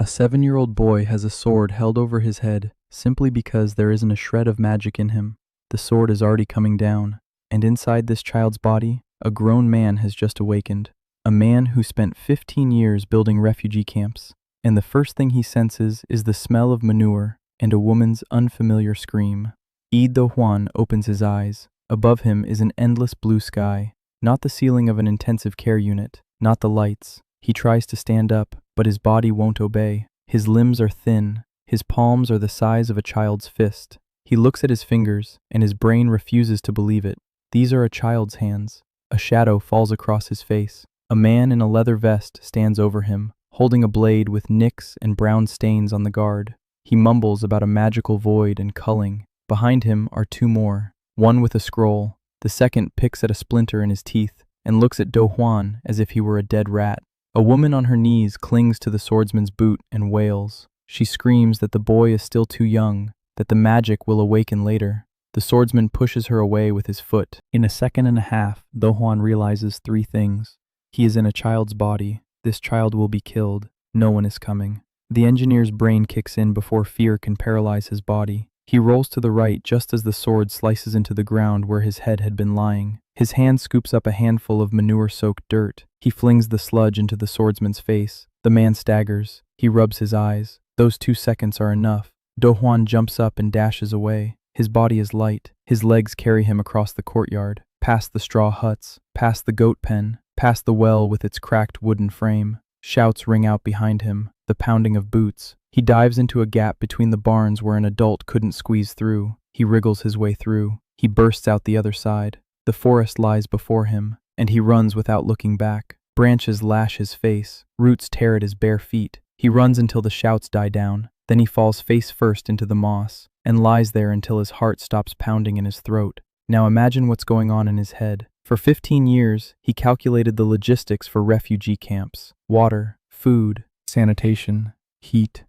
A 7-year-old boy has a sword held over his head simply because there isn't a shred of magic in him. The sword is already coming down, and inside this child's body, a grown man has just awakened. A man who spent 15 years building refugee camps, and the first thing he senses is the smell of manure and a woman's unfamiliar scream. Do Juan opens his eyes. Above him is an endless blue sky, not the ceiling of an intensive care unit, not the lights. He tries to stand up, but his body won't obey. His limbs are thin. His palms are the size of a child's fist. He looks at his fingers, and his brain refuses to believe it. These are a child's hands. A shadow falls across his face. A man in a leather vest stands over him, holding a blade with nicks and brown stains on the guard. He mumbles about a magical void and culling. Behind him are two more, one with a scroll. The second picks at a splinter in his teeth and looks at Do Juan as if he were a dead rat. A woman on her knees clings to the swordsman's boot and wails. She screams that the boy is still too young, that the magic will awaken later. The swordsman pushes her away with his foot. In a second and a half, Do Juan realizes three things. He is in a child's body. This child will be killed. No one is coming. The engineer's brain kicks in before fear can paralyze his body. He rolls to the right just as the sword slices into the ground where his head had been lying. His hand scoops up a handful of manure-soaked dirt. He flings the sludge into the swordsman's face. The man staggers. He rubs his eyes. Those 2 seconds are enough. Do Juan jumps up and dashes away. His body is light. His legs carry him across the courtyard, past the straw huts, past the goat pen, past the well with its cracked wooden frame. Shouts ring out behind him, the pounding of boots. He dives into a gap between the barns where an adult couldn't squeeze through. He wriggles his way through. He bursts out the other side. The forest lies before him, and he runs without looking back. Branches lash his face. Roots tear at his bare feet. He runs until the shouts die down. Then he falls face first into the moss, and lies there until his heart stops pounding in his throat. Now imagine what's going on in his head. For 15 years, he calculated the logistics for refugee camps. Water, food, sanitation, heat.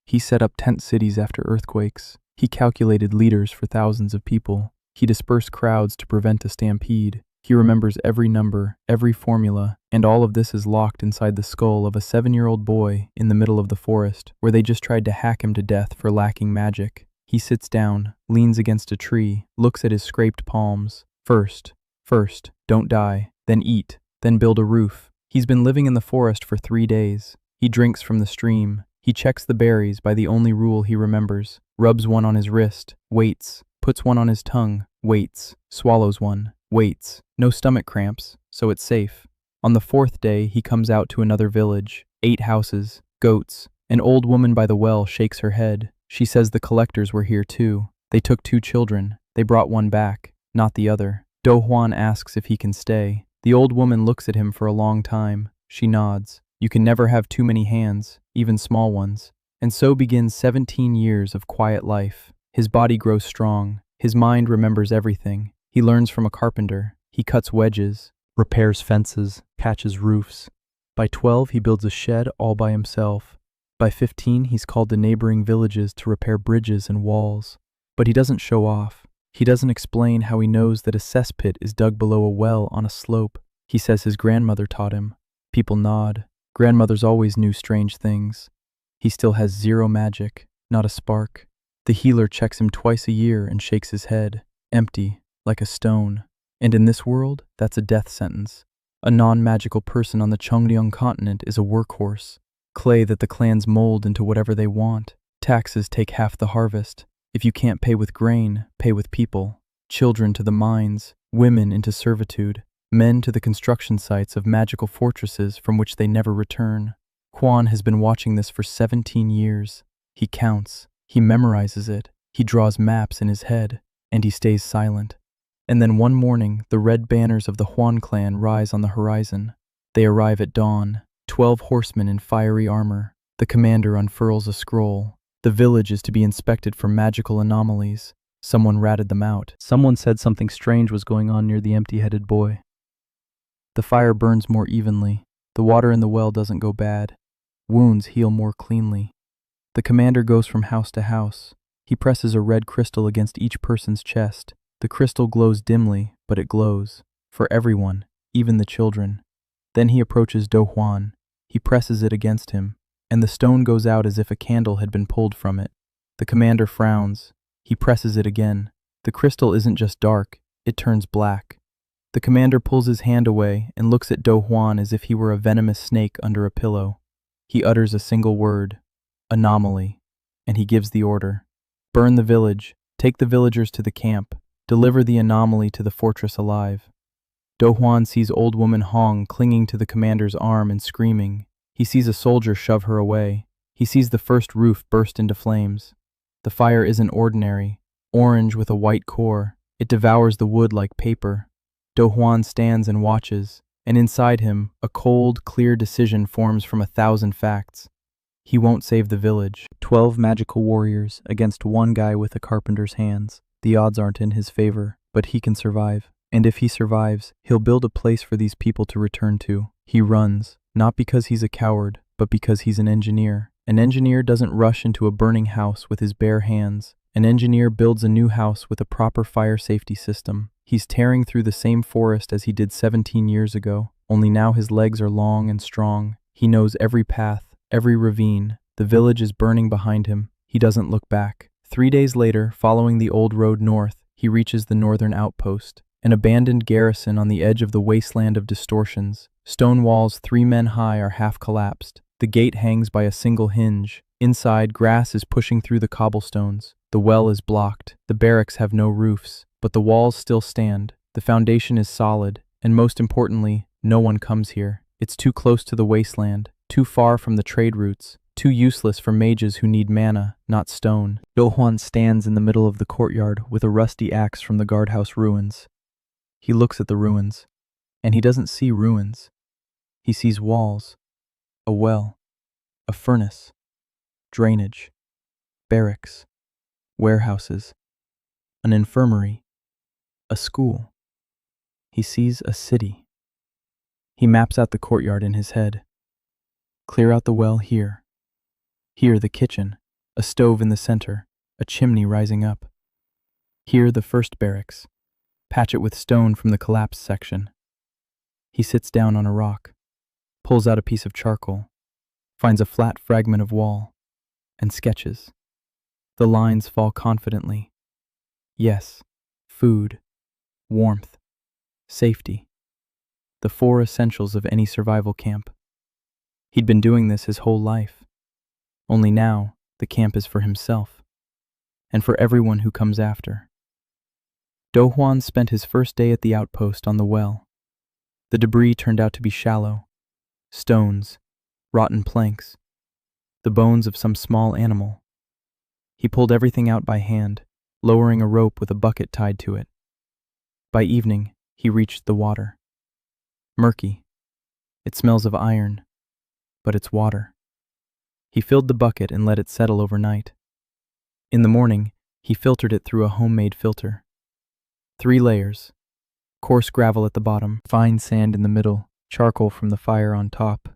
He set up tent cities after earthquakes. He calculated leaders for thousands of people. He dispersed crowds to prevent a stampede. He remembers every number, every formula, and all of this is locked inside the skull of a 7-year-old boy in the middle of the forest, where they just tried to hack him to death for lacking magic. He sits down, leans against a tree, looks at his scraped palms. First, don't die, then eat, then build a roof. He's been living in the forest for 3 days. He drinks from the stream. He checks the berries by the only rule he remembers, rubs one on his wrist, waits, puts one on his tongue, waits, swallows one, waits. No stomach cramps, so it's safe. On the 4th day, he comes out to another village. 8 houses, goats. An old woman by the well shakes her head. She says the collectors were here too. They took 2 children. They brought one back, not the other. Do Juan asks if he can stay. The old woman looks at him for a long time. She nods. You can never have too many hands, even small ones. And so begins 17 years of quiet life. His body grows strong. His mind remembers everything. He learns from a carpenter. He cuts wedges, repairs fences, patches roofs. By 12, he builds a shed all by himself. By 15, he's called to neighboring villages to repair bridges and walls. But he doesn't show off. He doesn't explain how he knows that a cesspit is dug below a well on a slope. He says his grandmother taught him. People nod. Grandmothers always knew strange things. He still has 0 magic, not a spark. The healer checks him twice a year and shakes his head, empty, like a stone. And in this world, that's a death sentence. A non-magical person on the Chongryong continent is a workhorse, clay that the clans mold into whatever they want. Taxes take half the harvest. If you can't pay with grain, pay with people. Children to the mines, women into servitude, men to the construction sites of magical fortresses from which they never return. Juan has been watching this for 17 years. He counts, he memorizes it, he draws maps in his head, and he stays silent. And then one morning, the red banners of the Juan clan rise on the horizon. They arrive at dawn, 12 horsemen in fiery armor. The commander unfurls a scroll. The village is to be inspected for magical anomalies. Someone ratted them out. Someone said something strange was going on near the empty-headed boy. The fire burns more evenly. The water in the well doesn't go bad. Wounds heal more cleanly. The commander goes from house to house. He presses a red crystal against each person's chest. The crystal glows dimly, but it glows. For everyone, even the children. Then he approaches Do Juan. He presses it against him. and the stone goes out as if a candle had been pulled from it. The commander frowns. He presses it again. The crystal isn't just dark, it turns black. The commander pulls his hand away and looks at Do Juan as if he were a venomous snake under a pillow. He utters a single word, anomaly, and he gives the order. Burn the village, take the villagers to the camp, deliver the anomaly to the fortress alive. Do Juan sees old woman Hong clinging to the commander's arm and screaming. He sees a soldier shove her away. He sees the first roof burst into flames. The fire isn't ordinary, orange with a white core. It devours the wood like paper. Do Juan stands and watches, and inside him, a cold, clear decision forms from 1,000 facts. He won't save the village. 12 magical warriors against one guy with a carpenter's hands. The odds aren't in his favor, but he can survive. And if he survives, he'll build a place for these people to return to. He runs, not because he's a coward, but because he's an engineer. An engineer doesn't rush into a burning house with his bare hands. An engineer builds a new house with a proper fire safety system. He's tearing through the same forest as he did 17 years ago, only now his legs are long and strong. He knows every path, every ravine. The village is burning behind him. He doesn't look back. 3 days later, following the old road north, he reaches the northern outpost, an abandoned garrison on the edge of the wasteland of distortions. Stone walls 3 men high are half collapsed. The gate hangs by a single hinge. Inside, grass is pushing through the cobblestones. The well is blocked. The barracks have no roofs, but the walls still stand. The foundation is solid, and most importantly, no one comes here. It's too close to the wasteland, too far from the trade routes, too useless for mages who need mana, not stone. Do Juan stands in the middle of the courtyard with a rusty axe from the guardhouse ruins. He looks at the ruins, and he doesn't see ruins. He sees walls, a well, a furnace, drainage, barracks, warehouses, an infirmary, a school. He sees a city. He maps out the courtyard in his head. Clear out the well here. Here the kitchen, a stove in the center, a chimney rising up. Here the first barracks. Patch it with stone from the collapsed section. He sits down on a rock, pulls out a piece of charcoal, finds a flat fragment of wall, and sketches. The lines fall confidently. Yes, food, warmth, safety. The 4 essentials of any survival camp. He'd been doing this his whole life. Only now, the camp is for himself, and for everyone who comes after. Do Juan spent his first day at the outpost on the well. The debris turned out to be shallow. Stones, rotten planks, the bones of some small animal. He pulled everything out by hand, lowering a rope with a bucket tied to it. By evening, he reached the water. Murky. It smells of iron, but it's water. He filled the bucket and let it settle overnight. In the morning, he filtered it through a homemade filter. 3 layers. Coarse gravel at the bottom, fine sand in the middle, charcoal from the fire on top.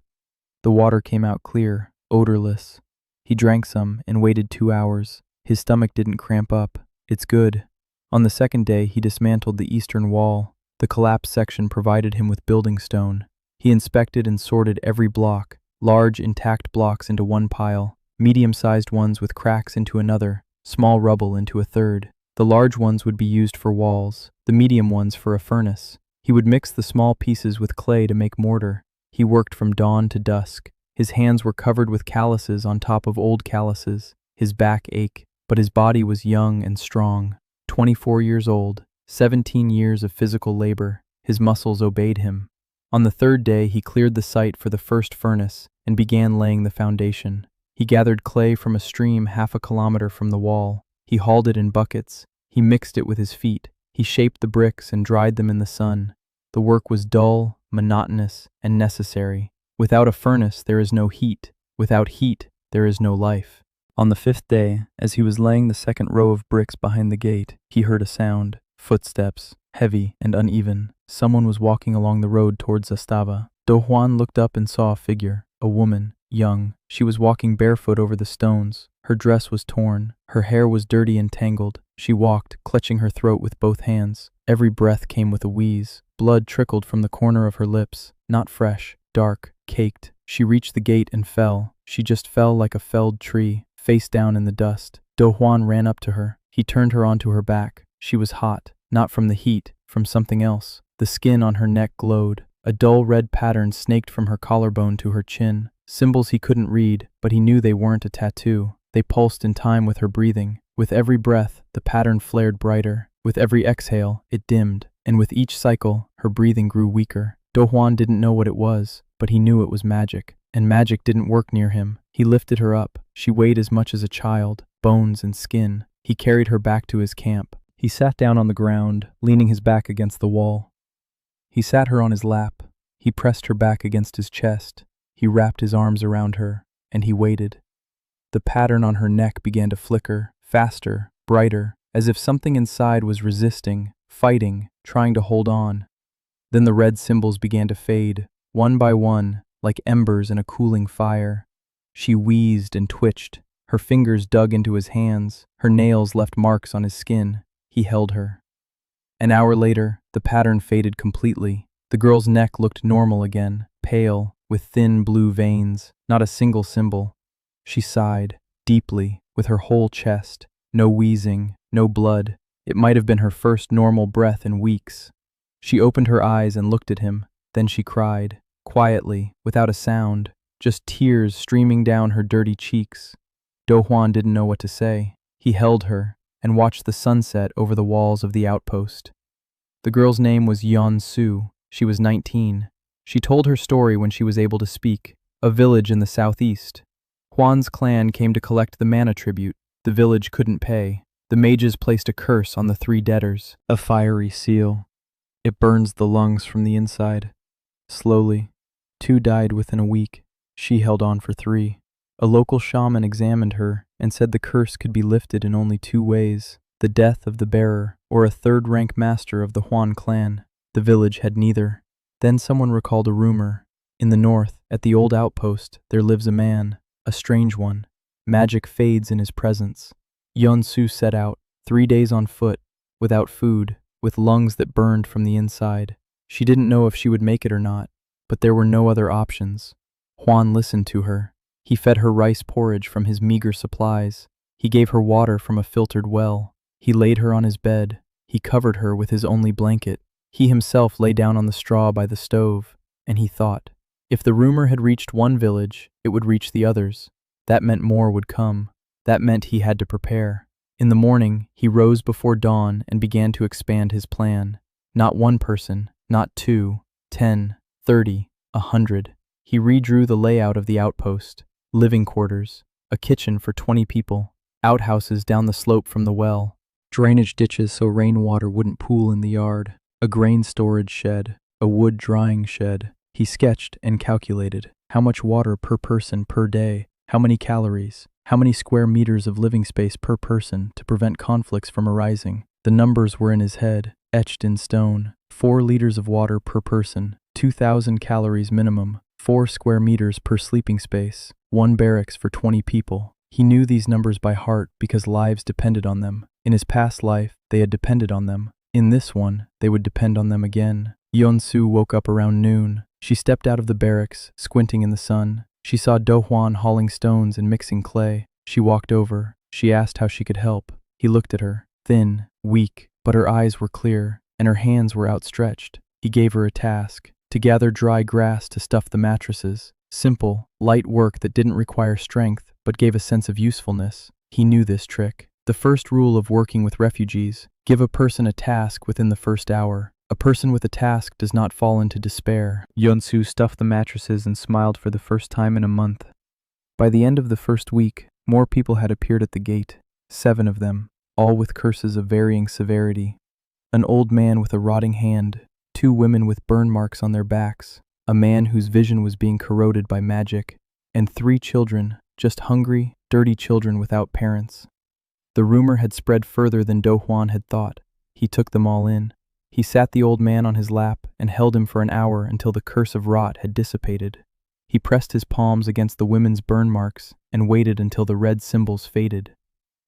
The water came out clear, odorless. He drank some and waited 2 hours. His stomach didn't cramp up. It's good. On the second day, he dismantled the eastern wall. The collapsed section provided him with building stone. He inspected and sorted every block, large intact blocks into one pile, medium-sized ones with cracks into another, small rubble into a third. The large ones would be used for walls, the medium ones for a furnace. He would mix the small pieces with clay to make mortar. He worked from dawn to dusk. His hands were covered with calluses on top of old calluses. His back ached, but his body was young and strong. 24 years old, 17 years of physical labor. His muscles obeyed him. On the 3rd day, he cleared the site for the first furnace and began laying the foundation. He gathered clay from a stream half a kilometer from the wall. He hauled it in buckets. He mixed it with his feet. He shaped the bricks and dried them in the sun. The work was dull, monotonous, and necessary. Without a furnace, there is no heat. Without heat, there is no life. On the 5th day, as he was laying the second row of bricks behind the gate, he heard a sound. Footsteps, heavy and uneven. Someone was walking along the road towards Zastava. Do Juan looked up and saw a figure, a woman, young. She was walking barefoot over the stones. Her dress was torn. Her hair was dirty and tangled. She walked, clutching her throat with both hands. Every breath came with a wheeze. Blood trickled from the corner of her lips. Not fresh, dark, caked. She reached the gate and fell. She just fell like a felled tree, face down in the dust. Do Juan ran up to her. He turned her onto her back. She was hot, not from the heat, from something else. The skin on her neck glowed. A dull red pattern snaked from her collarbone to her chin. Symbols he couldn't read, but he knew they weren't a tattoo. They pulsed in time with her breathing. With every breath, the pattern flared brighter. With every exhale, it dimmed. And with each cycle, her breathing grew weaker. Do Juan didn't know what it was, but he knew it was magic. And magic didn't work near him. He lifted her up. She weighed as much as a child, bones and skin. He carried her back to his camp. He sat down on the ground, leaning his back against the wall. He sat her on his lap. He pressed her back against his chest. He wrapped his arms around her, and he waited. The pattern on her neck began to flicker, faster, brighter, as if something inside was resisting, fighting, trying to hold on. Then the red symbols began to fade, one by one, like embers in a cooling fire. She wheezed and twitched. Her fingers dug into his hands. Her nails left marks on his skin. He held her. An hour later, the pattern faded completely. The girl's neck looked normal again, pale, with thin blue veins, not a single symbol. She sighed, deeply, with her whole chest. No wheezing, no blood. It might have been her first normal breath in weeks. She opened her eyes and looked at him. Then she cried, quietly, without a sound, just tears streaming down her dirty cheeks. Do Juan didn't know what to say. He held her and watched the sunset over the walls of the outpost. The girl's name was Yeon Su. She was 19. She told her story when she was able to speak. A village in the southeast. Juan's clan came to collect the mana tribute. The village couldn't pay. The mages placed a curse on the 3 debtors, a fiery seal. It burns the lungs from the inside. Slowly, 2 died within a week. She held on for 3. A local shaman examined her and said the curse could be lifted in only 2 ways: the death of the bearer or a 3rd-rank master of the Juan clan. The village had neither. Then someone recalled a rumor. In the north, at the old outpost, there lives a man, a strange one. Magic fades in his presence. Yeon Su set out, 3 days on foot, without food, with lungs that burned from the inside. She didn't know if she would make it or not, but there were no other options. Juan listened to her. He fed her rice porridge from his meager supplies. He gave her water from a filtered well. He laid her on his bed. He covered her with his only blanket. He himself lay down on the straw by the stove, and he thought, if the rumor had reached one village, it would reach the others. That meant more would come. That meant he had to prepare. In the morning, he rose before dawn and began to expand his plan. Not 1 person, not 2, 10, 30, 100. He redrew the layout of the outpost. Living quarters, a kitchen for 20 people, outhouses down the slope from the well, drainage ditches so rainwater wouldn't pool in the yard, a grain storage shed, a wood drying shed. He sketched and calculated how much water per person per day, how many calories, how many square meters of living space per person to prevent conflicts from arising. The numbers were in his head, etched in stone. 4 liters of water per person, 2,000 calories minimum, 4 square meters per sleeping space, 1 barracks for 20 people. He knew these numbers by heart because lives depended on them. In his past life, they had depended on them. In this one, they would depend on them again. Yeon Su woke up around noon. She stepped out of the barracks, squinting in the sun. She saw Do Juan hauling stones and mixing clay. She walked over. She asked how she could help. He looked at her, thin, weak, but her eyes were clear, and her hands were outstretched. He gave her a task, to gather dry grass to stuff the mattresses. Simple, light work that didn't require strength, but gave a sense of usefulness. He knew this trick. The first rule of working with refugees: give a person a task within the first hour. A person with a task does not fall into despair. Yeon Su stuffed the mattresses and smiled for the first time in a month. By the end of the first week, more people had appeared at the gate, 7 of them, all with curses of varying severity. An old man with a rotting hand, 2 women with burn marks on their backs, a man whose vision was being corroded by magic, and 3 children, just hungry, dirty children without parents. The rumor had spread further than Do Juan had thought. He took them all in. He sat the old man on his lap and held him for an hour until the curse of rot had dissipated. He pressed his palms against the women's burn marks and waited until the red symbols faded.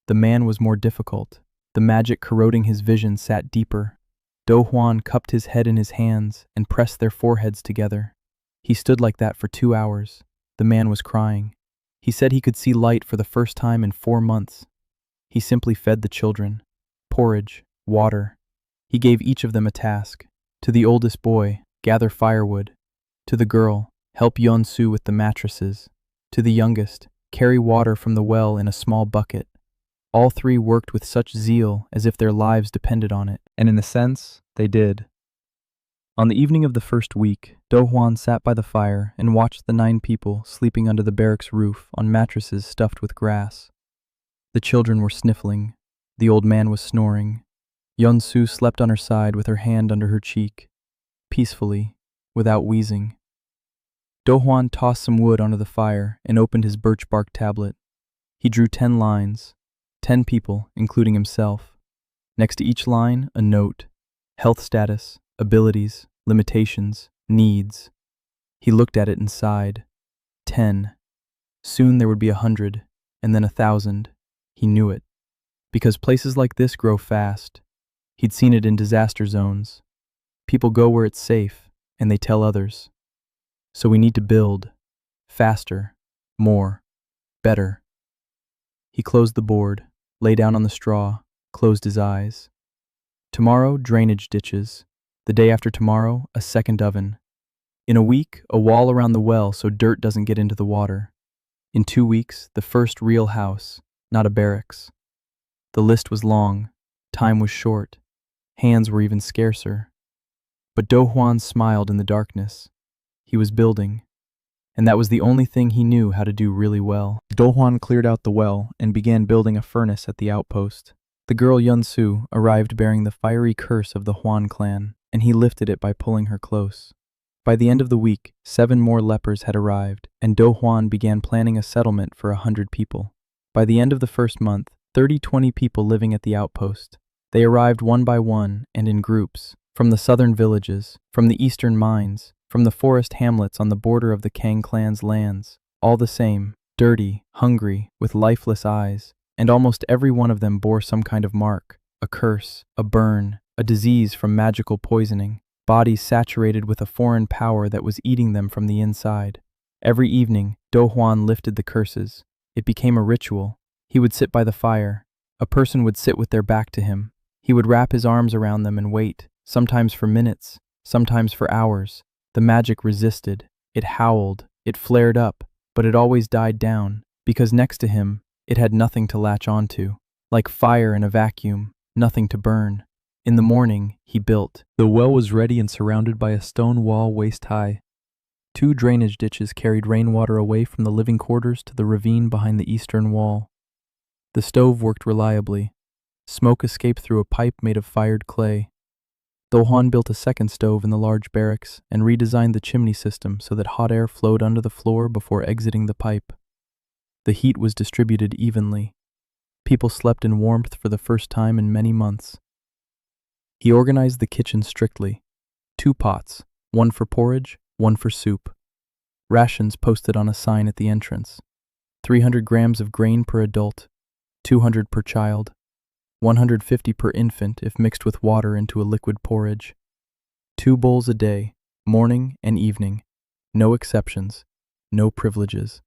The man was more difficult. The magic corroding his vision sat deeper. Do Juan cupped his head in his hands and pressed their foreheads together. He stood like that for 2 hours. The man was crying. He said he could see light for the first time in 4 months. He simply fed the children. Porridge, water. He gave each of them a task. To the oldest boy, gather firewood. To the girl, help Yeon-su with the mattresses. To the youngest, carry water from the well in a small bucket. All three worked with such zeal as if their lives depended on it, and in a sense, they did. On the evening of the first week, Do-hwan sat by the fire and watched the 9 people sleeping under the barracks roof on mattresses stuffed with grass. The children were sniffling. The old man was snoring. Yeon-su slept on her side with her hand under her cheek, peacefully, without wheezing. Do-hwan tossed some wood onto the fire and opened his birch bark tablet. He drew 10 lines, 10 people, including himself. Next to each line, a note: health status, abilities, limitations, needs. He looked at it and sighed. 10. Soon there would be 100, and then 1,000. He knew it. Because places like this grow fast. He'd seen it in disaster zones. People go where it's safe, and they tell others. So we need to build. Faster. More. Better. He closed the board, lay down on the straw, closed his eyes. Tomorrow, drainage ditches. The day after tomorrow, a second oven. In a week, a wall around the well so dirt doesn't get into the water. In 2 weeks, the first real house, not a barracks. The list was long. Time was short. Hands were even scarcer. But Do-hwan smiled in the darkness. He was building. And that was the only thing he knew how to do really well. Do-hwan cleared out the well and began building a furnace at the outpost. The girl Yeon-su arrived bearing the fiery curse of the Hwan clan, and he lifted it by pulling her close. By the end of the week, 7 more lepers had arrived, and Do-hwan began planning a settlement for 100 people. By the end of the first month, 20 people living at the outpost. They arrived one by one and in groups, from the southern villages, from the eastern mines, from the forest hamlets on the border of the Kang clan's lands, all the same, dirty, hungry, with lifeless eyes, and almost every one of them bore some kind of mark, a curse, a burn, a disease from magical poisoning, bodies saturated with a foreign power that was eating them from the inside. Every evening, Do-hwan lifted the curses. It became a ritual. He would sit by the fire. A person would sit with their back to him. He would wrap his arms around them and wait, sometimes for minutes, sometimes for hours. The magic resisted. It howled. It flared up, but it always died down, because next to him, it had nothing to latch onto. Like fire in a vacuum, nothing to burn. In the morning, he built. The well was ready and surrounded by a stone wall waist high. 2 drainage ditches carried rainwater away from the living quarters to the ravine behind the eastern wall. The stove worked reliably. Smoke escaped through a pipe made of fired clay. Do-hwan built a second stove in the large barracks and redesigned the chimney system so that hot air flowed under the floor before exiting the pipe. The heat was distributed evenly. People slept in warmth for the first time in many months. He organized the kitchen strictly. 2 pots, one for porridge, one for soup. Rations posted on a sign at the entrance. 300 grams of grain per adult, 200 per child, 150 per infant if mixed with water into a liquid porridge. 2 bowls a day, morning and evening. No exceptions, no privileges.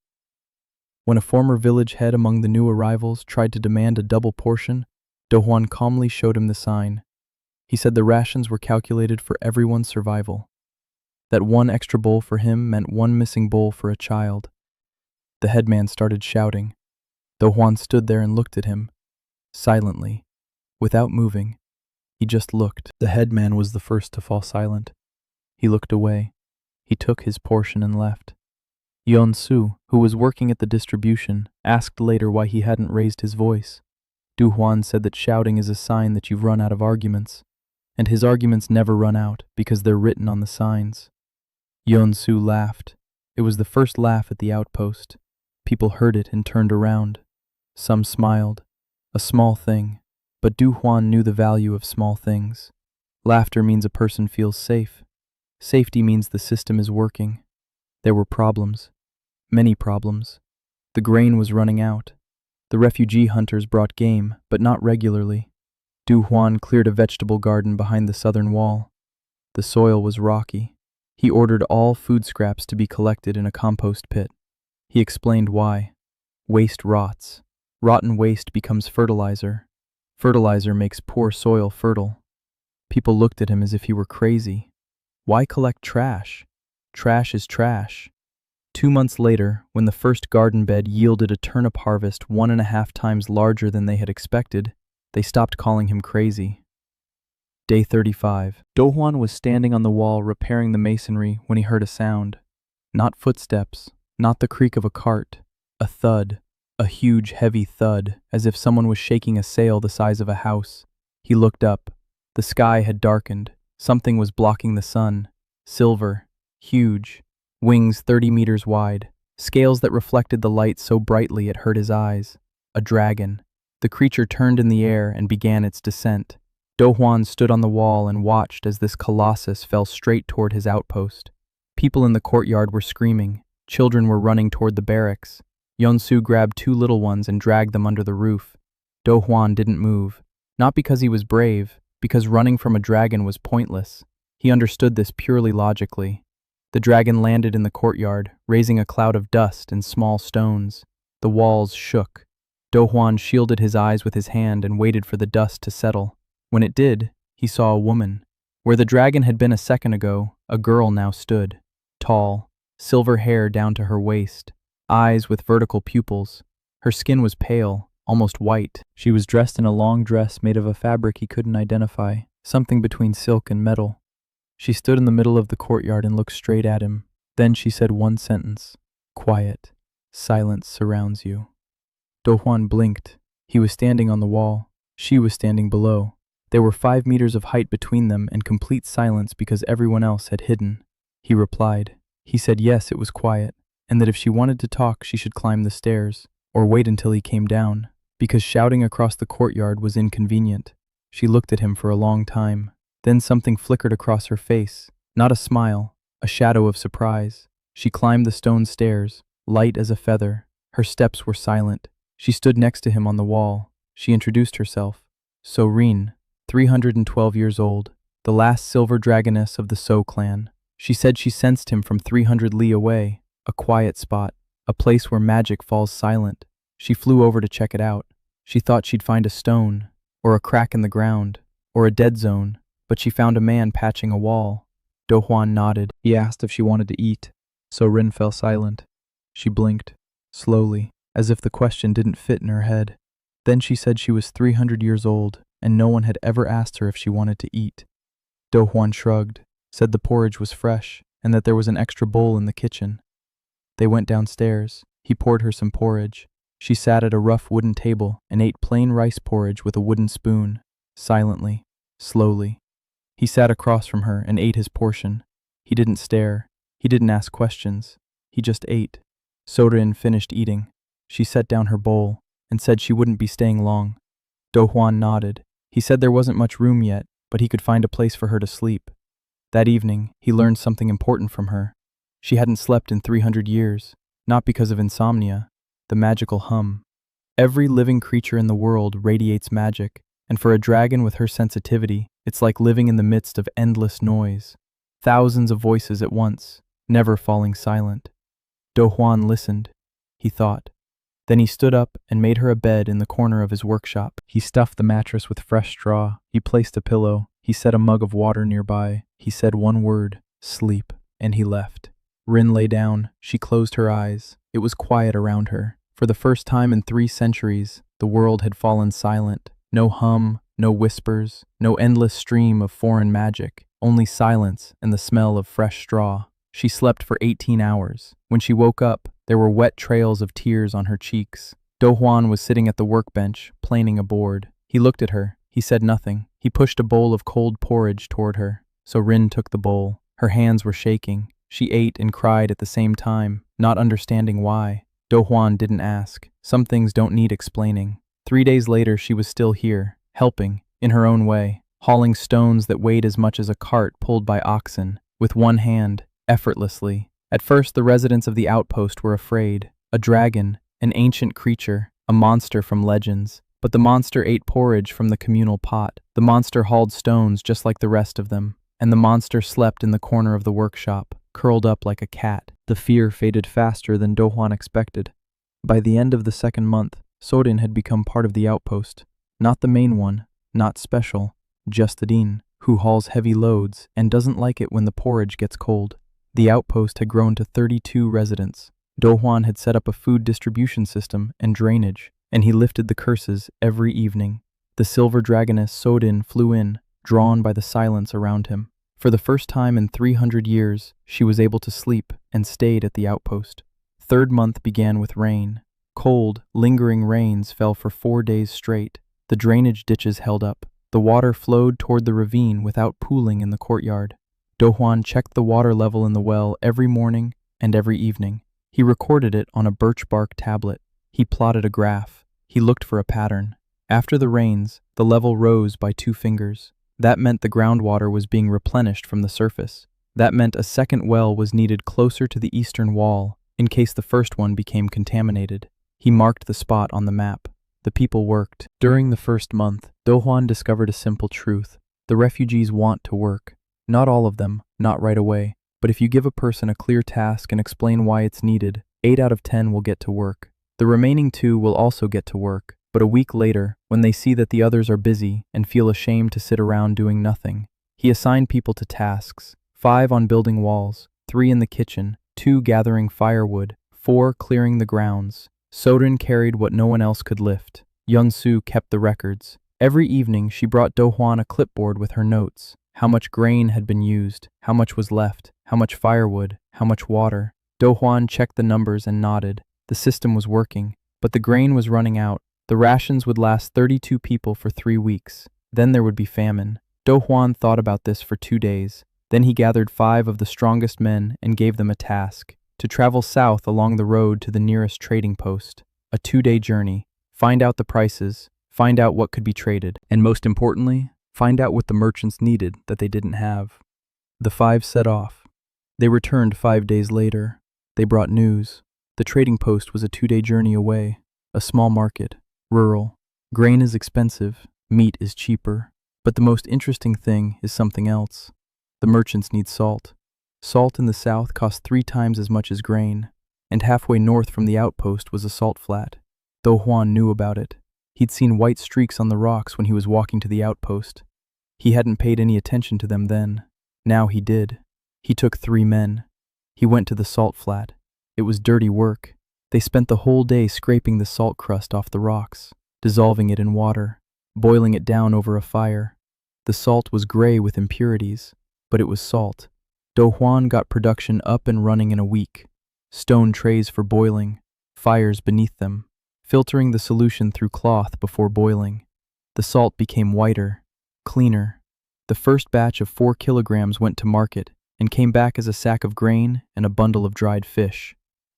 When a former village head among the new arrivals tried to demand a double portion, Do-hwan calmly showed him the sign. He said the rations were calculated for everyone's survival. That 1 extra bowl for him meant 1 missing bowl for a child. The headman started shouting. Do-hwan stood there and looked at him, silently, without moving. He just looked. The headman was the first to fall silent. He looked away. He took his portion and left. Yeon-su, who was working at the distribution, asked later why he hadn't raised his voice. Do-hwan said that shouting is a sign that you've run out of arguments, and his arguments never run out because they're written on the signs. Yeon-su laughed. It was the first laugh at the outpost. People heard it and turned around. Some smiled. A small thing. But Do-hwan knew the value of small things. Laughter means a person feels safe. Safety means the system is working. There were problems. Many problems. The grain was running out. The refugee hunters brought game, but not regularly. Do-hwan cleared a vegetable garden behind the southern wall. The soil was rocky. He ordered all food scraps to be collected in a compost pit. He explained why. Waste rots. Rotten waste becomes fertilizer. Fertilizer makes poor soil fertile. People looked at him as if he were crazy. Why collect trash? Trash is trash. 2 months later, when the first garden bed yielded a turnip harvest 1.5 times larger than they had expected, they stopped calling him crazy. Day 35. Do Juan was standing on the wall repairing the masonry when he heard a sound. Not footsteps, not the creak of a cart. A thud. A huge, heavy thud, as if someone was shaking a sail the size of a house. He looked up. The sky had darkened. Something was blocking the sun. Silver. Huge. Wings 30 meters wide. Scales that reflected the light so brightly it hurt his eyes. A dragon. The creature turned in the air and began its descent. Do Juan stood on the wall and watched as this colossus fell straight toward his outpost. People in the courtyard were screaming. Children were running toward the barracks. Yonsu grabbed 2 little ones and dragged them under the roof. Do Juan didn't move. Not because he was brave, because running from a dragon was pointless. He understood this purely logically. The dragon landed in the courtyard, raising a cloud of dust and small stones. The walls shook. Do Juan shielded his eyes with his hand and waited for the dust to settle. When it did, he saw a woman. Where the dragon had been a second ago, a girl now stood. Tall, silver hair down to her waist, eyes with vertical pupils. Her skin was pale, almost white. She was dressed in a long dress made of a fabric he couldn't identify, something between silk and metal. She stood in the middle of the courtyard and looked straight at him. Then she said one sentence. Quiet. Silence surrounds you. Do Juan blinked. He was standing on the wall. She was standing below. There were 5 meters of height between them and complete silence because everyone else had hidden. He replied. He said yes, it was quiet, and that if she wanted to talk, she should climb the stairs, or wait until he came down, because shouting across the courtyard was inconvenient. She looked at him for a long time. Then something flickered across her face. Not a smile, a shadow of surprise. She climbed the stone stairs, light as a feather. Her steps were silent. She stood next to him on the wall. She introduced herself. Sorin, 312 years old, the last silver dragoness of the So clan. She said she sensed him from 300 li away. A quiet spot, a place where magic falls silent. She flew over to check it out. She thought she'd find a stone, or a crack in the ground, or a dead zone, but she found a man patching a wall. Do Juan nodded. He asked if she wanted to eat. So Rin fell silent. She blinked, slowly, as if the question didn't fit in her head. Then she said she was 300 years old, and no one had ever asked her if she wanted to eat. Do Juan shrugged, said the porridge was fresh, and that there was an extra bowl in the kitchen. They went downstairs. He poured her some porridge. She sat at a rough wooden table and ate plain rice porridge with a wooden spoon, silently, slowly. He sat across from her and ate his portion. He didn't stare. He didn't ask questions. He just ate. Sorin finished eating. She set down her bowl and said she wouldn't be staying long. Do Juan nodded. He said there wasn't much room yet, but he could find a place for her to sleep. That evening, he learned something important from her. She hadn't slept in 300 years, not because of insomnia, the magical hum. Every living creature in the world radiates magic, and for a dragon with her sensitivity, it's like living in the midst of endless noise. Thousands of voices at once, never falling silent. Do Juan listened. He thought. Then he stood up and made her a bed in the corner of his workshop. He stuffed the mattress with fresh straw. He placed a pillow. He set a mug of water nearby. He said one word, sleep, and he left. Rin lay down. She closed her eyes. It was quiet around her. For the first time in 3 centuries, the world had fallen silent. No hum, no whispers, no endless stream of foreign magic, only silence and the smell of fresh straw. She slept for 18 hours. When she woke up, there were wet trails of tears on her cheeks. Do Juan was sitting at the workbench, planing a board. He looked at her. He said nothing. He pushed a bowl of cold porridge toward her. So Rin took the bowl. Her hands were shaking. She ate and cried at the same time, not understanding why. Do Juan didn't ask. Some things don't need explaining. 3 days later, she was still here, helping, in her own way, hauling stones that weighed as much as a cart pulled by oxen, with one hand, effortlessly. At first, the residents of the outpost were afraid. A dragon, an ancient creature, a monster from legends. But the monster ate porridge from the communal pot. The monster hauled stones just like the rest of them. And the monster slept in the corner of the workshop, curled up like a cat. The fear faded faster than Do Juan expected. By the end of the second month, Sorin had become part of the outpost. Not the main one, not special, just the dean, who hauls heavy loads and doesn't like it when the porridge gets cold. The outpost had grown to 32 residents. Dohwan had set up a food distribution system and drainage, and he lifted the curses every evening. The silver dragoness Sorin flew in, drawn by the silence around him. For the first time in 300 years, she was able to sleep and stayed at the outpost. Third month began with rain. Cold, lingering rains fell for 4 days straight. The drainage ditches held up. The water flowed toward the ravine without pooling in the courtyard. Dohwan checked the water level in the well every morning and every evening. He recorded it on a birch bark tablet. He plotted a graph. He looked for a pattern. After the rains, the level rose by 2 fingers. That meant the groundwater was being replenished from the surface. That meant a second well was needed closer to the eastern wall, in case the first one became contaminated. He marked the spot on the map. The people worked. During the first month, Dohwan discovered a simple truth. The refugees want to work. Not all of them, not right away. But if you give a person a clear task and explain why it's needed, 8 out of 10 will get to work. The remaining 2 will also get to work. But a week later, when they see that the others are busy and feel ashamed to sit around doing nothing, he assigned people to tasks: 5 on building walls, 3 in the kitchen, 2 gathering firewood, 4 clearing the grounds. Sorin carried what no one else could lift. Young-Soo kept the records. Every evening she brought Dohwan a clipboard with her notes: how much grain had been used, how much was left, how much firewood, how much water. Dohwan checked the numbers and nodded. The system was working, but the grain was running out. The rations would last 32 people for 3 weeks. Then there would be famine. Dohwan thought about this for 2 days. Then he gathered 5 of the strongest men and gave them a task: to travel south along the road to the nearest trading post. A 2-day journey. Find out the prices, find out what could be traded, and most importantly, find out what the merchants needed that they didn't have. The 5 set off. They returned 5 days later. They brought news. The trading post was a 2-day journey away. A small market. Rural. Grain is expensive, meat is cheaper. But the most interesting thing is something else. The merchants need salt. Salt in the south cost 3 times as much as grain, and halfway north from the outpost was a salt flat. Dohwan knew about it. He'd seen white streaks on the rocks when he was walking to the outpost. He hadn't paid any attention to them then. Now he did. He took 3 men. He went to the salt flat. It was dirty work. They spent the whole day scraping the salt crust off the rocks, dissolving it in water, boiling it down over a fire. The salt was gray with impurities, but it was salt. Dohwan got production up and running in a week. Stone trays for boiling, fires beneath them, filtering the solution through cloth before boiling. The salt became whiter, cleaner. The first batch of 4 kilograms went to market and came back as a sack of grain and a bundle of dried fish.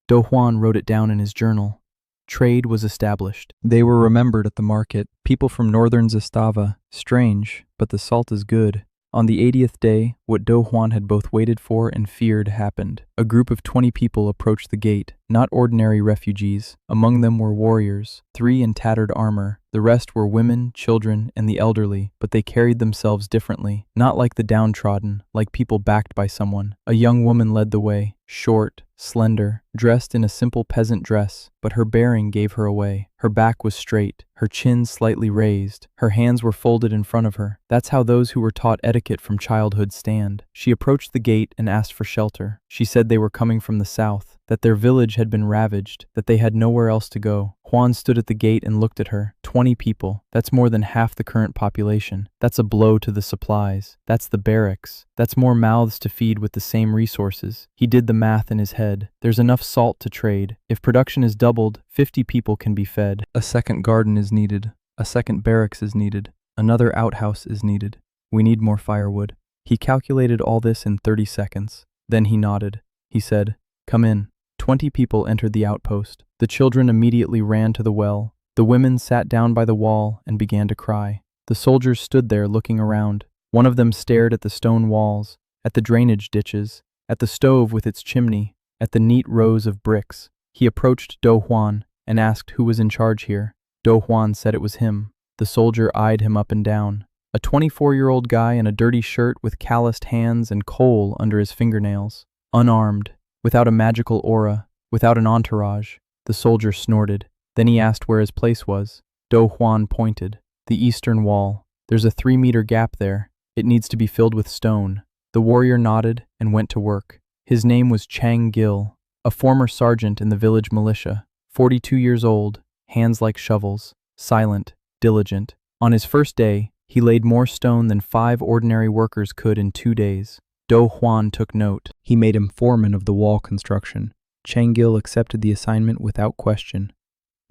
Dohwan wrote it down in his journal. Trade was established. They were remembered at the market. People from northern Zastava. Strange, but the salt is good. On the 80th day, what Dohwan had both waited for and feared happened. A group of 20 people approached the gate, not ordinary refugees. Among them were warriors, 3 in tattered armor. The rest were women, children, and the elderly, but they carried themselves differently, not like the downtrodden, like people backed by someone. A young woman led the way, short, slender, dressed in a simple peasant dress, but her bearing gave her away. Her back was straight, her chin slightly raised, her hands were folded in front of her. That's how those who were taught etiquette from childhood stand. She approached the gate and asked for shelter. She said they were coming from the south, that their village had been ravaged, that they had nowhere else to go. Juan stood at the gate and looked at her. 20 people. That's more than half the current population. That's a blow to the supplies. That's the barracks. That's more mouths to feed with the same resources. He did the math in his head. There's enough salt to trade. If production is doubled, 50 people can be fed. A second garden is needed. A second barracks is needed. Another outhouse is needed. We need more firewood. He calculated all this in 30 seconds. Then he nodded. He said, "Come in." 20 people entered the outpost. The children immediately ran to the well. The women sat down by the wall and began to cry. The soldiers stood there looking around. One of them stared at the stone walls, at the drainage ditches, at the stove with its chimney, at the neat rows of bricks. He approached Dohwan and asked who was in charge here. Dohwan said it was him. The soldier eyed him up and down. A 24-year-old guy in a dirty shirt with calloused hands and coal under his fingernails. Unarmed, without a magical aura, without an entourage. The soldier snorted. Then he asked where his place was. Do Juan pointed. The eastern wall. There's a 3-meter gap there. It needs to be filled with stone. The warrior nodded and went to work. His name was Chang Gil, a former sergeant in the village militia, 42 years old, hands like shovels, silent, diligent. On his first day, he laid more stone than 5 ordinary workers could in 2 days. Do Juan took note. He made him foreman of the wall construction. Chang Gil accepted the assignment without question.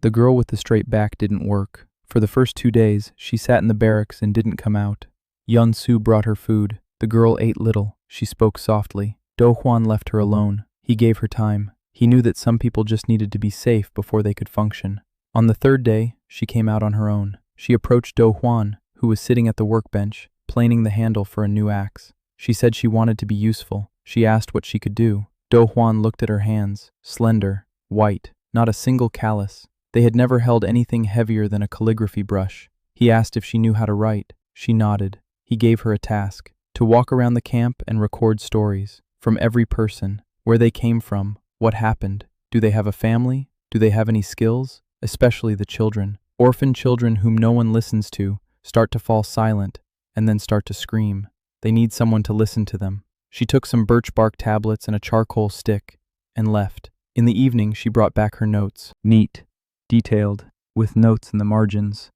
The girl with the straight back didn't work. For the first 2 days, she sat in the barracks and didn't come out. Yun Su brought her food. The girl ate little. She spoke softly. Do Juan left her alone. He gave her time. He knew that some people just needed to be safe before they could function. On the 3rd day, she came out on her own. She approached Do Juan, who was sitting at the workbench, planing the handle for a new axe. She said she wanted to be useful. She asked what she could do. Do Juan looked at her hands, slender, white, not a single callus. They had never held anything heavier than a calligraphy brush. He asked if she knew how to write. She nodded. He gave her a task, to walk around the camp and record stories, from every person, where they came from, what happened, do they have a family, do they have any skills, especially the children. Orphan children whom no one listens to start to fall silent and then start to scream. They need someone to listen to them. She took some birch bark tablets and a charcoal stick and left. In the evening, she brought back her notes, neat, detailed, with notes in the margins.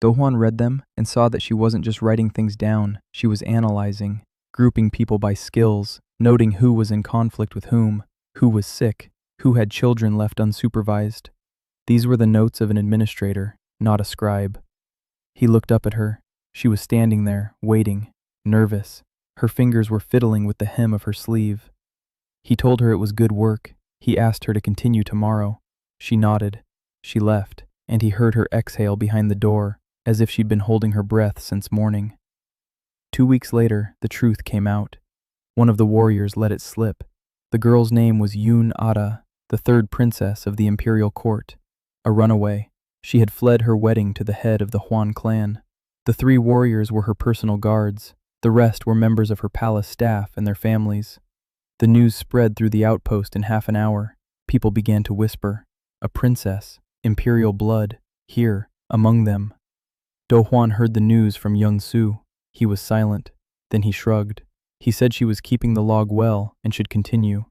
Do Juan read them and saw that she wasn't just writing things down, she was analyzing, grouping people by skills, noting who was in conflict with whom, who was sick, who had children left unsupervised. These were the notes of an administrator, not a scribe. He looked up at her. She was standing there, waiting, nervous. Her fingers were fiddling with the hem of her sleeve. He told her it was good work. He asked her to continue tomorrow. She nodded. She left, and he heard her exhale behind the door, as if she'd been holding her breath since morning. 2 weeks later, the truth came out. One of the warriors let it slip. The girl's name was Yun Ada, the 3rd princess of the imperial court. A runaway. She had fled her wedding to the head of the Huan clan. The 3 warriors were her personal guards. The rest were members of her palace staff and their families. The news spread through the outpost in half an hour. People began to whisper, "A princess, imperial blood, here, among them." Do Juan heard the news from Yun Su. He was silent. Then he shrugged. He said she was keeping the log well and should continue.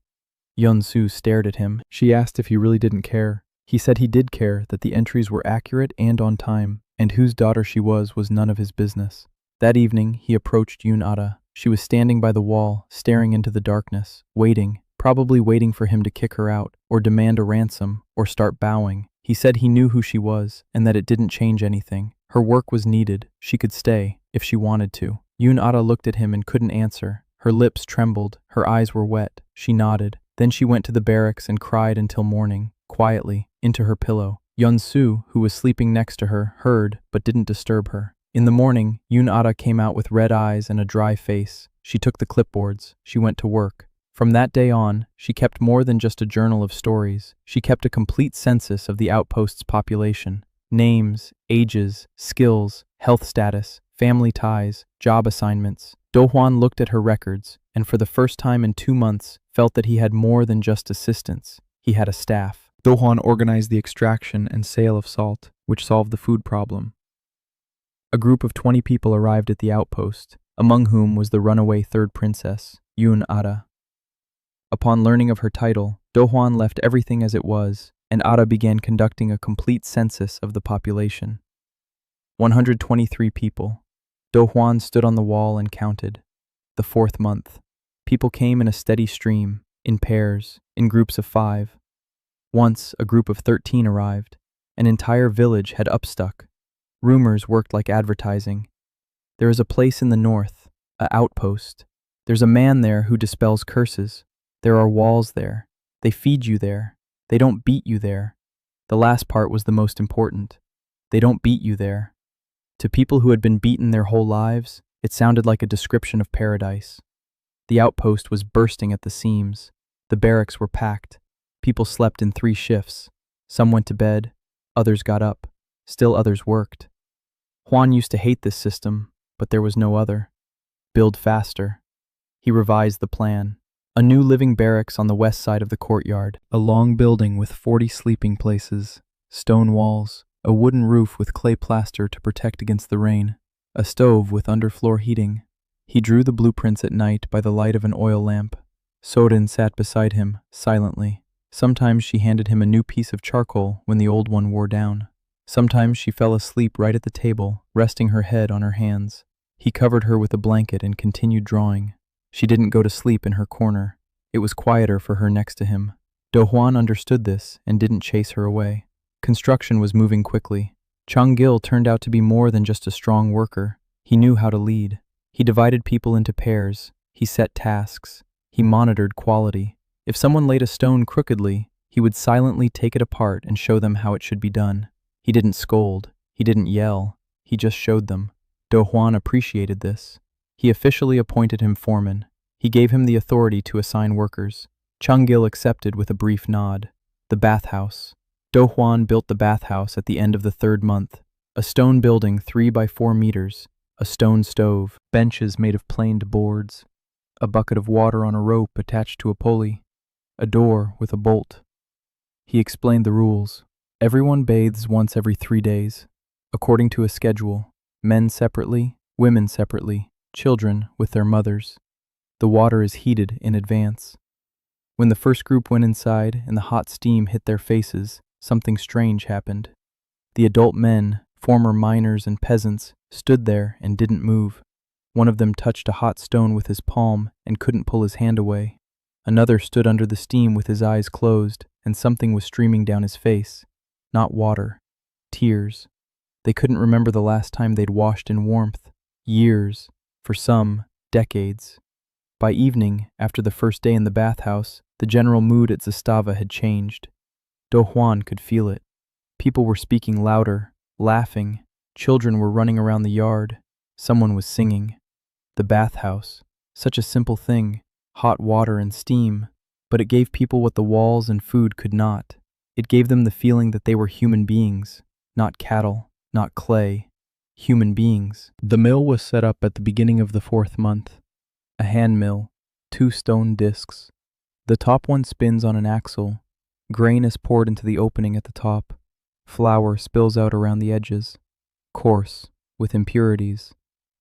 Yun Su stared at him. She asked if he really didn't care. He said he did care, that the entries were accurate and on time, and whose daughter she was none of his business. That evening, he approached Yun Ada. She was standing by the wall, staring into the darkness, waiting, probably waiting for him to kick her out, or demand a ransom, or start bowing. He said he knew who she was, and that it didn't change anything. Her work was needed. She could stay, if she wanted to. Yun Ada looked at him and couldn't answer. Her lips trembled. Her eyes were wet. She nodded. Then she went to the barracks and cried until morning, quietly, into her pillow. Yun Su, who was sleeping next to her, heard, but didn't disturb her. In the morning, Yun Ada came out with red eyes and a dry face. She took the clipboards. She went to work. From that day on, she kept more than just a journal of stories. She kept a complete census of the outpost's population. Names, ages, skills, health status, family ties, job assignments. Do Juan looked at her records, and for the first time in 2 months, felt that he had more than just assistants. He had a staff. Do Juan organized the extraction and sale of salt, which solved the food problem. A group of 20 people arrived at the outpost, among whom was the runaway 3rd princess, Yun Ada. Upon learning of her title, Do Juan left everything as it was, and Ada began conducting a complete census of the population. 123 people. Do Juan stood on the wall and counted. The 4th month. People came in a steady stream, in pairs, in groups of 5. Once, a group of 13 arrived. An entire village had upstuck. Rumors worked like advertising. There is a place in the north, a outpost. There's a man there who dispels curses. There are walls there. They feed you there. They don't beat you there. The last part was the most important. They don't beat you there. To people who had been beaten their whole lives, it sounded like a description of paradise. The outpost was bursting at the seams. The barracks were packed. People slept in 3 shifts. Some went to bed. Others got up. Still others worked. Juan used to hate this system, but there was no other. Build faster. He revised the plan. A new living barracks on the west side of the courtyard, a long building with 40 sleeping places, stone walls, a wooden roof with clay plaster to protect against the rain, a stove with underfloor heating. He drew the blueprints at night by the light of an oil lamp. Sorin sat beside him, silently. Sometimes she handed him a new piece of charcoal when the old one wore down. Sometimes she fell asleep right at the table, resting her head on her hands. He covered her with a blanket and continued drawing. She didn't go to sleep in her corner. It was quieter for her next to him. Do Juan understood this and didn't chase her away. Construction was moving quickly. Chang Gil turned out to be more than just a strong worker. He knew how to lead. He divided people into pairs. He set tasks. He monitored quality. If someone laid a stone crookedly, he would silently take it apart and show them how it should be done. He didn't scold. He didn't yell. He just showed them. Do Juan appreciated this. He officially appointed him foreman. He gave him the authority to assign workers. Chang Gil accepted with a brief nod. The bathhouse. Do Juan built the bathhouse at the end of the 3rd month. A stone building 3 by 4 meters, a stone stove, benches made of planed boards, a bucket of water on a rope attached to a pulley, a door with a bolt. He explained the rules. Everyone bathes once every 3 days, according to a schedule, men separately, women separately, children with their mothers. The water is heated in advance. When the first group went inside and the hot steam hit their faces, something strange happened. The adult men, former miners and peasants, stood there and didn't move. One of them touched a hot stone with his palm and couldn't pull his hand away. Another stood under the steam with his eyes closed, and something was streaming down his face. Not water. Tears. They couldn't remember the last time they'd washed in warmth. Years. For some, decades. By evening, after the first day in the bathhouse, the general mood at Zastava had changed. Do Juan could feel it. People were speaking louder, laughing. Children were running around the yard. Someone was singing. The bathhouse. Such a simple thing. Hot water and steam. But it gave people what the walls and food could not. It gave them the feeling that they were human beings. Not cattle, not clay. Human beings. The mill was set up at the beginning of the 4th month. A hand mill. 2 stone discs. The top one spins on an axle. Grain is poured into the opening at the top. Flour spills out around the edges. Coarse, with impurities,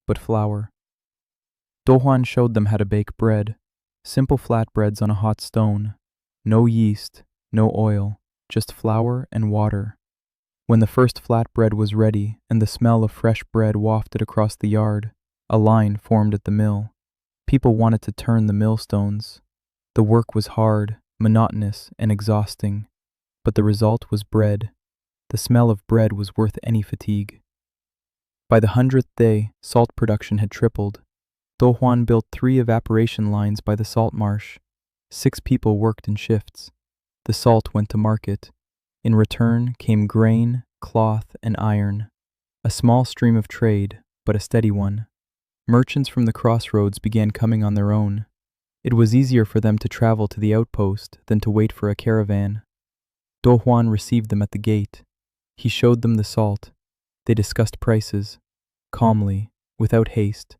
but flour. Do Juan showed them how to bake bread. Simple flatbreads on a hot stone. No yeast, no oil, just flour and water. When the first flatbread was ready and the smell of fresh bread wafted across the yard, a line formed at the mill. People wanted to turn the millstones. The work was hard, monotonous, and exhausting, but the result was bread. The smell of bread was worth any fatigue. By the 100th day, salt production had tripled. Do Juan built 3 evaporation lines by the salt marsh. 6 people worked in shifts. The salt went to market. In return came grain, cloth, and iron. A small stream of trade, but a steady one. Merchants from the crossroads began coming on their own. It was easier for them to travel to the outpost than to wait for a caravan. Do Juan received them at the gate. He showed them the salt. They discussed prices, calmly, without haste.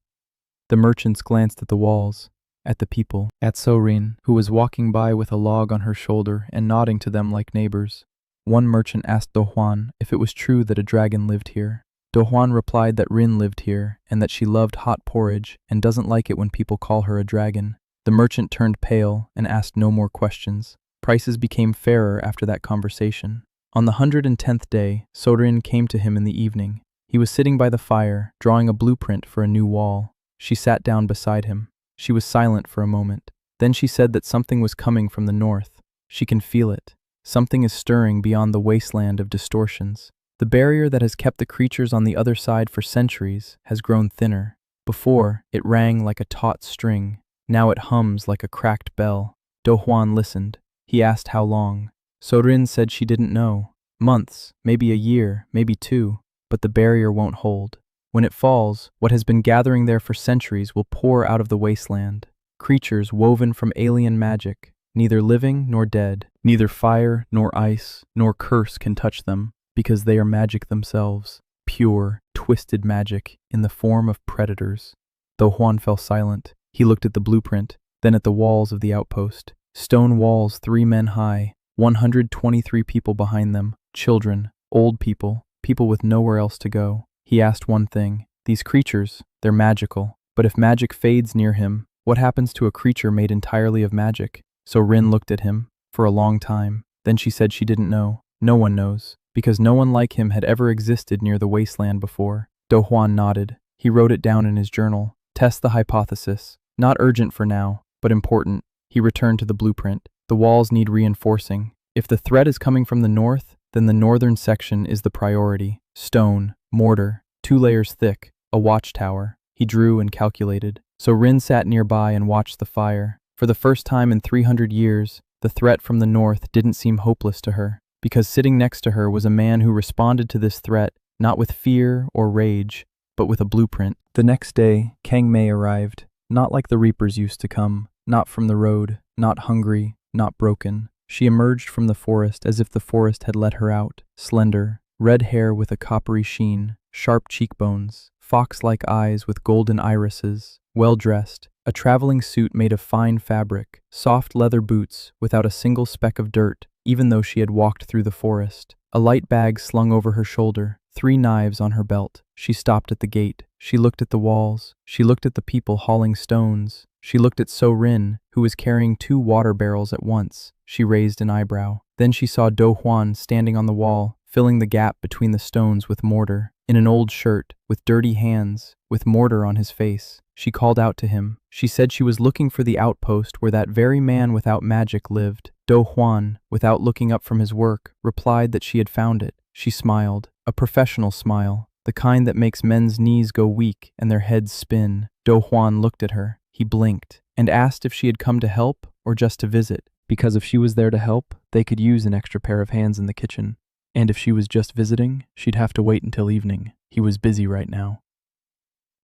The merchants glanced at the walls, at the people, at Sorin, who was walking by with a log on her shoulder and nodding to them like neighbors. One merchant asked Do Juan if it was true that a dragon lived here. Do Juan replied that Rin lived here and that she loved hot porridge and doesn't like it when people call her a dragon. The merchant turned pale and asked no more questions. Prices became fairer after that conversation. On the 110th day, Sorin came to him in the evening. He was sitting by the fire, drawing a blueprint for a new wall. She sat down beside him. She was silent for a moment. Then she said that something was coming from the north. She can feel it. Something is stirring beyond the wasteland of distortions. The barrier that has kept the creatures on the other side for centuries has grown thinner. Before, it rang like a taut string. Now it hums like a cracked bell. Do Juan listened. He asked how long. Sorin said she didn't know. Months, maybe a year, maybe 2, but the barrier won't hold. When it falls, what has been gathering there for centuries will pour out of the wasteland. Creatures woven from alien magic, neither living nor dead. Neither fire, nor ice, nor curse can touch them, because they are magic themselves. Pure, twisted magic in the form of predators. Though Juan fell silent, he looked at the blueprint. then at the walls of the outpost. Stone walls 3 men high, 123 people behind them, children, old people, people with nowhere else to go. He asked one thing. These creatures, they're magical. But if magic fades near him, what happens to a creature made entirely of magic? So Rin looked at him for a long time. Then she said she didn't know. No one knows, because no one like him had ever existed near the wasteland before. Do Huan nodded. He wrote it down in his journal. Test the hypothesis. Not urgent for now, but important. He returned to the blueprint. The walls need reinforcing. If the threat is coming from the north, then the northern section is the priority. Stone, mortar, 2 layers thick, a watchtower. He drew and calculated. So Rin sat nearby and watched the fire. For the first time in 300 years, the threat from the north didn't seem hopeless to her, because sitting next to her was a man who responded to this threat not with fear or rage, but with a blueprint. The next day, Kang Mei arrived, not like the reapers used to come, not from the road, not hungry, not broken. She emerged from the forest as if the forest had let her out, slender, red hair with a coppery sheen, sharp cheekbones, fox-like eyes with golden irises, well-dressed, a traveling suit made of fine fabric, soft leather boots without a single speck of dirt, even though she had walked through the forest. A light bag slung over her shoulder, 3 knives on her belt. She stopped at the gate. She looked at the walls. She looked at the people hauling stones. She looked at So Rin, who was carrying 2 water barrels at once. She raised an eyebrow. Then she saw Do Huan standing on the wall, filling the gap between the stones with mortar. In an old shirt, with dirty hands, with mortar on his face, she called out to him. She said she was looking for the outpost where that very man without magic lived. Do Huan, without looking up from his work, replied that she had found it. She smiled, a professional smile, the kind that makes men's knees go weak and their heads spin. Do Huan looked at her. He blinked and asked if she had come to help or just to visit, because if she was there to help, they could use an extra pair of hands in the kitchen. And if she was just visiting, she'd have to wait until evening. He was busy right now.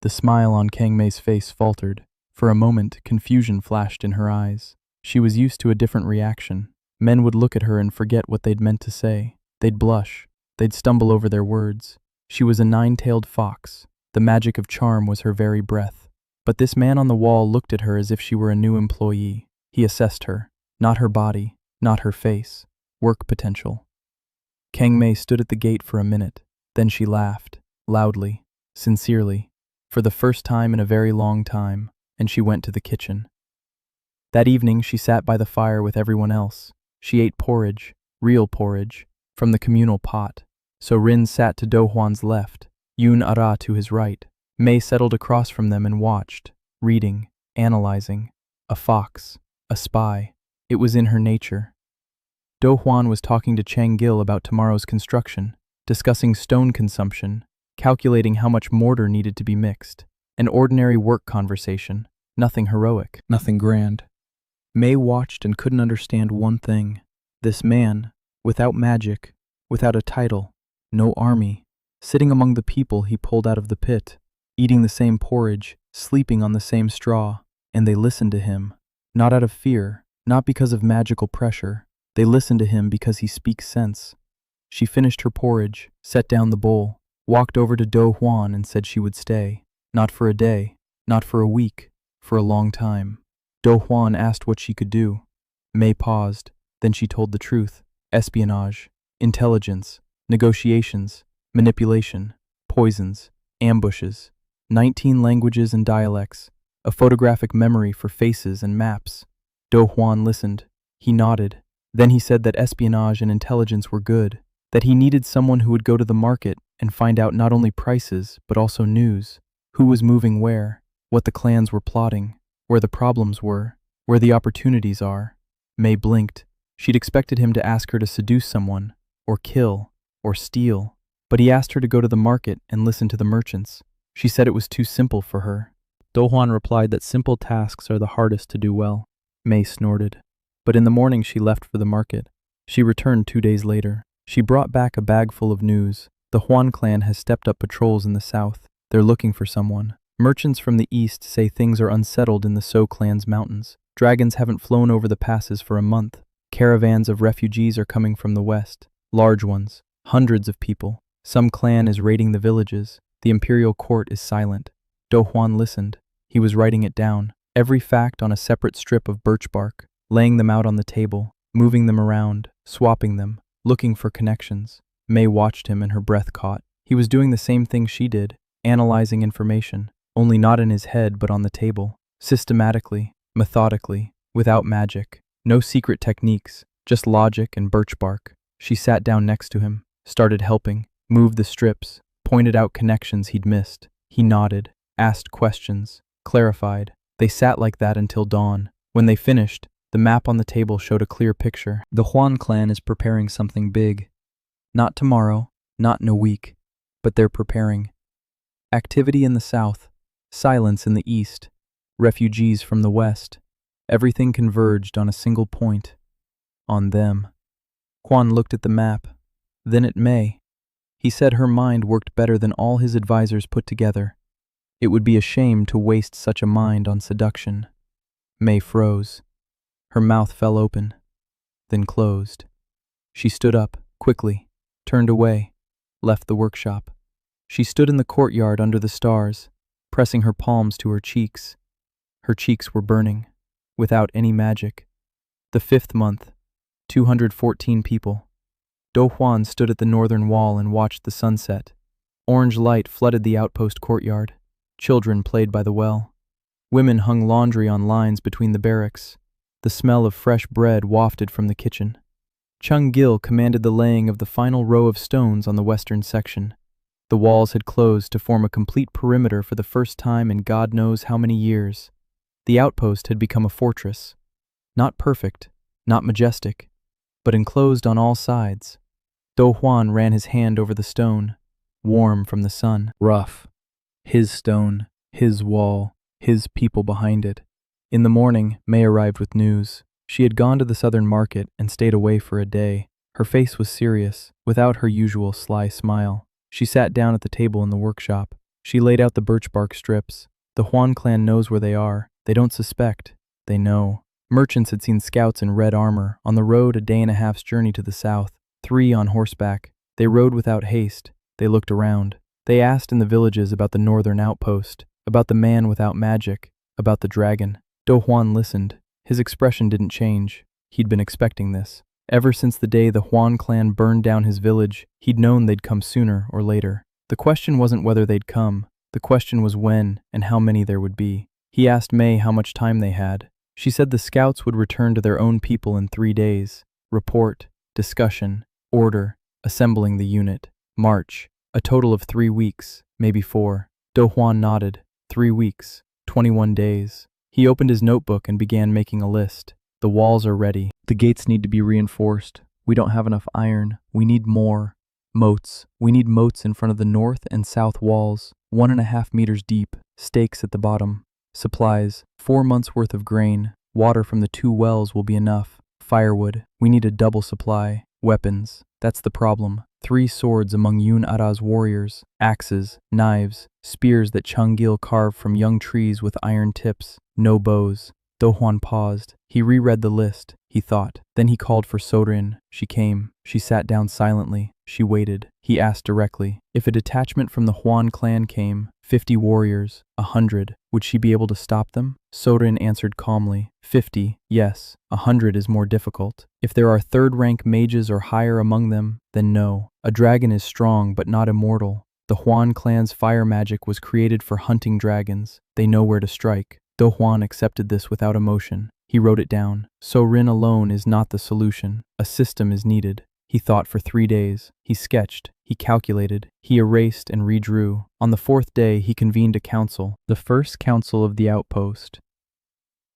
The smile on Kang Mei's face faltered. For a moment, confusion flashed in her eyes. She was used to a different reaction. Men would look at her and forget what they'd meant to say. They'd blush. They'd stumble over their words. She was a 9-tailed fox. The magic of charm was her very breath. But this man on the wall looked at her as if she were a new employee. He assessed her. Not her body, not her face. Work potential. Kang Mei stood at the gate for a minute. Then she laughed, loudly, sincerely, for the first time in a very long time, and she went to the kitchen. That evening she sat by the fire with everyone else. She ate porridge, real porridge, from the communal pot. So Rin sat to Do Huan's left, Yun Ara to his right. Mei settled across from them and watched, reading, analyzing. A fox, a spy. It was in her nature. Do Huan was talking to Chang Gil about tomorrow's construction, discussing stone consumption, calculating how much mortar needed to be mixed. An ordinary work conversation, nothing heroic, nothing grand. Mei watched and couldn't understand one thing. This man, without magic, without a title, no army, sitting among the people he pulled out of the pit, eating the same porridge, sleeping on the same straw, and they listened to him, not out of fear, not because of magical pressure. They listened to him because he speaks sense. She finished her porridge, set down the bowl, walked over to Do Huan and said she would stay. Not for a day, not for a week, for a long time. Do Huan asked what she could do. Mei paused, then she told the truth. Espionage, intelligence, negotiations, manipulation, poisons, ambushes, 19 languages and dialects, a photographic memory for faces and maps. Do Huan listened. He nodded. Then he said that espionage and intelligence were good, that he needed someone who would go to the market and find out not only prices, but also news, who was moving where, what the clans were plotting, where the problems were, where the opportunities are. Mei blinked. She'd expected him to ask her to seduce someone, or kill, or steal, but he asked her to go to the market and listen to the merchants. She said it was too simple for her. Do Huan replied that simple tasks are the hardest to do well. Mei snorted. But in the morning she left for the market. She returned 2 days later. She brought back a bag full of news. The Huan clan has stepped up patrols in the south. They're looking for someone. Merchants from the east say things are unsettled in the So clan's mountains. Dragons haven't flown over the passes for a month. Caravans of refugees are coming from the west. Large ones. Hundreds of people. Some clan is raiding the villages. The imperial court is silent. Do Huan listened. He was writing it down. every fact on a separate strip of birch bark, laying them out on the table, moving them around, swapping them, looking for connections. May watched him and her breath caught. He was doing the same thing she did, analyzing information, only not in his head but on the table, systematically, methodically, without magic, no secret techniques, just logic and birch bark. She sat down next to him, started helping, moved the strips, pointed out connections he'd missed. He nodded, asked questions, clarified. They sat like that until dawn. When they finished, the map on the table showed a clear picture. The Huan clan is preparing something big. Not tomorrow, not in a week, but they're preparing. Activity in the south, silence in the east, refugees from the west. Everything converged on a single point. On them. Huan looked at the map, then at May. He said her mind worked better than all his advisors put together. It would be a shame to waste such a mind on seduction. May froze. Her mouth fell open, then closed. She stood up, quickly, turned away, left the workshop. She stood in the courtyard under the stars, pressing her palms to her cheeks. Her cheeks were burning, without any magic. The 5th month, 214 people. Do Huan stood at the northern wall and watched the sunset. Orange light flooded the outpost courtyard. Children played by the well. Women hung laundry on lines between the barracks. The smell of fresh bread wafted from the kitchen. Chung Gil commanded the laying of the final row of stones on the western section. The walls had closed to form a complete perimeter for the first time in God knows how many years. The outpost had become a fortress. Not perfect, not majestic, but enclosed on all sides. Do Huan ran his hand over the stone, warm from the sun. Rough. His stone, his wall, his people behind it. In the morning, May arrived with news. She had gone to the southern market and stayed away for a day. Her face was serious, without her usual sly smile. She sat down at the table in the workshop. She laid out the birch bark strips. The Huan clan knows where they are. They don't suspect. They know. Merchants had seen scouts in red armor on the road a day and a half's journey to the south, 3 on horseback. They rode without haste. They looked around. They asked in the villages about the northern outpost, about the man without magic, about the dragon. Do Huan listened. His expression didn't change. He'd been expecting this. Ever since the day the Huan clan burned down his village, he'd known they'd come sooner or later. The question wasn't whether they'd come. The question was when and how many there would be. He asked May how much time they had. She said the scouts would return to their own people in 3 days. Report, discussion, order, assembling the unit, march. A total of 3 weeks, maybe 4. Do Huan nodded. 3 weeks, 21 days. He opened his notebook and began making a list. The walls are ready. The gates need to be reinforced. We don't have enough iron. We need more. Moats. We need moats in front of the north and south walls, 1.5 meters deep, stakes at the bottom. Supplies, 4 months' worth of grain. Water from the 2 wells will be enough. Firewood. We need a double supply. Weapons. That's the problem. 3 swords among Yun Ara's warriors. Axes, knives, spears that Chung Gil carved from young trees with iron tips. No bows. Do Huan paused. He reread the list. He thought. Then he called for Sorin. She came. She sat down silently. She waited. He asked directly. If a detachment from the Huan clan came, 50 warriors, 100, would she be able to stop them? Sorin answered calmly. 50, yes. 100 is more difficult. If there are 3rd-rank mages or higher among them, then no. A dragon is strong but not immortal. The Huan clan's fire magic was created for hunting dragons. They know where to strike. Do Huan accepted this without emotion. He wrote it down. Sorin alone is not the solution. A system is needed. He thought for 3 days. He sketched. He calculated. He erased and redrew. On the 4th day, he convened a council. The first council of the outpost.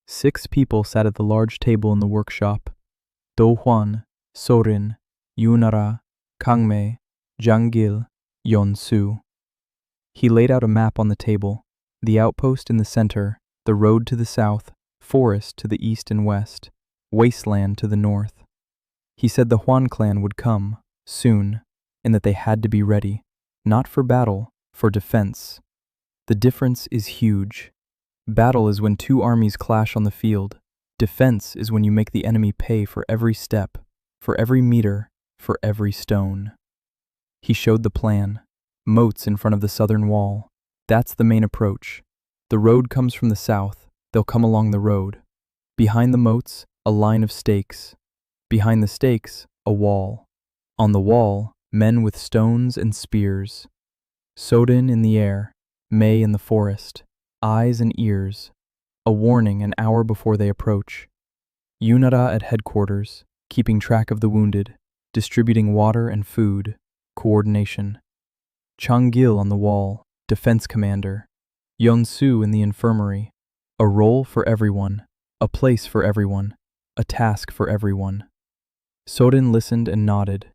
6 people sat at the large table in the workshop. Do Huan, Sorin, Yunara, Kangmei, Zhang Gil, Yon Su. He laid out a map on the table. The outpost in the center, the road to the south, forest to the east and west, wasteland to the north. He said the Huan clan would come, soon, and that they had to be ready, not for battle, for defense. The difference is huge. Battle is when 2 armies clash on the field. Defense is when you make the enemy pay for every step, for every meter, for every stone. He showed the plan. Moats in front of the southern wall. That's the main approach. The road comes from the south. They'll come along the road. Behind the moats, a line of stakes. Behind the stakes, a wall. On the wall, men with stones and spears. Soden in the air, May in the forest, eyes and ears. A warning an hour before they approach. Yunara at headquarters, keeping track of the wounded, distributing water and food, coordination. Changil on the wall, defense commander. Yeonsu in the infirmary. A role for everyone, a place for everyone, a task for everyone. Soden listened and nodded.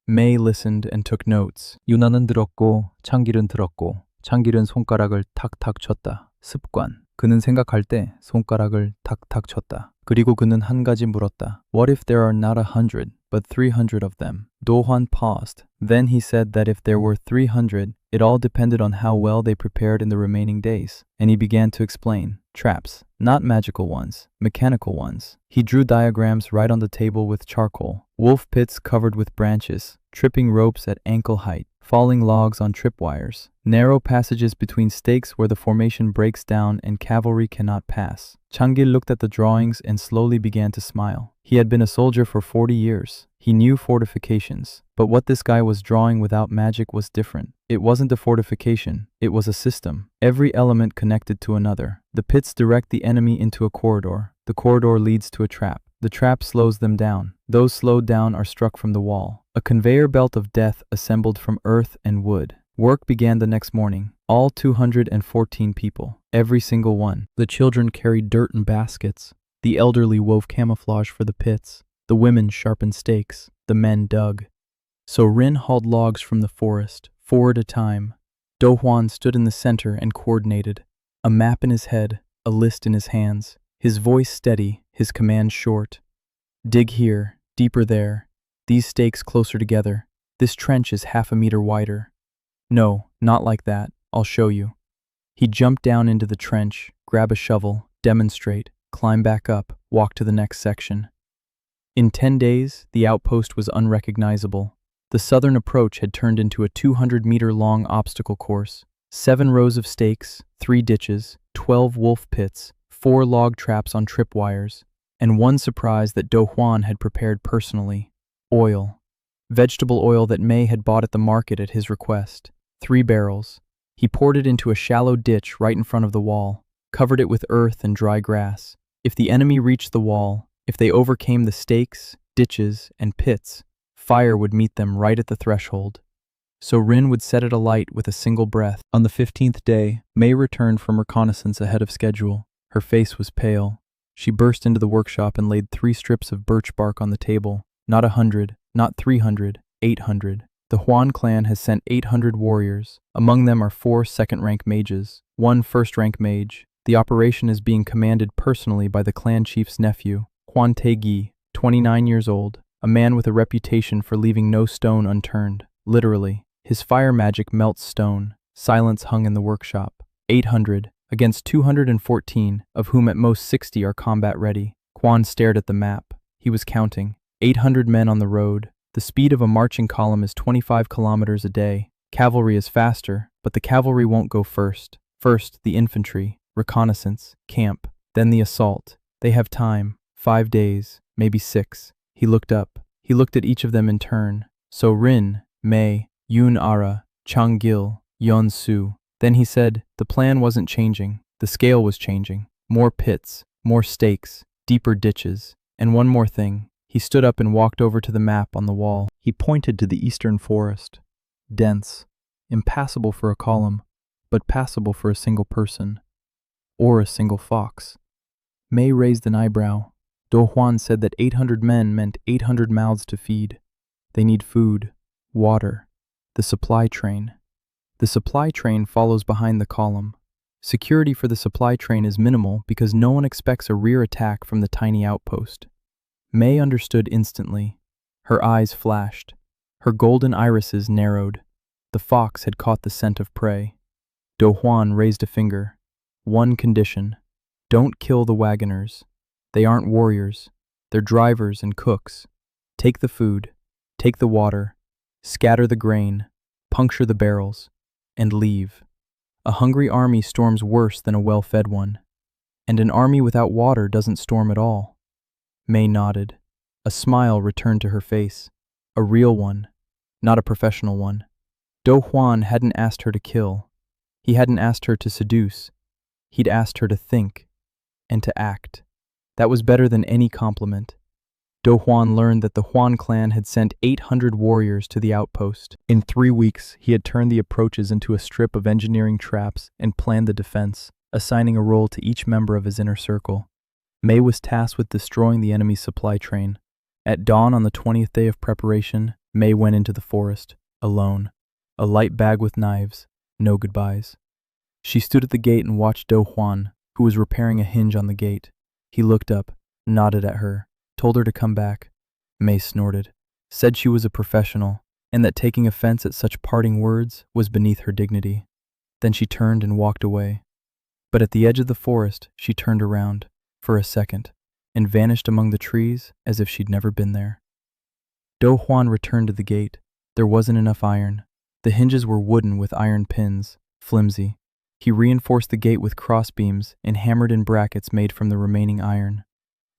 May listened and took notes. 유나는 들었고 창길은 들었고 창길은 손가락을 탁탁 쳤다. 습관. 그는 생각할 때 손가락을 탁탁 쳤다. 그리고 그는 한 가지 물었다. What if there are not 100, but 300 of them? Do-hwan paused. Then he said that if there were 300, it all depended on how well they prepared in the remaining days. And he began to explain. Traps, not magical ones, mechanical ones. He drew diagrams right on the table with charcoal. Wolf pits covered with branches, tripping ropes at ankle height, falling logs on tripwires, narrow passages between stakes where the formation breaks down and cavalry cannot pass. Changil looked at the drawings and slowly began to smile. He had been a soldier for 40 years. He knew fortifications, but what this guy was drawing without magic was different. It wasn't a fortification, it was a system. Every element connected to another. The pits direct the enemy into a corridor. The corridor leads to a trap. The trap slows them down. Those slowed down are struck from the wall. A conveyor belt of death assembled from earth and wood. Work began the next morning. All 214 people. Every single one. The children carried dirt in baskets. The elderly wove camouflage for the pits. The women sharpened stakes. The men dug. So Rin hauled logs from the forest, 4 at a time. Do-hwan stood in the center and coordinated. A map in his head, a list in his hands. His voice steady, his command short. Dig here, deeper there. These stakes closer together. This trench is 1/2 meter wider. No, not like that. I'll show you. He jumped down into the trench, grab a shovel, demonstrate, climb back up, walk to the next section. In 10 days, the outpost was unrecognizable. The southern approach had turned into a 200-meter-long obstacle course. 7 rows of stakes, 3 ditches, 12 wolf pits, 4 log traps on tripwires, and one surprise that Do-hwan had prepared personally. Oil. Vegetable oil that May had bought at the market at his request. 3 barrels. He poured it into a shallow ditch right in front of the wall, covered it with earth and dry grass. If the enemy reached the wall, if they overcame the stakes, ditches, and pits, fire would meet them right at the threshold. So Rin would set it alight with a single breath. On the 15th day, May returned from reconnaissance ahead of schedule. Her face was pale. She burst into the workshop and laid 3 strips of birch bark on the table. Not 100, not 300, 800. The Hwan clan has sent 800 warriors. Among them are 4 second-rank mages, 1 first-rank mage. The operation is being commanded personally by the clan chief's nephew, Hwan Tae-gi, 29 years old, a man with a reputation for leaving no stone unturned. Literally, his fire magic melts stone. Silence hung in the workshop. 800, against 214, of whom at most 60 are combat ready. Hwan stared at the map. He was counting. 800 men on the road. The speed of a marching column is 25 kilometers a day. Cavalry is faster, but the cavalry won't go first. First, the infantry, reconnaissance, camp, then the assault. They have time, 5 days, maybe 6. He looked up. He looked at each of them in turn. So Rin, May, Yoon Ara, Chang-gil, Yeon-su. Then he said, the plan wasn't changing. The scale was changing. More pits, more stakes, deeper ditches. And one more thing. He stood up and walked over to the map on the wall. He pointed to the eastern forest. Dense, impassable for a column, but passable for a single person. Or a single fox. May raised an eyebrow. Do-hwan said that 800 men meant 800 mouths to feed. They need food, water, the supply train. The supply train follows behind the column. Security for the supply train is minimal because no one expects a rear attack from the tiny outpost. May understood instantly. Her eyes flashed. Her golden irises narrowed. The fox had caught the scent of prey. Do-hwan raised a finger. One condition. Don't kill the wagoners. They aren't warriors. They're drivers and cooks. Take the food. Take the water. Scatter the grain. Puncture the barrels. And leave. A hungry army storms worse than a well-fed one. And an army without water doesn't storm at all. May nodded. A smile returned to her face. A real one, not a professional one. Do Juan hadn't asked her to kill. He hadn't asked her to seduce. He'd asked her to think and to act. That was better than any compliment. Do Juan learned that the Juan clan had sent 800 warriors to the outpost. In 3 weeks, he had turned the approaches into a strip of engineering traps and planned the defense, assigning a role to each member of his inner circle. May was tasked with destroying the enemy's supply train. At dawn on the 20th day of preparation, May went into the forest, alone, a light bag with knives, no goodbyes. She stood at the gate and watched Do Juan, who was repairing a hinge on the gate. He looked up, nodded at her, told her to come back. May snorted, said she was a professional, and that taking offense at such parting words was beneath her dignity. Then she turned and walked away. But at the edge of the forest, she turned around, for a second, and vanished among the trees as if she'd never been there. Do Juan returned to the gate. There wasn't enough iron. The hinges were wooden with iron pins, flimsy. He reinforced the gate with crossbeams and hammered in brackets made from the remaining iron.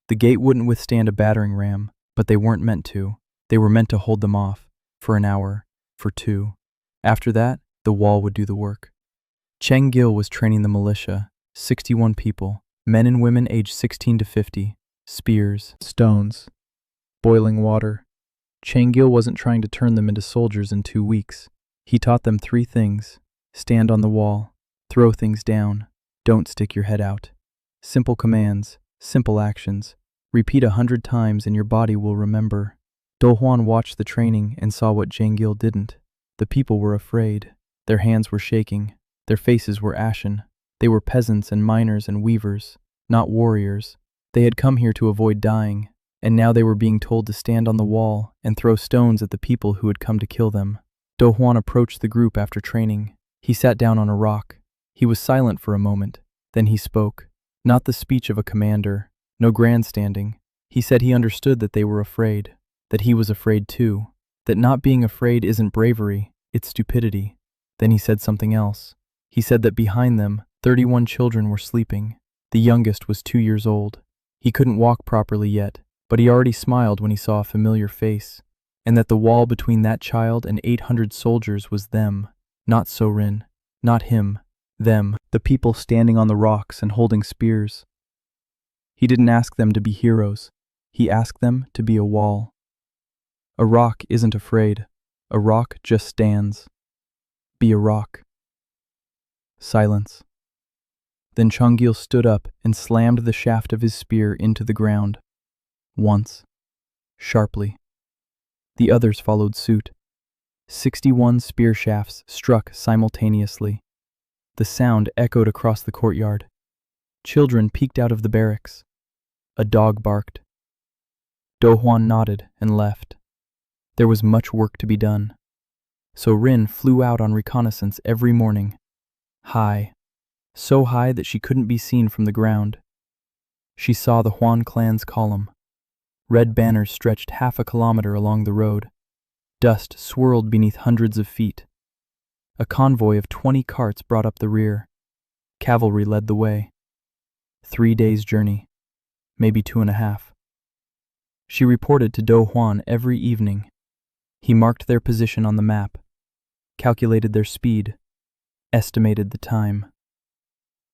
The gate wouldn't withstand a battering ram, but they weren't meant to. They were meant to hold them off, for an hour, for 2. After that, the wall would do the work. Cheng Gil was training the militia, 61 people, men and women aged 16 to 50, spears, stones, boiling water. Cheng Gil wasn't trying to turn them into soldiers in 2 weeks. He taught them 3 things: stand on the wall, throw things down, don't stick your head out. Simple commands, simple actions. Repeat 100 times and your body will remember. Do Juan watched the training and saw what Cheng Gil didn't. The people were afraid. Their hands were shaking. Their faces were ashen. They were peasants and miners and weavers, not warriors. They had come here to avoid dying, and now they were being told to stand on the wall and throw stones at the people who had come to kill them. Do Juan approached the group after training. He sat down on a rock. He was silent for a moment. Then he spoke. Not the speech of a commander, no grandstanding. He said he understood that they were afraid, that he was afraid too, that not being afraid isn't bravery, it's stupidity. Then he said something else. He said that behind them, 31 children were sleeping. The youngest was 2 years old. He couldn't walk properly yet, but he already smiled when he saw a familiar face, and that the wall between that child and 800 soldiers was them, not Sorin, not him, them, the people standing on the rocks and holding spears. He didn't ask them to be heroes. He asked them to be a wall. A rock isn't afraid. A rock just stands. Be a rock. Silence. Then Cheng Gil stood up and slammed the shaft of his spear into the ground. Once. Sharply. The others followed suit. 61 spear shafts struck simultaneously. The sound echoed across the courtyard. Children peeked out of the barracks. A dog barked. Do Juan nodded and left. There was much work to be done. So Rin flew out on reconnaissance every morning. High. So high that she couldn't be seen from the ground. She saw the Juan clan's column. Red banners stretched half a kilometer along the road. Dust swirled beneath hundreds of feet. A convoy of 20 carts brought up the rear. Cavalry led the way. 3 days' journey, maybe 2.5. She reported to Do Juan every evening. He marked their position on the map, calculated their speed, estimated the time.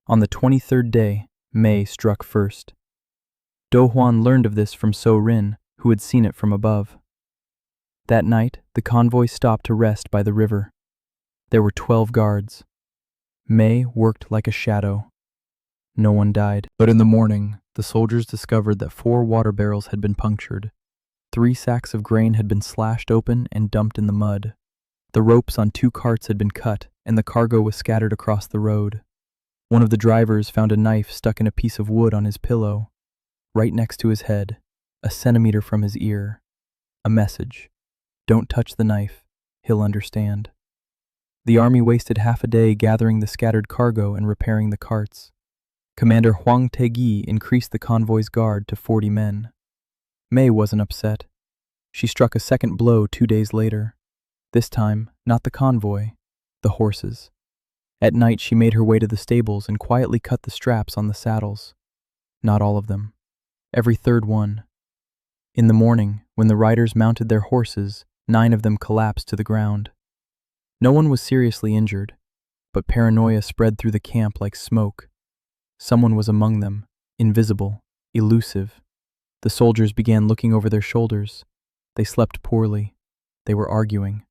On the 23rd day, May struck first. Do Juan learned of this from So Rin, who had seen it from above. That night, the convoy stopped to rest by the river. There were 12 guards. May worked like a shadow. No one died. But in the morning, the soldiers discovered that 4 water barrels had been punctured. 3 sacks of grain had been slashed open and dumped in the mud. The ropes on 2 carts had been cut, and the cargo was scattered across the road. One of the drivers found a knife stuck in a piece of wood on his pillow, right next to his head, a centimeter from his ear. A message. Don't touch the knife. He'll understand. The army wasted half a day gathering the scattered cargo and repairing the carts. Commander Huang Tegi increased the convoy's guard to 40 men. May wasn't upset. She struck a second blow 2 days later. This time, not the convoy, the horses. At night, she made her way to the stables and quietly cut the straps on the saddles. not all of them. Every third one. In the morning, when the riders mounted their horses, 9 of them collapsed to the ground. No one was seriously injured, but paranoia spread through the camp like smoke. Someone was among them, invisible, elusive. The soldiers began looking over their shoulders. They slept poorly. They were arguing.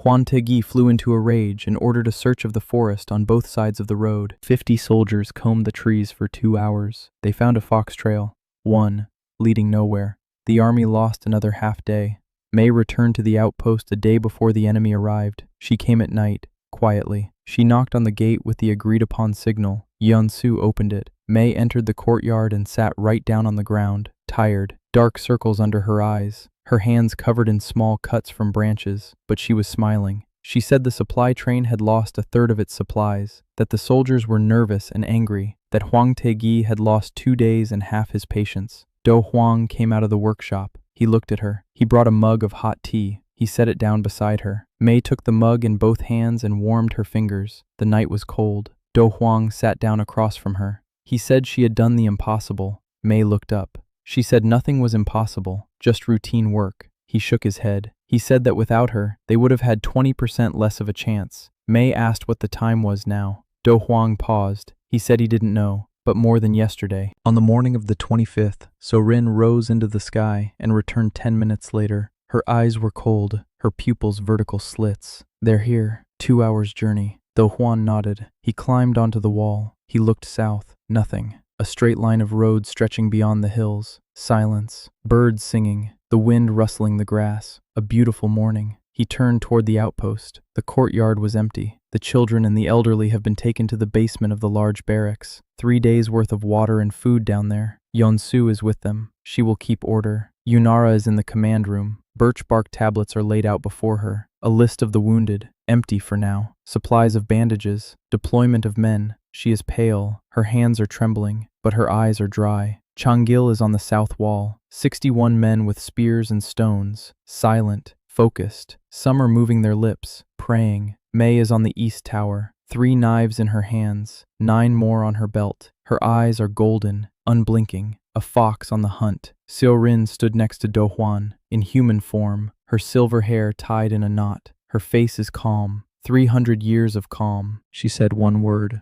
Juan Tegui flew into a rage and ordered a search of the forest on both sides of the road. 50 soldiers combed the trees for 2 hours. They found a fox trail, one, leading nowhere. The army lost another half day. May returned to the outpost a day before the enemy arrived. She came at night, quietly. She knocked on the gate with the agreed-upon signal. Yeon-su opened it. May entered the courtyard and sat right down on the ground, tired, dark circles under her eyes, her hands covered in small cuts from branches, but she was smiling. She said the supply train had lost a third of its supplies, that the soldiers were nervous and angry, that Hwang Tae-gi had lost 2 days and half his patience. Do Hwang came out of the workshop. He looked at her. He brought a mug of hot tea. He set it down beside her. May took the mug in both hands and warmed her fingers. The night was cold. Do Hwang sat down across from her. He said she had done the impossible. May looked up. She said nothing was impossible, just routine work. He shook his head. He said that without her, they would have had 20% less of a chance. May asked what the time was now. Do Hwang paused. He said he didn't know, but more than yesterday. On the morning of the 25th, Sorin rose into the sky and returned 10 minutes later. Her eyes were cold, her pupils vertical slits. They're here, 2 hours' journey. Do Hwang nodded. He climbed onto the wall. He looked south. Nothing. A straight line of road stretching beyond the hills. Silence. Birds singing. The wind rustling the grass. A beautiful morning. He turned toward the outpost. The courtyard was empty. The children and the elderly have been taken to the basement of the large barracks. 3 days' worth of water and food down there. Yeon-su is with them. She will keep order. Yunara is in the command room. Birch bark tablets are laid out before her. A list of the wounded. Empty for now. Supplies of bandages. Deployment of men. She is pale. Her hands are trembling, but her eyes are dry. Changil is on the south wall. 61 men with spears and stones. Silent. Focused. Some are moving their lips, praying. May is on the east tower. 3 knives in her hands. 9 more on her belt. Her eyes are golden, unblinking. A fox on the hunt. Seorin stood next to Do Hwan, in human form, her silver hair tied in a knot. Her face is calm. 300 years of calm. She said one word.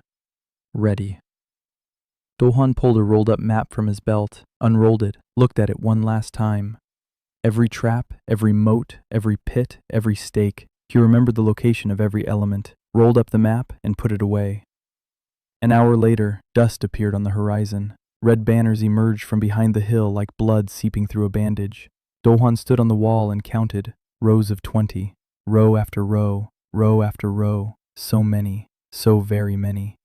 Ready. Do Hwan pulled a rolled-up map from his belt, unrolled it, looked at it one last time. Every trap, every moat, every pit, every stake. He remembered the location of every element, rolled up the map, and put it away. An hour later, dust appeared on the horizon. Red banners emerged from behind the hill like blood seeping through a bandage. Do Hwan stood on the wall and counted, rows of 20, row after row, row after row, so many, so very many.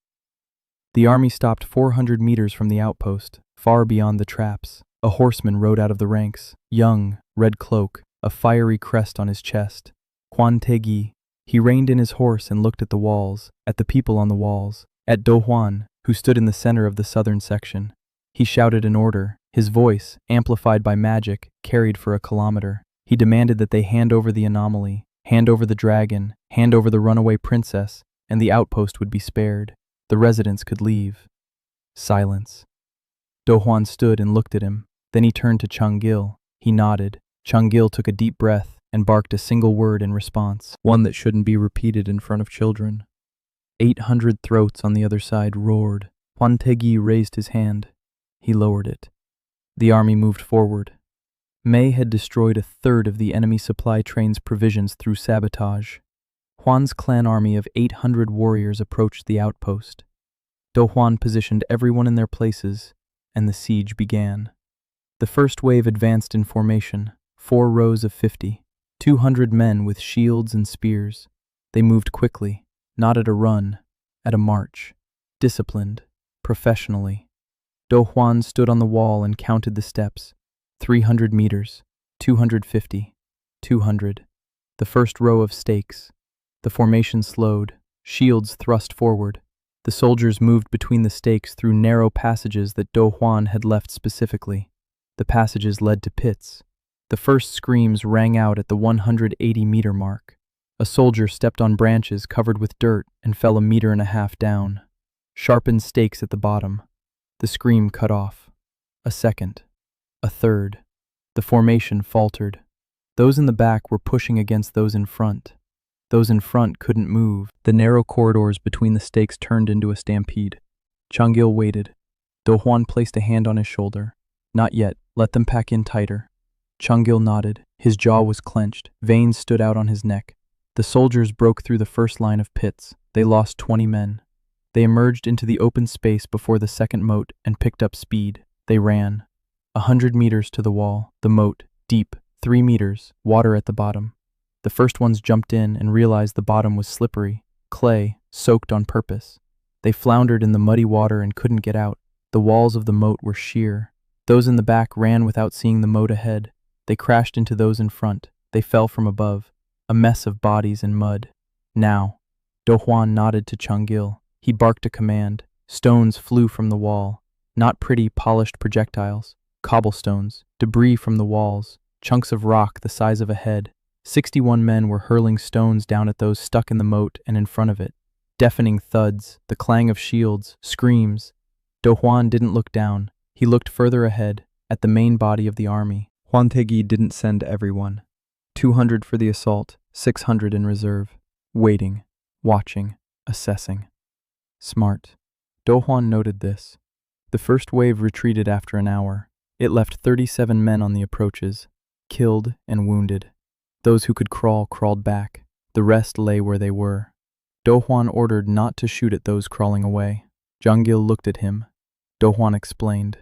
The army stopped 400 meters from the outpost, far beyond the traps. A horseman rode out of the ranks, young, red cloak, a fiery crest on his chest. Hwan Tae-gi. He reined in his horse and looked at the walls, at the people on the walls, at Do Hwan, who stood in the center of the southern section. He shouted an order. His voice, amplified by magic, carried for a kilometer. He demanded that they hand over the anomaly, hand over the dragon, hand over the runaway princess, and the outpost would be spared. The residents could leave. Silence. Do Hwan stood and looked at him. Then he turned to Changil. He nodded. Changil took a deep breath and barked a single word in response, one that shouldn't be repeated in front of children. 800 throats on the other side roared. Hwan Tae-gi raised his hand. He lowered it. The army moved forward. May had destroyed a third of the enemy supply train's provisions through sabotage. Hwan's clan army of 800 warriors approached the outpost. Do Hwan positioned everyone in their places, and the siege began. The first wave advanced in formation, 4 rows of 50, 200 men with shields and spears. They moved quickly, not at a run, at a march, disciplined, professionally. Do Hwan stood on the wall and counted the steps. 300 meters, 250, 200. The first row of stakes. The formation slowed, shields thrust forward. The soldiers moved between the stakes through narrow passages that Do Hwan had left specifically. The passages led to pits. The first screams rang out at the 180-meter mark. A soldier stepped on branches covered with dirt and fell 1.5 meters down. Sharpened stakes at the bottom. The scream cut off. A second. A third. The formation faltered. Those in the back were pushing against those in front. Those in front couldn't move. The narrow corridors between the stakes turned into a stampede. Changil waited. Do Juan placed a hand on his shoulder. Not yet. Let them pack in tighter. Changil nodded. His jaw was clenched. Veins stood out on his neck. The soldiers broke through the first line of pits. They lost 20 men. They emerged into the open space before the second moat and picked up speed. They ran. 100 meters to the wall. The moat, deep, 3 meters, water at the bottom. The first ones jumped in and realized the bottom was slippery, clay, soaked on purpose. They floundered in the muddy water and couldn't get out. The walls of the moat were sheer. Those in the back ran without seeing the moat ahead. They crashed into those in front. They fell from above, a mess of bodies and mud. Now, Do Juan nodded to Changil. He barked a command. Stones flew from the wall. Not pretty, polished projectiles. Cobblestones, debris from the walls, chunks of rock the size of a head. 61 men were hurling stones down at those stuck in the moat and in front of it. Deafening thuds, the clang of shields, screams. Do Juan didn't look down. He looked further ahead, at the main body of the army. Juantegui didn't send everyone. 200 for the assault, 600 in reserve. Waiting, watching, assessing. Smart. Do Juan noted this. The first wave retreated after an hour. It left 37 men on the approaches, killed and wounded. Those who could crawl crawled back. The rest lay where they were. Do Juan ordered not to shoot at those crawling away. Changil looked at him. Do Juan explained.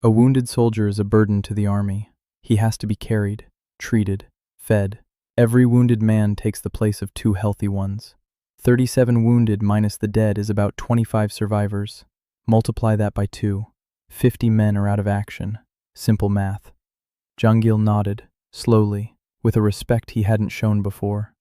A wounded soldier is a burden to the army. He has to be carried, treated, fed. Every wounded man takes the place of 2 healthy ones. 37 wounded minus the dead is about 25 survivors. Multiply that by 2. 50 men are out of action. Simple math. Changil nodded, slowly, with a respect he hadn't shown before.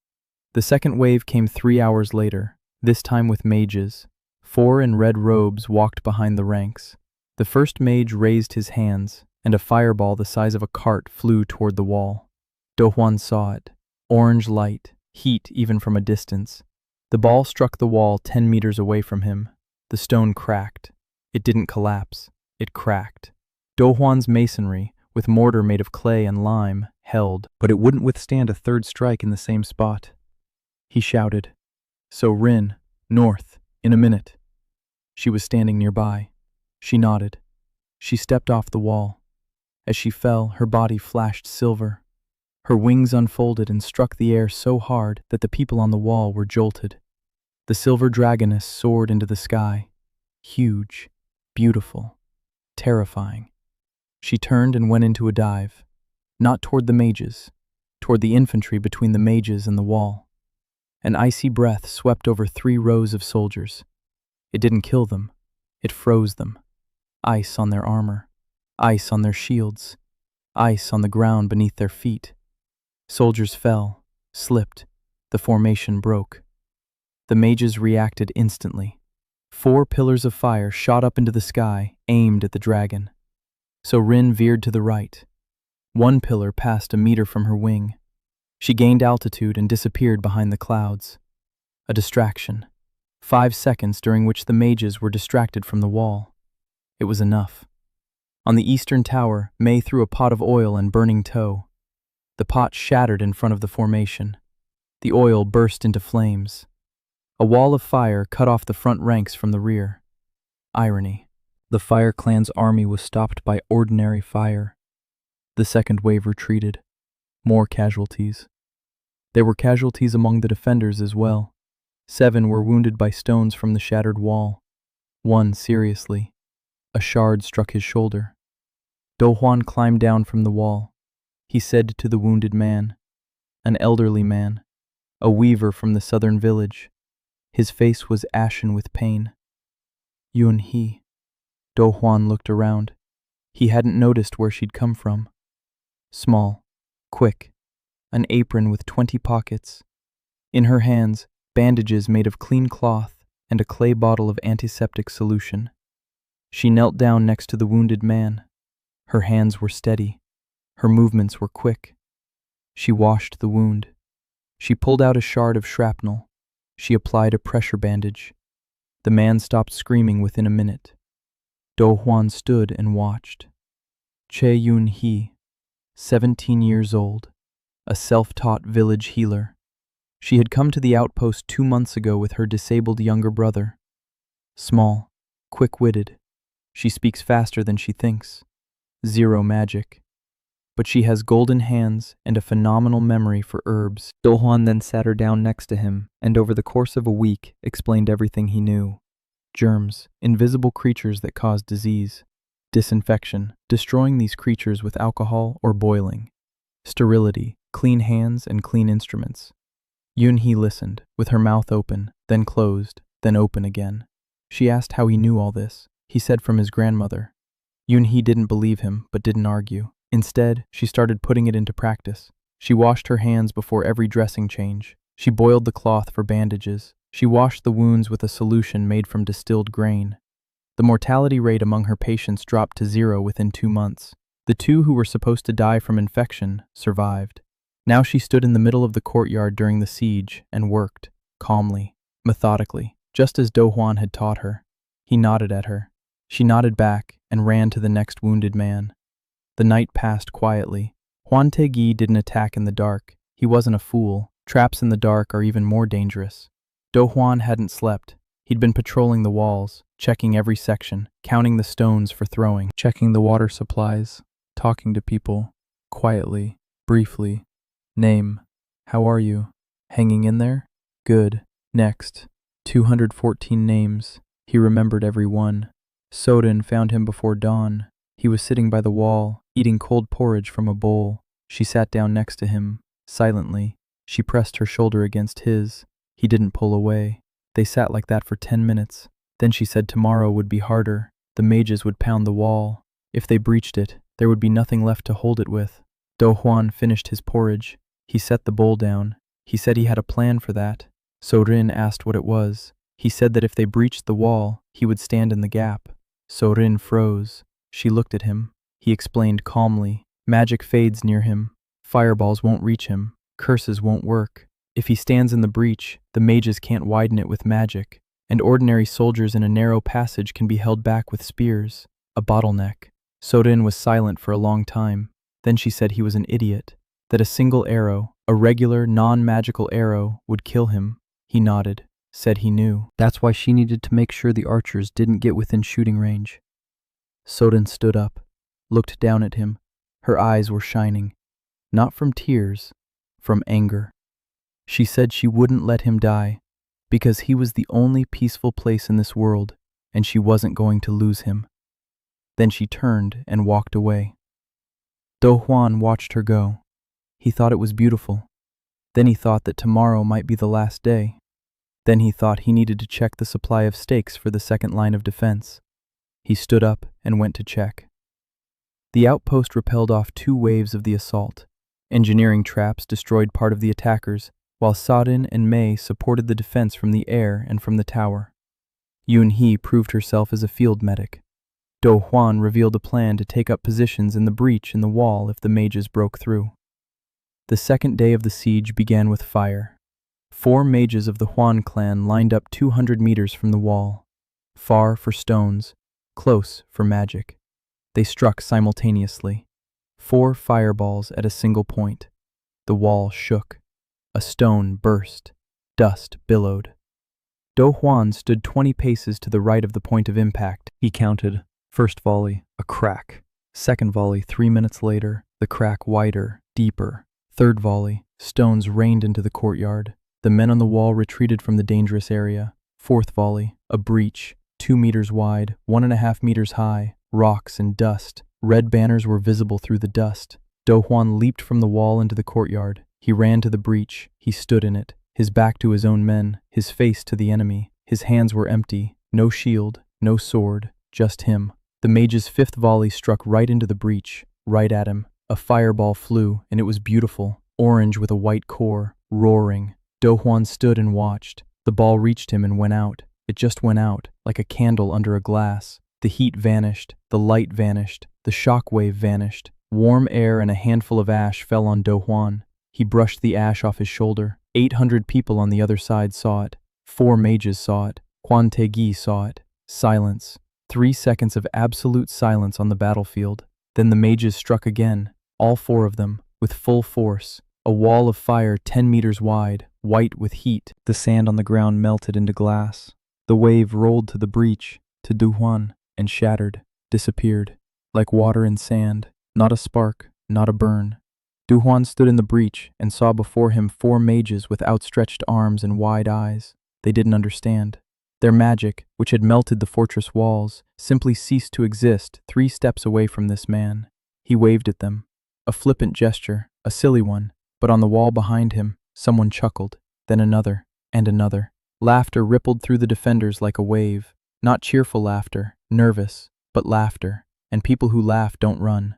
The second wave came 3 hours later, this time with mages. 4 in red robes walked behind the ranks. The first mage raised his hands, and a fireball the size of a cart flew toward the wall. Do Juan saw it. Orange light, heat even from a distance. The ball struck the wall 10 meters away from him. The stone cracked. It didn't collapse. It cracked. Do Juan's masonry, with mortar made of clay and lime, held, but it wouldn't withstand a third strike in the same spot. He shouted, "So Rin, north, in a minute." She was standing nearby. She nodded. She stepped off the wall. As she fell, her body flashed silver. Her wings unfolded and struck the air so hard that the people on the wall were jolted. The silver dragoness soared into the sky, huge, beautiful, terrifying. She turned and went into a dive, not toward the mages, toward the infantry between the mages and the wall. An icy breath swept over 3 rows of soldiers. It didn't kill them, it froze them. Ice on their armor, ice on their shields, ice on the ground beneath their feet. Soldiers fell, slipped, the formation broke. The mages reacted instantly. 4 pillars of fire shot up into the sky, aimed at the dragon. So Rin veered to the right. 1 pillar passed a meter from her wing. She gained altitude and disappeared behind the clouds. A distraction. 5 seconds during which the mages were distracted from the wall. It was enough. On the eastern tower, May threw a pot of oil and burning tow. The pot shattered in front of the formation. The oil burst into flames. A wall of fire cut off the front ranks from the rear. Irony. The Fire Clan's army was stopped by ordinary fire. The second wave retreated. More casualties. There were casualties among the defenders as well. 7 were wounded by stones from the shattered wall. 1 seriously. A shard struck his shoulder. Do Juan climbed down from the wall. He said to the wounded man, an elderly man, a weaver from the southern village. His face was ashen with pain. Yun He. Do Juan looked around. He hadn't noticed where she'd come from. Small, quick, an apron with 20 pockets. In her hands, bandages made of clean cloth and a clay bottle of antiseptic solution. She knelt down next to the wounded man. Her hands were steady. Her movements were quick. She washed the wound. She pulled out a shard of shrapnel. She applied a pressure bandage. The man stopped screaming within a minute. Do Hwan stood and watched. Che Yun-hee, 17 years old, a self-taught village healer. She had come to the outpost 2 months ago with her disabled younger brother. Small, quick-witted, she speaks faster than she thinks. Zero magic. But she has golden hands and a phenomenal memory for herbs. Do Hwan then sat her down next to him and over the course of a week explained everything he knew. Germs, invisible creatures that cause disease. Disinfection, destroying these creatures with alcohol or boiling. Sterility, clean hands and clean instruments. Yun-hee listened, with her mouth open, then closed, then open again. She asked how he knew all this. He said from his grandmother. Yun-hee didn't believe him, but didn't argue. Instead, she started putting it into practice. She washed her hands before every dressing change. She boiled the cloth for bandages. She washed the wounds with a solution made from distilled grain. The mortality rate among her patients dropped to 0 within 2 months. The 2 who were supposed to die from infection survived. Now she stood in the middle of the courtyard during the siege and worked, calmly, methodically, just as Do Hwan had taught her. He nodded at her. She nodded back and ran to the next wounded man. The night passed quietly. Hwan Tae-gi didn't attack in the dark. He wasn't a fool. Traps in the dark are even more dangerous. Do Hwan hadn't slept. He'd been patrolling the walls, checking every section, counting the stones for throwing, checking the water supplies, talking to people, quietly, briefly. Name. How are you? Hanging in there? Good. Next. 214 names. He remembered every one. Soden found him before dawn. He was sitting by the wall, eating cold porridge from a bowl. She sat down next to him, silently. She pressed her shoulder against his. He didn't pull away. They sat like that for 10 minutes. Then she said tomorrow would be harder. The mages would pound the wall. If they breached it, there would be nothing left to hold it with. Do Hwan finished his porridge. He set the bowl down. He said he had a plan for that. So Rin asked what it was. He said that if they breached the wall, he would stand in the gap. So Rin froze. She looked at him. He explained calmly. Magic fades near him. Fireballs won't reach him. Curses won't work. If he stands in the breach, the mages can't widen it with magic, and ordinary soldiers in a narrow passage can be held back with spears. A bottleneck. Soden was silent for a long time. Then she said he was an idiot, that a single arrow, a regular, non-magical arrow, would kill him. He nodded, said he knew. That's why she needed to make sure the archers didn't get within shooting range. Soden stood up, looked down at him. Her eyes were shining, not from tears, from anger. She said she wouldn't let him die, because he was the only peaceful place in this world, and she wasn't going to lose him. Then she turned and walked away. Do Hwan watched her go. He thought it was beautiful. Then he thought that tomorrow might be the last day. Then he thought he needed to check the supply of stakes for the second line of defense. He stood up and went to check. The outpost repelled off 2 waves of the assault. Engineering traps destroyed part of the attackers, while Soden and Mei supported the defense from the air and from the tower. Yun-hee proved herself as a field medic. Do Hwan revealed a plan to take up positions in the breach in the wall if the mages broke through. The second day of the siege began with fire. 4 mages of the Hwan clan lined up 200 meters from the wall. Far for stones, close for magic. They struck simultaneously. 4 fireballs at a single point. The wall shook. A stone burst. Dust billowed. Do Hwan stood 20 paces to the right of the point of impact. He counted. First volley, a crack. Second volley, 3 minutes later, the crack wider, deeper. Third volley, stones rained into the courtyard. The men on the wall retreated from the dangerous area. Fourth volley, a breach, 2 meters wide, 1.5 meters high, rocks and dust. Red banners were visible through the dust. Do Hwan leaped from the wall into the courtyard. He ran to the breach. He stood in it, his back to his own men, his face to the enemy. His hands were empty, no shield, no sword, just him. The mage's 5th volley struck right into the breach, right at him. A fireball flew, and it was beautiful, orange with a white core, roaring. Do Hwan stood and watched. The ball reached him and went out. It just went out, like a candle under a glass. The heat vanished, the light vanished, the shock wave vanished. Warm air and a handful of ash fell on Do Hwan. He brushed the ash off his shoulder. 800 people on the other side saw it. 4 mages saw it. Hwan Tae-gi saw it. Silence. 3 seconds of absolute silence on the battlefield. Then the mages struck again, all 4 of them, with full force. A wall of fire 10 meters wide, white with heat. The sand on the ground melted into glass. The wave rolled to the breach, to Duhuan, and shattered, disappeared. Like water in sand, not a spark, not a burn. Duhuan stood in the breach and saw before him 4 mages with outstretched arms and wide eyes. They didn't understand. Their magic, which had melted the fortress walls, simply ceased to exist 3 steps away from this man. He waved at them. A flippant gesture, a silly one, but on the wall behind him, someone chuckled, then another, and another. Laughter rippled through the defenders like a wave. Not cheerful laughter, nervous, but laughter, and people who laugh don't run.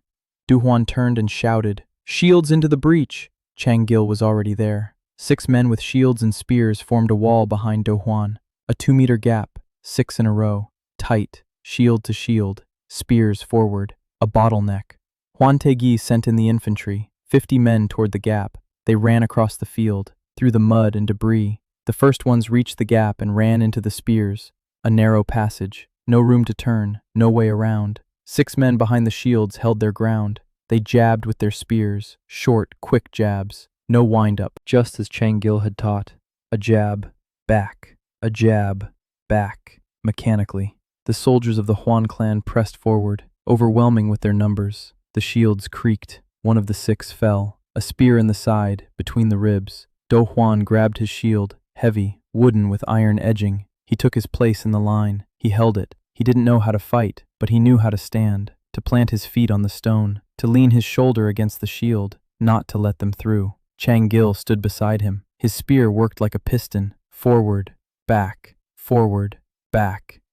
Duhuan turned and shouted, "Shields into the breach!" Chang Gil was already there. 6 men with shields and spears formed a wall behind Duhuan. A 2-meter gap, 6 in a row, tight, shield to shield, spears forward, a bottleneck. Huan Tegi sent in the infantry, 50 men toward the gap. They ran across the field, through the mud and debris. The first ones reached the gap and ran into the spears. A narrow passage, no room to turn, no way around. 6 men behind the shields held their ground. They jabbed with their spears, short, quick jabs, no wind-up, just as Chang Gil had taught. A jab, back, a jab, back, mechanically. The soldiers of the Huan clan pressed forward, overwhelming with their numbers. The shields creaked. One of the 6 fell, a spear in the side, between the ribs. Do Huan grabbed his shield, heavy, wooden with iron edging. He took his place in the line. He held it. He didn't know how to fight, but he knew how to stand, to plant his feet on the stone, to lean his shoulder against the shield, not to let them through. Chang Gil stood beside him. His spear worked like a piston, forward, back,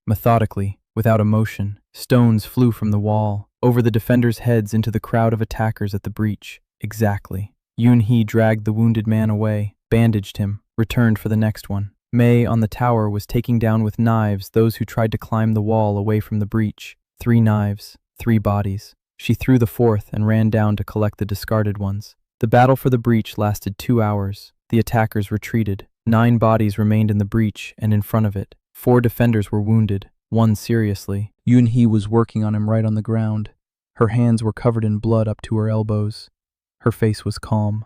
methodically, without emotion. Stones flew from the wall, over the defenders' heads into the crowd of attackers at the breach. Exactly. Yun He dragged the wounded man away, bandaged him, returned for the next one. Mei on the tower was taking down with knives those who tried to climb the wall away from the breach. 3 knives, 3 bodies. She threw the 4th and ran down to collect the discarded ones. The battle for the breach lasted 2 hours. The attackers retreated. 9 bodies remained in the breach and in front of it. 4 defenders were wounded, 1 seriously. Yun He was working on him right on the ground. Her hands were covered in blood up to her elbows. Her face was calm.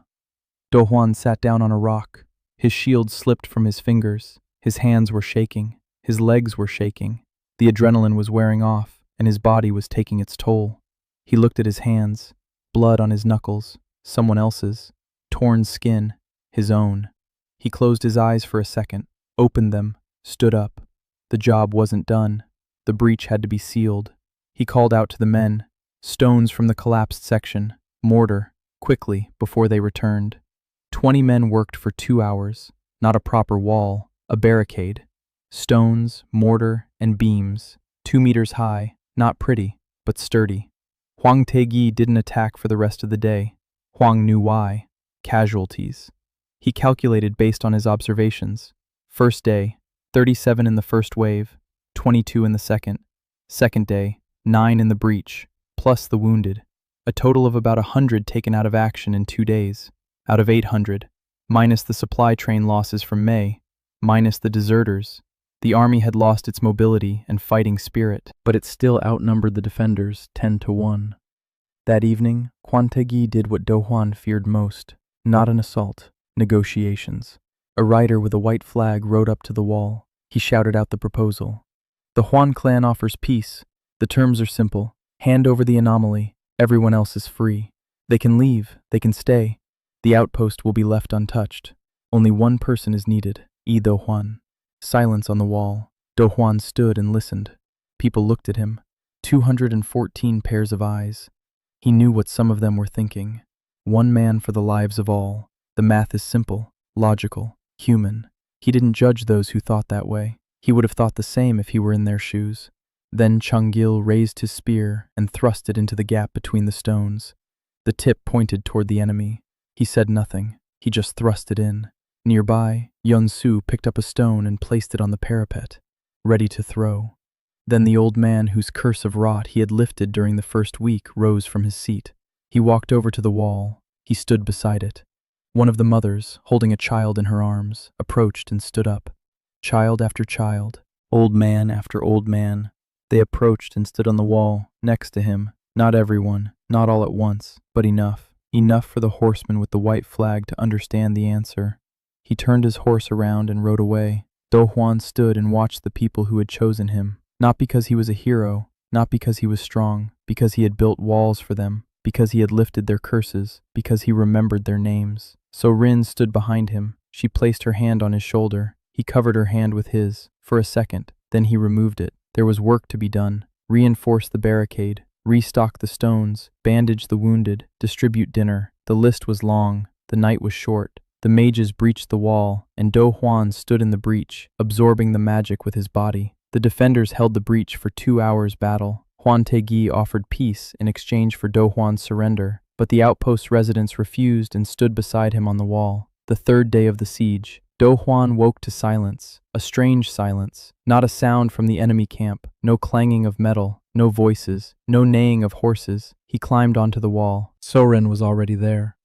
Do Huan sat down on a rock. His shield slipped from his fingers. His hands were shaking. His legs were shaking. The adrenaline was wearing off, and his body was taking its toll. He looked at his hands. Blood on his knuckles. Someone else's. Torn skin. His own. He closed his eyes for a second, opened them, stood up. The job wasn't done. The breach had to be sealed. He called out to the men. Stones from the collapsed section. Mortar. Quickly, before they returned. 20 men worked for 2 hours. Not a proper wall, a barricade. Stones, mortar, and beams. 2 meters high. Not pretty, but sturdy. Huang Tegi didn't attack for the rest of the day. Huang knew why. Casualties. He calculated based on his observations. First day, 37 in the first wave, 22 in the second. Second day, 9 in the breach, plus the wounded. A total of about 100 taken out of action in 2 days. Out of 800, minus the supply train losses from May, minus the deserters. The army had lost its mobility and fighting spirit, but it still outnumbered the defenders 10-1. That evening, Huan Tegi did what Do Huan feared most. Not an assault, negotiations. A rider with a white flag rode up to the wall. He shouted out the proposal. The Huan clan offers peace. The terms are simple. Hand over the anomaly. Everyone else is free. They can leave. They can stay. The outpost will be left untouched. Only one person is needed, Do Huan. Silence on the wall. Do Huan stood and listened. People looked at him. 214 pairs of eyes. He knew what some of them were thinking. One man for the lives of all. The math is simple, logical, human. He didn't judge those who thought that way. He would have thought the same if he were in their shoes. Then Chang Gil raised his spear and thrust it into the gap between the stones. The tip pointed toward the enemy. He said nothing. He just thrust it in. Nearby, Yun Su picked up a stone and placed it on the parapet, ready to throw. Then the old man whose curse of rot he had lifted during the first week rose from his seat. He walked over to the wall. He stood beside it. One of the mothers, holding a child in her arms, approached and stood up. Child after child, old man after old man, They approached and stood on the wall, next to him. Not everyone, not all at once, but enough. Enough for the horseman with the white flag to understand the answer. He turned his horse around and rode away. Do Juan stood and watched the people who had chosen him, not because he was a hero, not because he was strong, because he had built walls for them, because he had lifted their curses, because he remembered their names. So Rin stood behind him. She placed her hand on his shoulder. He covered her hand with his, for a second, then he removed it. There was work to be done. Reinforce the barricade, restock the stones, bandage the wounded, distribute dinner. The list was long, the night was short. The mages breached the wall, and Do Juan stood in the breach, absorbing the magic with his body. The defenders held the breach for 2 hours' battle. Juan Tegui offered peace in exchange for Do Juan's surrender, but the outpost residents refused and stood beside him on the wall. The third day of the siege, Do Juan woke to silence, a strange silence, not a sound from the enemy camp, no clanging of metal, no voices, no neighing of horses. He climbed onto the wall. Sorin was already there.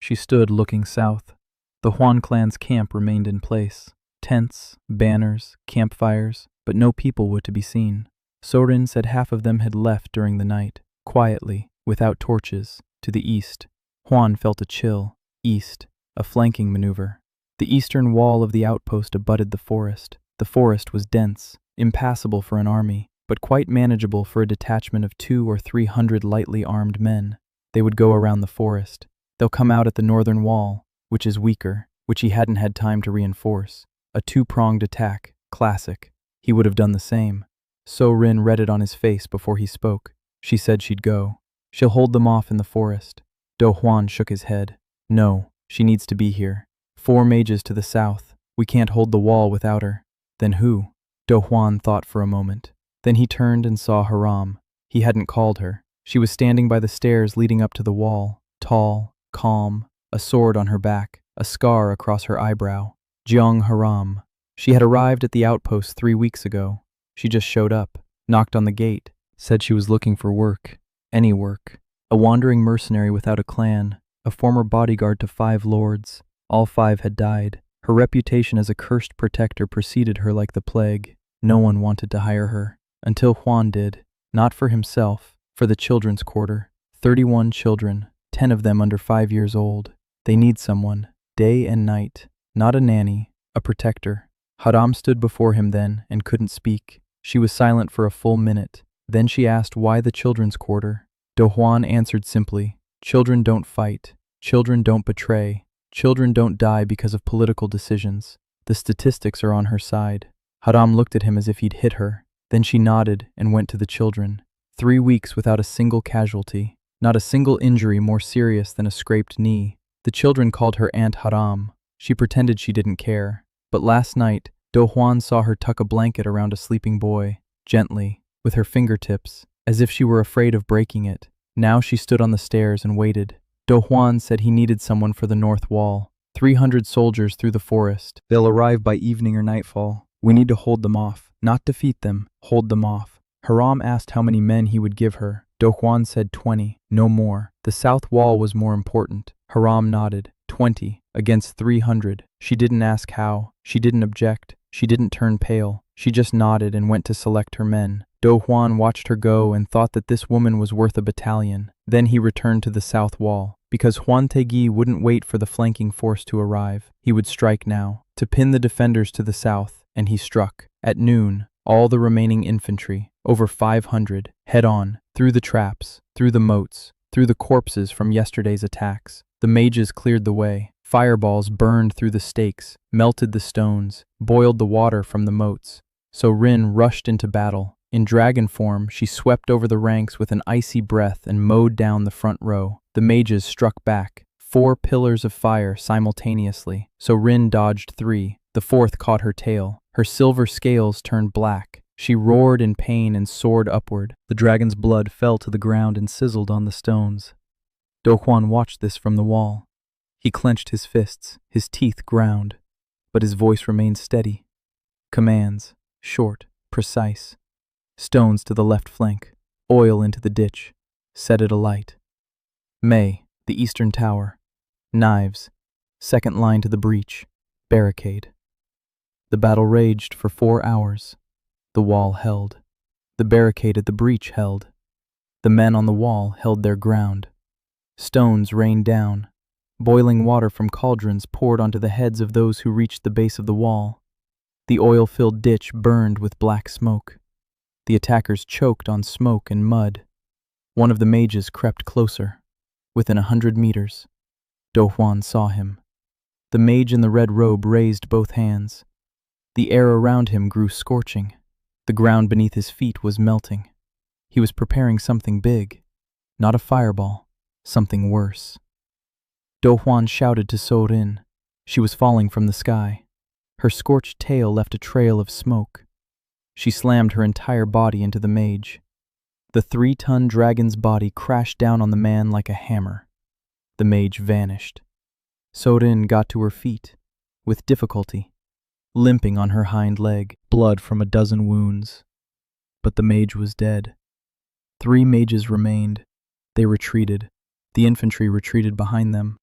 She stood looking south. The Juan clan's camp remained in place. Tents, banners, campfires, but no people were to be seen. Sorin said half of them had left during the night, quietly, without torches, to the east. Juan felt a chill. East, a flanking maneuver. The eastern wall of the outpost abutted the forest. The forest was dense, impassable for an army, but quite manageable for a detachment of 200 or 300 lightly armed men. They would go around the forest. They'll come out at the northern wall, which is weaker, which he hadn't had time to reinforce. A two-pronged attack, classic. He would have done the same. So Rin read it on his face before he spoke. She said she'd go. She'll hold them off in the forest. Do Juan shook his head. No, she needs to be here. 4 mages to the south. We can't hold the wall without her. Then who? Do Juan thought for a moment. Then he turned and saw Haram. He hadn't called her. She was standing by the stairs leading up to the wall, tall, calm, a sword on her back, a scar across her eyebrow. Jiang Haram. She had arrived at the outpost 3 weeks ago. She just showed up, knocked on the gate, said she was looking for work. Any work. A wandering mercenary without a clan, a former bodyguard to 5 lords. All 5 had died. Her reputation as a cursed protector preceded her like the plague. No one wanted to hire her. Until Juan did. Not for himself, for the children's quarter. 31 children, 10 of them under 5 years old. They need someone, day and night. Not a nanny, a protector. Haram stood before him then and couldn't speak. She was silent for a full minute. Then she asked why the children's quarter. Do Juan answered simply, children don't fight. Children don't betray. Children don't die because of political decisions. The statistics are on her side. Haram looked at him as if he'd hit her. Then she nodded and went to the children. 3 weeks without a single casualty. Not a single injury more serious than a scraped knee. The children called her Aunt Haram. She pretended she didn't care. But last night, Do Juan saw her tuck a blanket around a sleeping boy, gently, with her fingertips, as if she were afraid of breaking it. Now she stood on the stairs and waited. Do Juan said he needed someone for the north wall. 300 soldiers through the forest. They'll arrive by evening or nightfall. We need to hold them off, not defeat them, hold them off. Haram asked how many men he would give her. Do Juan said 20, no more. The south wall was more important. Haram nodded. 20, against 300. She didn't ask how. She didn't object. She didn't turn pale. She just nodded and went to select her men. Do Juan watched her go and thought that this woman was worth a battalion. Then he returned to the south wall. Because Juan Tegui wouldn't wait for the flanking force to arrive, he would strike now, to pin the defenders to the south, and he struck. At noon, all the remaining infantry, over 500, head on, through the traps, through the moats, through the corpses from yesterday's attacks. The mages cleared the way. Fireballs burned through the stakes, melted the stones, boiled the water from the moats. So Rin rushed into battle. In dragon form, she swept over the ranks with an icy breath and mowed down the front row. The mages struck back, 4 pillars of fire simultaneously. So Rin dodged 3. The 4th caught her tail. Her silver scales turned black. She roared in pain and soared upward. The dragon's blood fell to the ground and sizzled on the stones. Do Juan watched this from the wall. He clenched his fists, his teeth ground, but his voice remained steady. Commands, short, precise. Stones to the left flank, oil into the ditch, set it alight. May, the eastern tower. Knives, second line to the breach, barricade. The battle raged for 4 hours. The wall held. The barricade at the breach held. The men on the wall held their ground. Stones rained down. Boiling water from cauldrons poured onto the heads of those who reached the base of the wall. The oil-filled ditch burned with black smoke. The attackers choked on smoke and mud. One of the mages crept closer. Within 100 meters, Do Juan saw him. The mage in the red robe raised both hands. The air around him grew scorching. The ground beneath his feet was melting. He was preparing something big. Not a fireball, something worse. Do Juan shouted to Sorin. She was falling from the sky. Her scorched tail left a trail of smoke. She slammed her entire body into the mage. The 3-ton dragon's body crashed down on the man like a hammer. The mage vanished. Sorin got to her feet, with difficulty, limping on her hind leg, blood from a dozen wounds. But the mage was dead. 3 mages remained. They retreated. The infantry retreated behind them.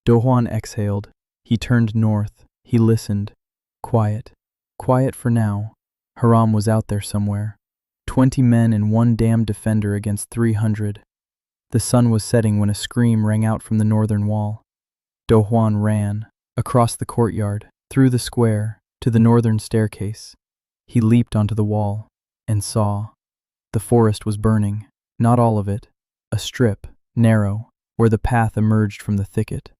Do Juan exhaled. He turned north. He listened. Quiet. Quiet for now. Haram was out there somewhere. 20 men and 1 damned defender against 300. The sun was setting when a scream rang out from the northern wall. Do Juan ran, across the courtyard, through the square, to the northern staircase. He leaped onto the wall, and saw. The forest was burning, not all of it, a strip, narrow, where the path emerged from the thicket.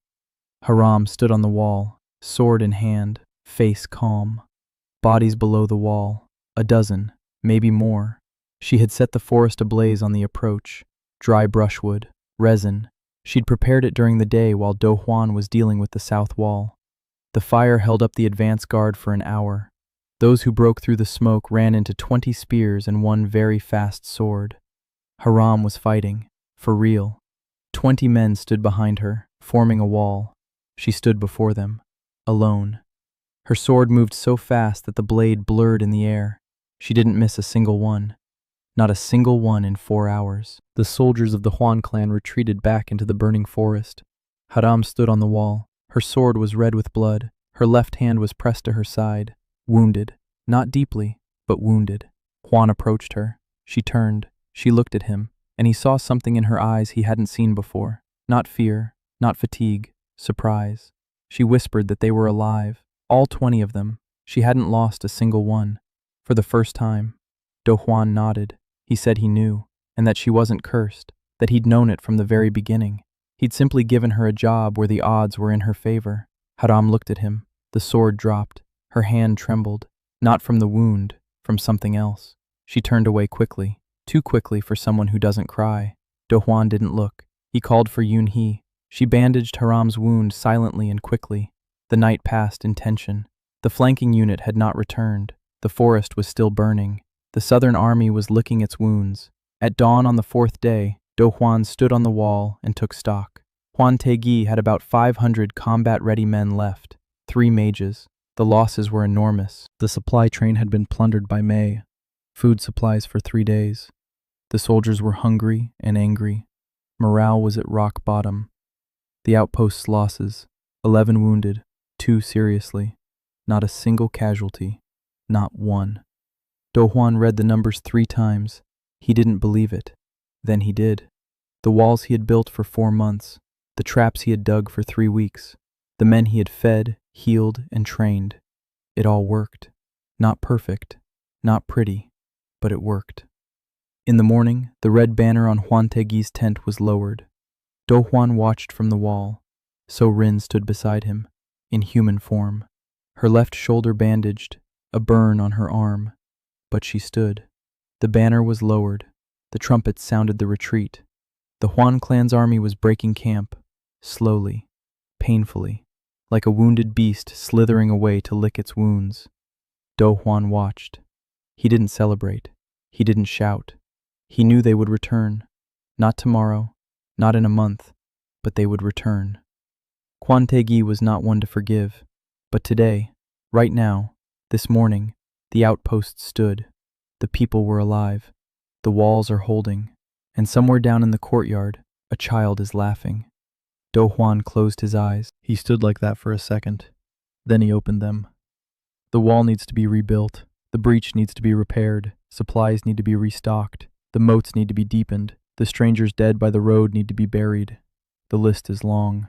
Haram stood on the wall, sword in hand, face calm. Bodies below the wall, a dozen, maybe more. She had set the forest ablaze on the approach. Dry brushwood, resin. She'd prepared it during the day while Do Juan was dealing with the south wall. The fire held up the advance guard for an hour. Those who broke through the smoke ran into 20 spears and 1 very fast sword. Haram was fighting, for real. 20 men stood behind her, forming a wall. She stood before them, alone. Her sword moved so fast that the blade blurred in the air. She didn't miss a single one. Not a single one in 4 hours. The soldiers of the Juan clan retreated back into the burning forest. Haram stood on the wall. Her sword was red with blood. Her left hand was pressed to her side. Wounded. Not deeply, but wounded. Juan approached her. She turned. She looked at him, and he saw something in her eyes he hadn't seen before. Not fear, not fatigue, surprise. She whispered that they were alive. All 20 of them. She hadn't lost a single one. For the first time. Do Juan nodded. He said he knew, and that she wasn't cursed, that he'd known it from the very beginning. He'd simply given her a job where the odds were in her favor. Haram looked at him. The sword dropped. Her hand trembled. Not from the wound, from something else. She turned away quickly, too quickly for someone who doesn't cry. Do Juan didn't look. He called for Yun-hee. She bandaged Haram's wound silently and quickly. The night passed in tension. The flanking unit had not returned. The forest was still burning. The southern army was licking its wounds. At dawn on the 4th day, Do Juan stood on the wall and took stock. Juan Tegi had about 500 combat-ready men left, 3 mages. The losses were enormous. The supply train had been plundered by May. Food supplies for 3 days. The soldiers were hungry and angry. Morale was at rock bottom. The outpost's losses, 11 wounded, 2 seriously. Not a single casualty. Not one. Do Juan read the numbers 3 times. He didn't believe it. Then he did. The walls he had built for 4 months. The traps he had dug for 3 weeks. The men he had fed, healed, and trained. It all worked. Not perfect. Not pretty. But it worked. In the morning, the red banner on Juan Tegi's tent was lowered. Do Juan watched from the wall. Sorin stood beside him, in human form. Her left shoulder bandaged, a burn on her arm. But she stood. The banner was lowered. The trumpets sounded the retreat. The Juan clan's army was breaking camp, slowly, painfully, like a wounded beast slithering away to lick its wounds. Do Juan watched. He didn't celebrate. He didn't shout. He knew they would return. Not tomorrow, not in a month, but they would return. Juan Tegi was not one to forgive. But today, right now, this morning, the outpost stood. The people were alive. The walls are holding. And somewhere down in the courtyard, a child is laughing. Do Juan closed his eyes. He stood like that for a second. Then he opened them. The wall needs to be rebuilt. The breach needs to be repaired. Supplies need to be restocked. The moats need to be deepened. The strangers dead by the road need to be buried. The list is long.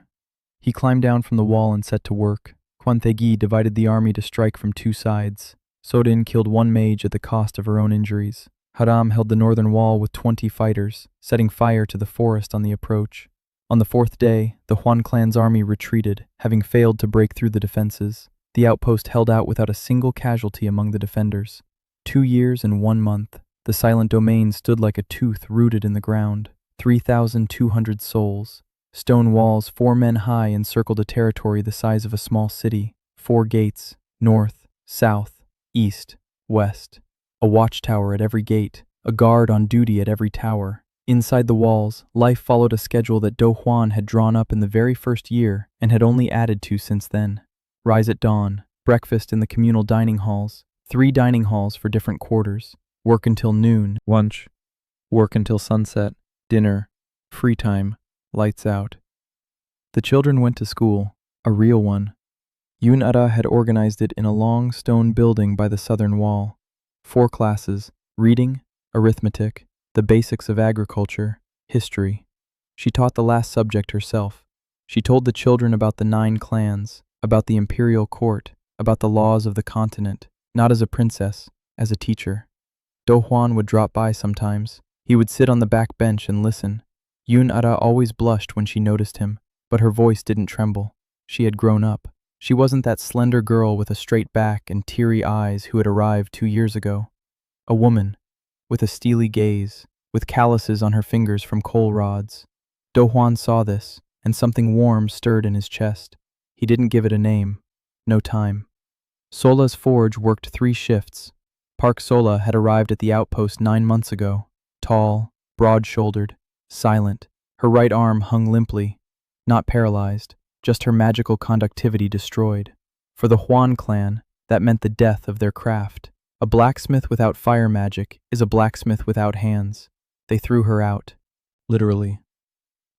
He climbed down from the wall and set to work. Kwanthegi divided the army to strike from two sides. Sodin killed one mage at the cost of her own injuries. Haram held the northern wall with 20 fighters, setting fire to the forest on the approach. On the fourth day, the Huan clan's army retreated, having failed to break through the defenses. The outpost held out without a single casualty among the defenders. 2 years and 1 month, the silent domain stood like a tooth rooted in the ground. 3,200 souls. Stone walls 4 men high encircled a territory the size of a small city. 4 gates, north, south, east, west. A watchtower at every gate, a guard on duty at every tower. Inside the walls, life followed a schedule that Do Huan had drawn up in the very first year and had only added to since then. Rise at dawn, breakfast in the communal dining halls, 3 dining halls for different quarters. Work until noon, lunch. Work until sunset, dinner, free time, lights out. The children went to school, a real one. Yun Ara had organized it in a long stone building by the southern wall. 4 classes: reading, arithmetic, the basics of agriculture, history. She taught the last subject herself. She told the children about the 9 clans, about the imperial court, about the laws of the continent, not as a princess, as a teacher. Do Huan would drop by sometimes. He would sit on the back bench and listen. Yun Ara always blushed when she noticed him, but her voice didn't tremble. She had grown up. She wasn't that slender girl with a straight back and teary eyes who had arrived 2 years ago. A woman, with a steely gaze, with calluses on her fingers from coal rods. Do Huan saw this, and something warm stirred in his chest. He didn't give it a name. No time. Sola's forge worked 3 shifts. Park Sola had arrived at the outpost 9 months ago. Tall, broad-shouldered, silent. Her right arm hung limply, not paralyzed, just her magical conductivity destroyed. For the Huan clan, that meant the death of their craft. A blacksmith without fire magic is a blacksmith without hands. They threw her out. Literally.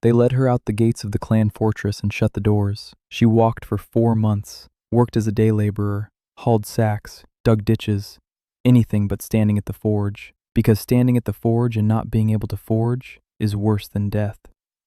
They led her out the gates of the clan fortress and shut the doors. She walked for 4 months, worked as a day laborer, hauled sacks, dug ditches, anything but standing at the forge, because standing at the forge and not being able to forge is worse than death.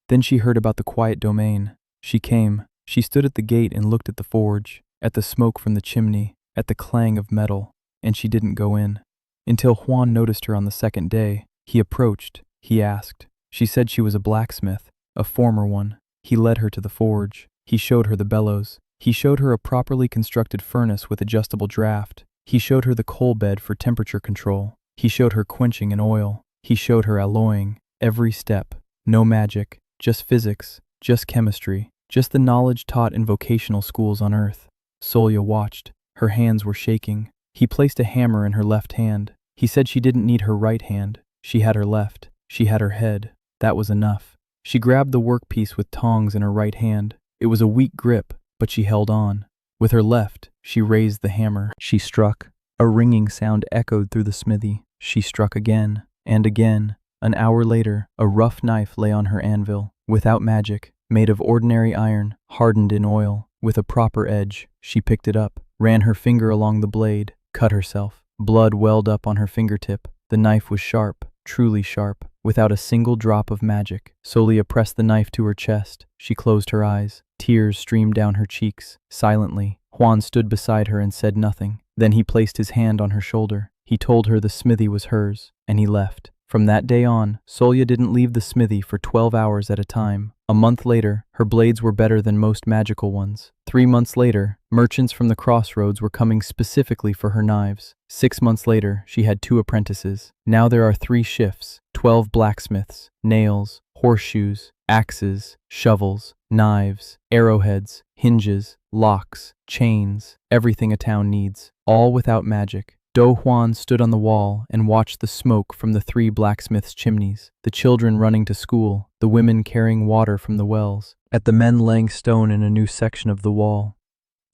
Then she heard about the quiet domain. She came. She stood at the gate and looked at the forge, at the smoke from the chimney, at the clang of metal, and she didn't go in. Until Huan noticed her on the 2nd day. He approached. He asked. She said she was a blacksmith, a former one. He led her to the forge. He showed her the bellows. He showed her a properly constructed furnace with adjustable draft. He showed her the coal bed for temperature control. He showed her quenching in oil. He showed her alloying. Every step. No magic, just physics, just chemistry, just the knowledge taught in vocational schools on Earth. Solya watched. Her hands were shaking. He placed a hammer in her left hand. He said she didn't need her right hand. She had her left. She had her head. That was enough. She grabbed the workpiece with tongs in her right hand. It was a weak grip, but she held on. With her left, she raised the hammer. She struck. A ringing sound echoed through the smithy. She struck again, and again. An hour later, a rough knife lay on her anvil, without magic, made of ordinary iron, hardened in oil, with a proper edge. She picked it up, ran her finger along the blade, cut herself. Blood welled up on her fingertip. The knife was sharp, truly sharp, without a single drop of magic. Solia pressed the knife to her chest. She closed her eyes. Tears streamed down her cheeks. Silently, Huan stood beside her and said nothing. Then he placed his hand on her shoulder. He told her the smithy was hers, and he left. From that day on, Solya didn't leave the smithy for 12 hours at a time. A month later, her blades were better than most magical ones. 3 months later, merchants from the crossroads were coming specifically for her knives. 6 months later, she had 2 apprentices. Now there are 3 shifts, 12 blacksmiths, nails, horseshoes, axes, shovels, knives, arrowheads, hinges, locks, chains, everything a town needs, all without magic. Do Huan stood on the wall and watched the smoke from the 3 blacksmiths' chimneys, the children running to school, the women carrying water from the wells, at the men laying stone in a new section of the wall,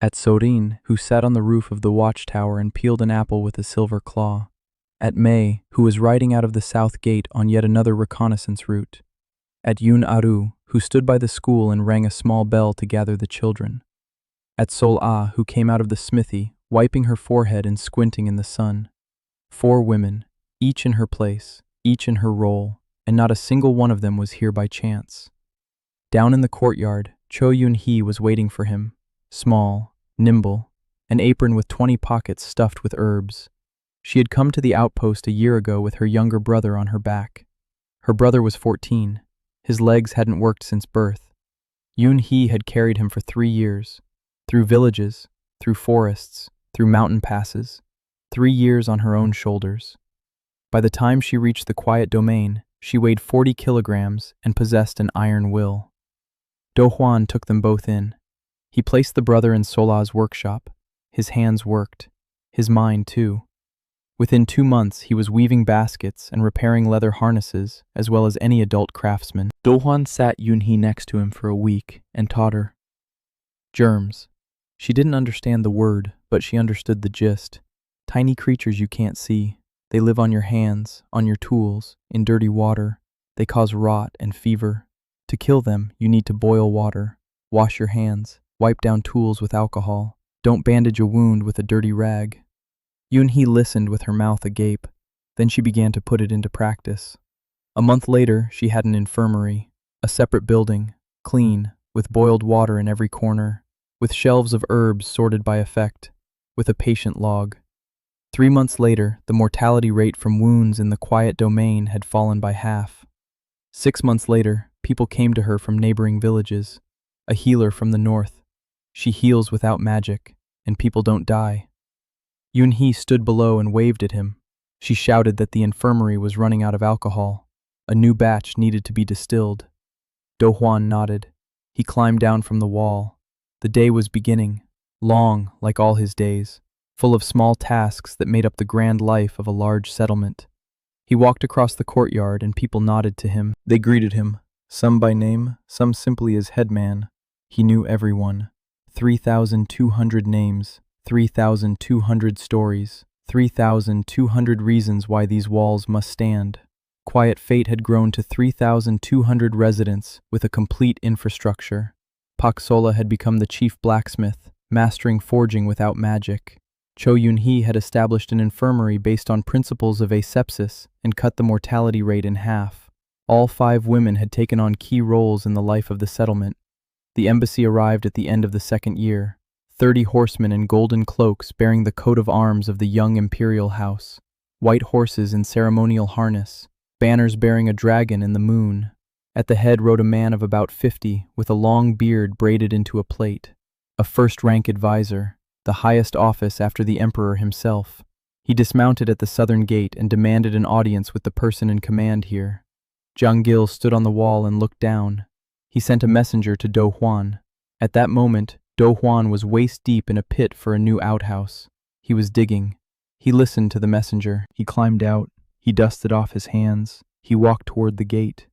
at Sorin, who sat on the roof of the watchtower and peeled an apple with a silver claw, at May, who was riding out of the south gate on yet another reconnaissance route, at Yun Aru, who stood by the school and rang a small bell to gather the children, at Sol Ah, who came out of the smithy, wiping her forehead and squinting in the sun. 4 women, each in her place, each in her role, and not a single one of them was here by chance. Down in the courtyard, Cho Yun-hee was waiting for him, small, nimble, an apron with 20 pockets stuffed with herbs. She had come to the outpost a year ago with her younger brother on her back. Her brother was 14. His legs hadn't worked since birth. Yun-hee had carried him for 3 years, through villages, through forests, through mountain passes, 3 years on her own shoulders. By the time she reached the quiet domain, she weighed 40 kilograms and possessed an iron will. Do Hwan took them both in. He placed the brother in Sola's workshop. His hands worked. His mind, too. Within 2 months, he was weaving baskets and repairing leather harnesses, as well as any adult craftsman. Do Hwan sat Yun-hee next to him for a week and taught her. Germs. She didn't understand the word, but she understood the gist. Tiny creatures you can't see. They live on your hands, on your tools, in dirty water. They cause rot and fever. To kill them, you need to boil water, wash your hands, wipe down tools with alcohol. Don't bandage a wound with a dirty rag. Yun-hee listened with her mouth agape. Then she began to put it into practice. A month later, she had an infirmary, a separate building, clean, with boiled water in every corner, with shelves of herbs sorted by effect, with a patient log. 3 months later, the mortality rate from wounds in the quiet domain had fallen by half. 6 months later, people came to her from neighboring villages. A healer from the north. She heals without magic, and people don't die. Yun-hee stood below and waved at him. She shouted that the infirmary was running out of alcohol. A new batch needed to be distilled. Do Hwan nodded. He climbed down from the wall. The day was beginning, long like all his days, full of small tasks that made up the grand life of a large settlement. He walked across the courtyard and people nodded to him. They greeted him, some by name, some simply as headman. He knew everyone. 3,200 names, 3,200 stories, 3,200 reasons why these walls must stand. Quiet Fate had grown to 3,200 residents with a complete infrastructure. Pak Sola had become the chief blacksmith, mastering forging without magic. Cho Yun-hee had established an infirmary based on principles of asepsis and cut the mortality rate in half. All 5 women had taken on key roles in the life of the settlement. The embassy arrived at the end of the 2nd year, 30 horsemen in golden cloaks bearing the coat of arms of the young imperial house, white horses in ceremonial harness, banners bearing a dragon in the moon. At the head rode a man of about 50 with a long beard braided into a plate, a first-rank advisor, the highest office after the emperor himself. He dismounted at the southern gate and demanded an audience with the person in command here. Zhang Gil stood on the wall and looked down. He sent a messenger to Do Hwan. At that moment, Do Hwan was waist-deep in a pit for a new outhouse. He was digging. He listened to the messenger. He climbed out. He dusted off his hands. He walked toward the gate.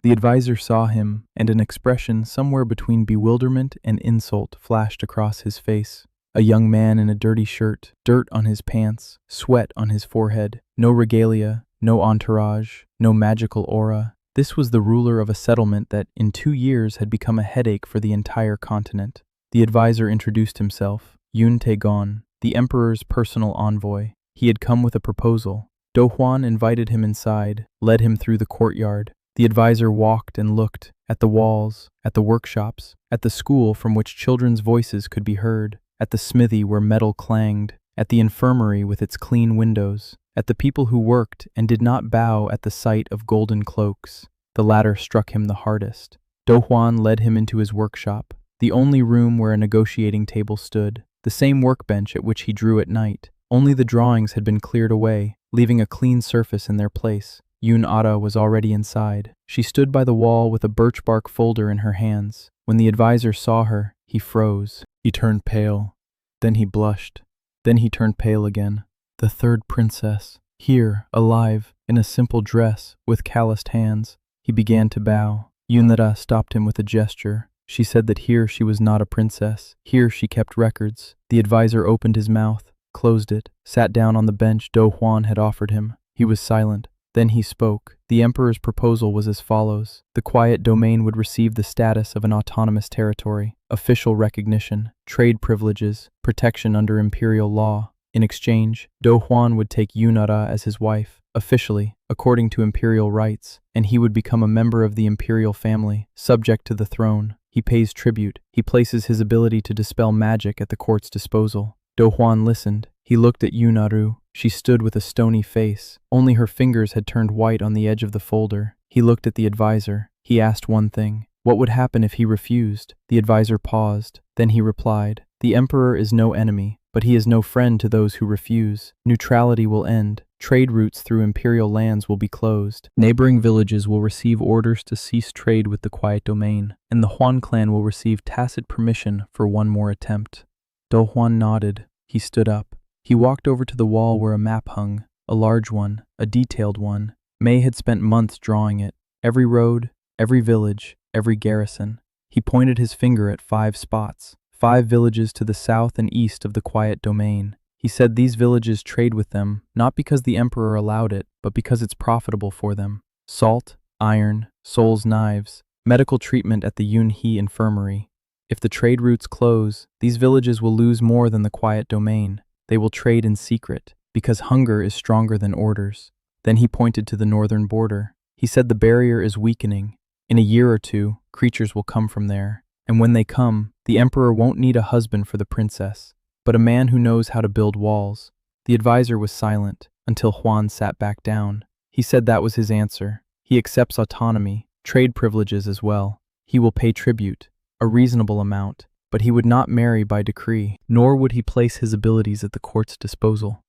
The advisor saw him, and an expression somewhere between bewilderment and insult flashed across his face. A young man in a dirty shirt, dirt on his pants, sweat on his forehead, no regalia, no entourage, no magical aura. This was the ruler of a settlement that, in 2 years, had become a headache for the entire continent. The advisor introduced himself, Yun Tae-gon, the emperor's personal envoy. He had come with a proposal. Do Hwan invited him inside, led him through the courtyard. The advisor walked and looked at the walls, at the workshops, at the school from which children's voices could be heard, at the smithy where metal clanged, at the infirmary with its clean windows, at the people who worked and did not bow at the sight of golden cloaks. The latter struck him the hardest. Do Hwan led him into his workshop, the only room where a negotiating table stood, the same workbench at which he drew at night. Only the drawings had been cleared away, leaving a clean surface in their place. Yun Ara was already inside. She stood by the wall with a birch bark folder in her hands. When the advisor saw her, he froze. He turned pale. Then he blushed. Then he turned pale again. The 3rd princess, here, alive, in a simple dress, with calloused hands. He began to bow. Yunara stopped him with a gesture. She said that here she was not a princess. Here she kept records. The advisor opened his mouth, closed it, sat down on the bench Do Hwan had offered him. He was silent. Then he spoke. The emperor's proposal was as follows. The quiet domain would receive the status of an autonomous territory, official recognition, trade privileges, protection under imperial law. In exchange, Do Huan would take Yunara as his wife, officially, according to imperial rights, and he would become a member of the imperial family, subject to the throne. He pays tribute. He places his ability to dispel magic at the court's disposal. Do Huan listened. He looked at Yunaru. She stood with a stony face. Only her fingers had turned white on the edge of the folder. He looked at the advisor. He asked one thing. What would happen if he refused? The advisor paused. Then he replied, "The emperor is no enemy, but he is no friend to those who refuse. Neutrality will end. Trade routes through imperial lands will be closed. Neighboring villages will receive orders to cease trade with the Quiet Domain, and the Huan clan will receive tacit permission for one more attempt." Do Huan nodded. He stood up. He walked over to the wall where a map hung, a large one, a detailed one. May had spent months drawing it. Every road, every village, every garrison. He pointed his finger at 5 spots. 5 villages to the south and east of the Quiet Domain. He said these villages trade with them, not because the emperor allowed it, but because it's profitable for them. Salt, iron, soul's knives, medical treatment at the Yunhe infirmary. If the trade routes close, these villages will lose more than the Quiet Domain. They will trade in secret, because hunger is stronger than orders. Then he pointed to the northern border. He said the barrier is weakening. In a year or 2, creatures will come from there. And when they come, the emperor won't need a husband for the princess, but a man who knows how to build walls. The advisor was silent, until Huan sat back down. He said that was his answer. He accepts autonomy, trade privileges as well. He will pay tribute, a reasonable amount, but he would not marry by decree, nor would he place his abilities at the court's disposal,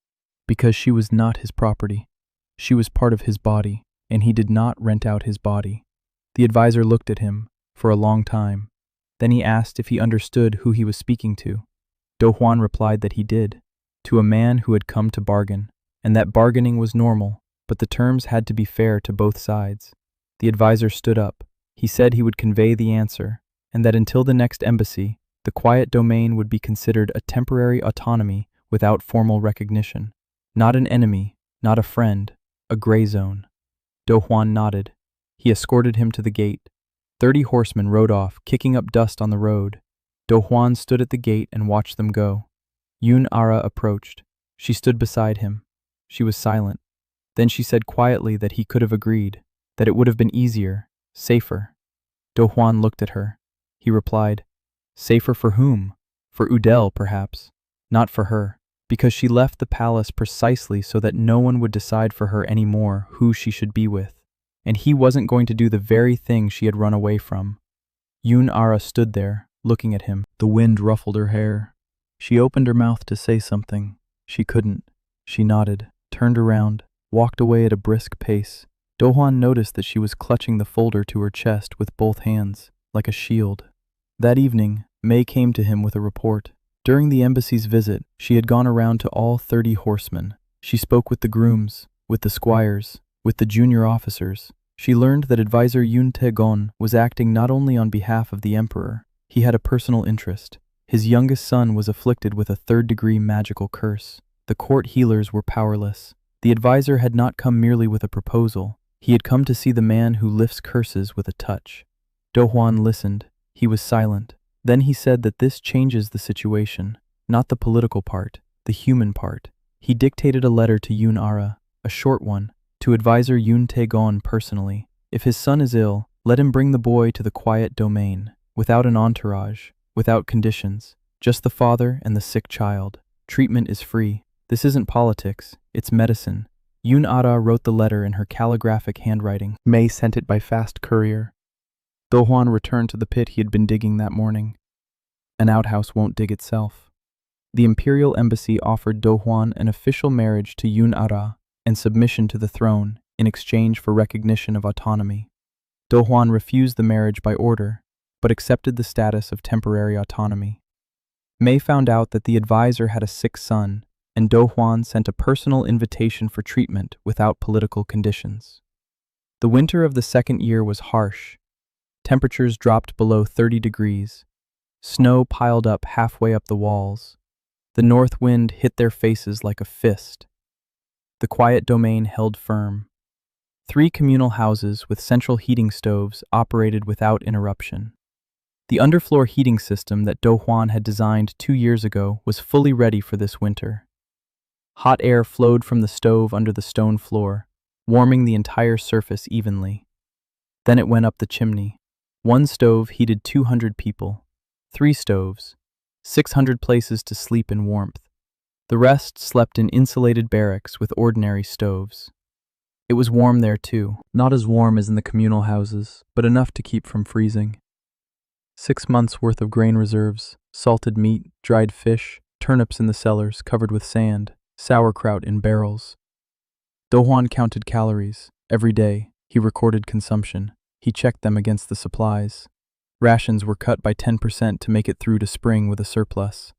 because she was not his property. She was part of his body, and he did not rent out his body. The advisor looked at him for a long time. Then he asked if he understood who he was speaking to. Do Huan replied that he did, to a man who had come to bargain, and that bargaining was normal, but the terms had to be fair to both sides. The advisor stood up. He said he would convey the answer, and that until the next embassy, the Quiet Domain would be considered a temporary autonomy without formal recognition. Not an enemy, not a friend, a gray zone. Do Huan nodded. He escorted him to the gate. 30 horsemen rode off, kicking up dust on the road. Do Huan stood at the gate and watched them go. Yun Ara approached. She stood beside him. She was silent. Then she said quietly that he could have agreed, that it would have been easier, safer. Do Huan looked at her. He replied, "Safer for whom? For Udel, perhaps. Not for her, because she left the palace precisely so that no one would decide for her anymore who she should be with. And he wasn't going to do the very thing she had run away from." Yun Ara stood there, looking at him. The wind ruffled her hair. She opened her mouth to say something. She couldn't. She nodded, turned around, walked away at a brisk pace. Do Huan noticed that she was clutching the folder to her chest with both hands, like a shield. That evening, May came to him with a report. During the embassy's visit, she had gone around to all 30 horsemen. She spoke with the grooms, with the squires, with the junior officers. She learned that advisor Yun Taegon was acting not only on behalf of the emperor. He had a personal interest. His youngest son was afflicted with a 3rd-degree magical curse. The court healers were powerless. The advisor had not come merely with a proposal. He had come to see the man who lifts curses with a touch. Do Huan listened. He was silent. Then he said that this changes the situation, not the political part, the human part. He dictated a letter to Yun Ara, a short one, to advisor Yun Taegon personally. If his son is ill, let him bring the boy to the Quiet Domain, without an entourage, without conditions, just the father and the sick child. Treatment is free. This isn't politics, it's medicine. Yun Ara wrote the letter in her calligraphic handwriting. May sent it by fast courier. Do Huan returned to the pit he had been digging that morning. An outhouse won't dig itself. The imperial embassy offered Do Huan an official marriage to Yun Ara and submission to the throne in exchange for recognition of autonomy. Do Huan refused the marriage by order, but accepted the status of temporary autonomy. May found out that the advisor had a sick son, and Do Huan sent a personal invitation for treatment without political conditions. The winter of the 2nd year was harsh. Temperatures dropped below 30 degrees. Snow piled up halfway up the walls. The north wind hit their faces like a fist. The Quiet Domain held firm. 3 communal houses with central heating stoves operated without interruption. The underfloor heating system that Do Huan had designed 2 years ago was fully ready for this winter. Hot air flowed from the stove under the stone floor, warming the entire surface evenly. Then it went up the chimney. One stove heated 200 people, 3 stoves, 600 places to sleep in warmth. The rest slept in insulated barracks with ordinary stoves. It was warm there too, not as warm as in the communal houses, but enough to keep from freezing. 6 months' worth of grain reserves, salted meat, dried fish, turnips in the cellars covered with sand, sauerkraut in barrels. Do Juan counted calories. Every day, he recorded consumption. He checked them against the supplies. Rations were cut by 10% to make it through to spring with a surplus.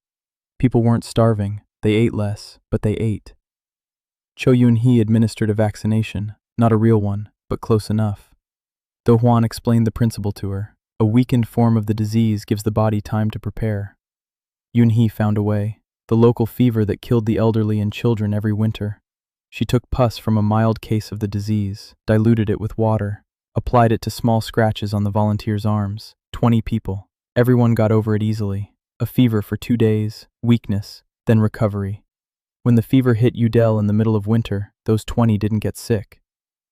People weren't starving. They ate less, but they ate. Cho Yun-hee administered a vaccination, not a real one, but close enough. Do Juan explained the principle to her. A weakened form of the disease gives the body time to prepare. Yun-hee found a way. The local fever that killed the elderly and children every winter. She took pus from a mild case of the disease, diluted it with water, applied it to small scratches on the volunteers' arms. 20 people. Everyone got over it easily. A fever for 2 days, weakness, then recovery. When the fever hit Udell in the middle of winter, those 20 didn't get sick.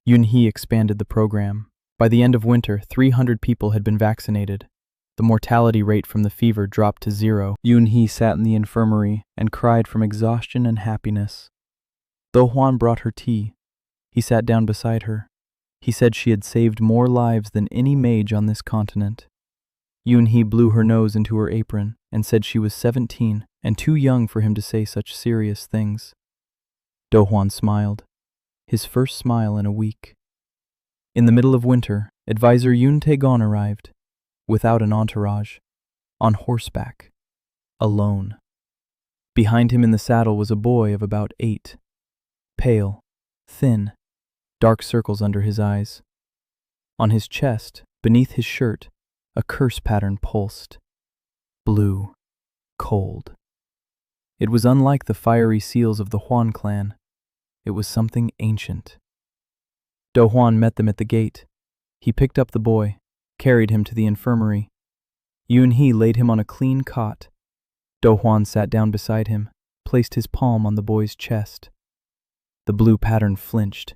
Yun-hee expanded the program. By the end of winter, 300 people had been vaccinated. The mortality rate from the fever dropped to 0. Yun-hee sat in the infirmary and cried from exhaustion and happiness. Do Juan brought her tea. He sat down beside her. He said she had saved more lives than any mage on this continent. Yun-hee blew her nose into her apron and said she was 17 and too young for him to say such serious things. Do Juan smiled. His first smile in a week. In the middle of winter, advisor Yun Tae-gon arrived, without an entourage, on horseback, alone. Behind him in the saddle was a boy of about 8, pale, thin, dark circles under his eyes. On his chest, beneath his shirt, a curse pattern pulsed. Blue, cold. It was unlike the fiery seals of the Huan clan. It was something ancient. Do Juan met them at the gate. He picked up the boy, carried him to the infirmary. Yun-hee laid him on a clean cot. Do Juan sat down beside him, placed his palm on the boy's chest. The blue pattern flinched.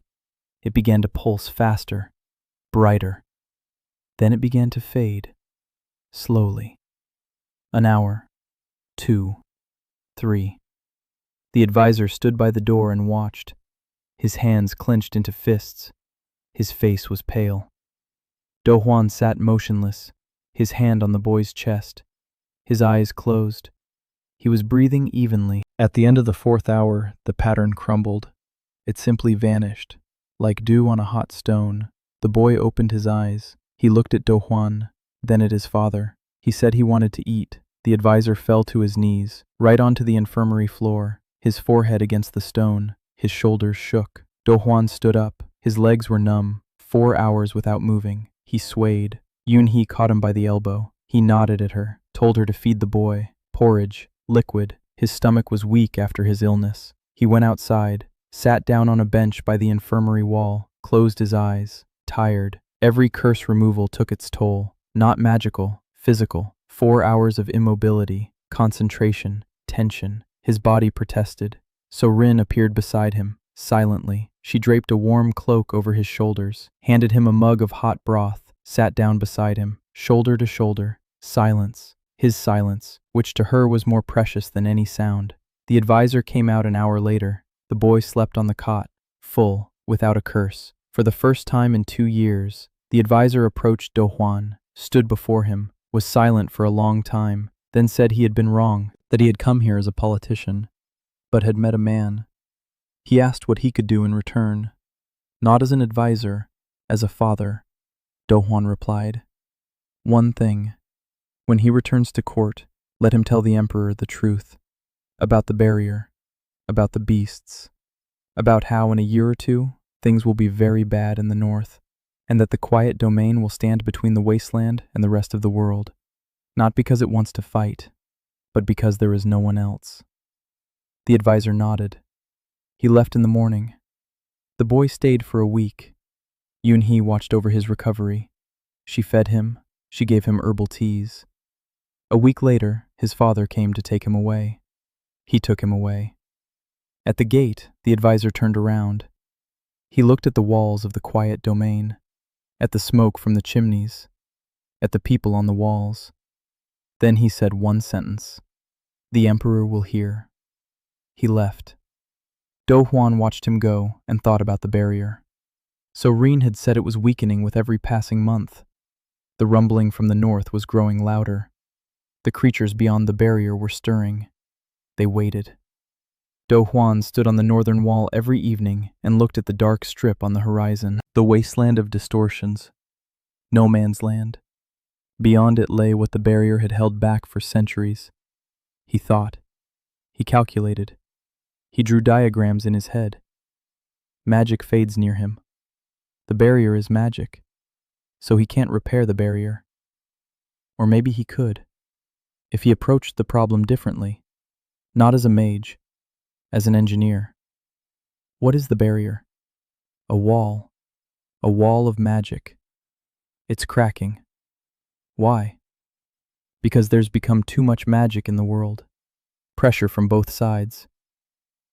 It began to pulse faster, brighter. Then it began to fade, slowly. An hour, 2, 3. The advisor stood by the door and watched. His hands clenched into fists. His face was pale. Do Juan sat motionless, his hand on the boy's chest, his eyes closed. He was breathing evenly. At the end of the 4th hour, the pattern crumbled. It simply vanished, like dew on a hot stone. The boy opened his eyes. He looked at Do Juan, then at his father. He said he wanted to eat. The advisor fell to his knees, right onto the infirmary floor, his forehead against the stone. His shoulders shook. Do Juan stood up. His legs were numb. 4 hours without moving. He swayed. Yun-hee caught him by the elbow. He nodded at her, told her to feed the boy. Porridge, liquid. His stomach was weak after his illness. He went outside, sat down on a bench by the infirmary wall, closed his eyes, tired. Every curse removal took its toll. Not magical, physical. 4 hours of immobility, concentration, tension. His body protested. So Rin appeared beside him, silently. She draped a warm cloak over his shoulders, handed him a mug of hot broth, sat down beside him, shoulder to shoulder. Silence. His silence, which to her was more precious than any sound. The advisor came out an hour later. The boy slept on the cot, full, without a curse. For the first time in 2 years, the advisor approached Do Juan, stood before him, was silent for a long time, then said he had been wrong, that he had come here as a politician, but had met a man. He asked what he could do in return. Not as an advisor, as a father, Do Juan replied. One thing. When he returns to court, let him tell the emperor the truth. About the barrier, about the beasts, about how in a year or 2 things will be very bad in the north, and that the quiet domain will stand between the wasteland and the rest of the world, not because it wants to fight, but because there is no one else. The advisor nodded. He left in the morning. The boy stayed for a week. Yun-hee watched over his recovery. She fed him. She gave him herbal teas. A week later, his father came to take him away. He took him away. At the gate, the advisor turned around. He looked at the walls of the quiet domain, at the smoke from the chimneys, at the people on the walls. Then he said one sentence. The Emperor will hear. He left. Do Huan watched him go and thought about the barrier. So Rin had said it was weakening with every passing month. The rumbling from the north was growing louder. The creatures beyond the barrier were stirring. They waited. Do Huan stood on the northern wall every evening and looked at the dark strip on the horizon, the wasteland of distortions. No man's land. Beyond it lay what the barrier had held back for centuries. He thought. He calculated. He drew diagrams in his head. Magic fades near him. The barrier is magic, so he can't repair the barrier. Or maybe he could, if he approached the problem differently, not as a mage, as an engineer. What is the barrier? A wall of magic. It's cracking. Why? Because there's become too much magic in the world. Pressure from both sides.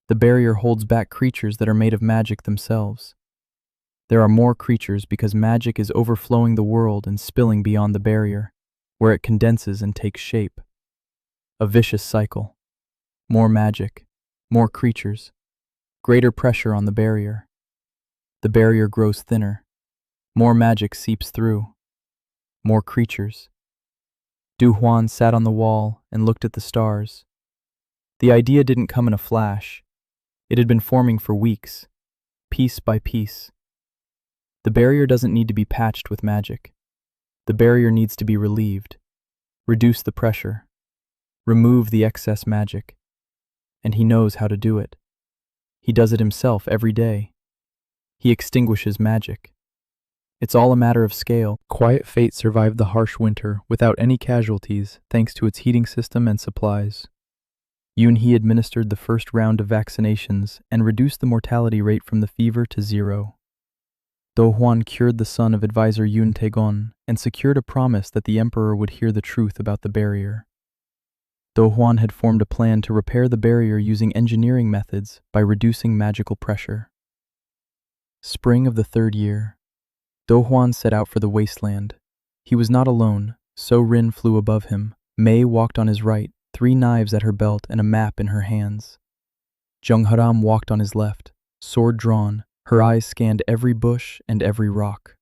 The barrier holds back creatures that are made of magic themselves. There are more creatures because magic is overflowing the world and spilling beyond the barrier, where it condenses and takes shape. A vicious cycle. More magic, more creatures, greater pressure on the barrier. The barrier grows thinner. More magic seeps through. More creatures. Du Huan sat on the wall and looked at the stars. The idea didn't come in a flash. It had been forming for weeks, piece by piece. The barrier doesn't need to be patched with magic. The barrier needs to be relieved. Reduce the pressure. Remove the excess magic. And he knows how to do it. He does it himself every day. He extinguishes magic. It's all a matter of scale. Quiet Fate survived the harsh winter without any casualties thanks to its heating system and supplies. Yunhee administered the first round of vaccinations and reduced the mortality rate from the fever to 0. Do Huan cured the son of advisor Yun Taegon and secured a promise that the emperor would hear the truth about the barrier. Do Huan had formed a plan to repair the barrier using engineering methods by reducing magical pressure. Spring of the third year. Do Huan set out for the wasteland. He was not alone, so Rin flew above him. Mei walked on his right, 3 knives at her belt and a map in her hands. Jung Haram walked on his left, sword drawn. Her eyes scanned every bush and every rock.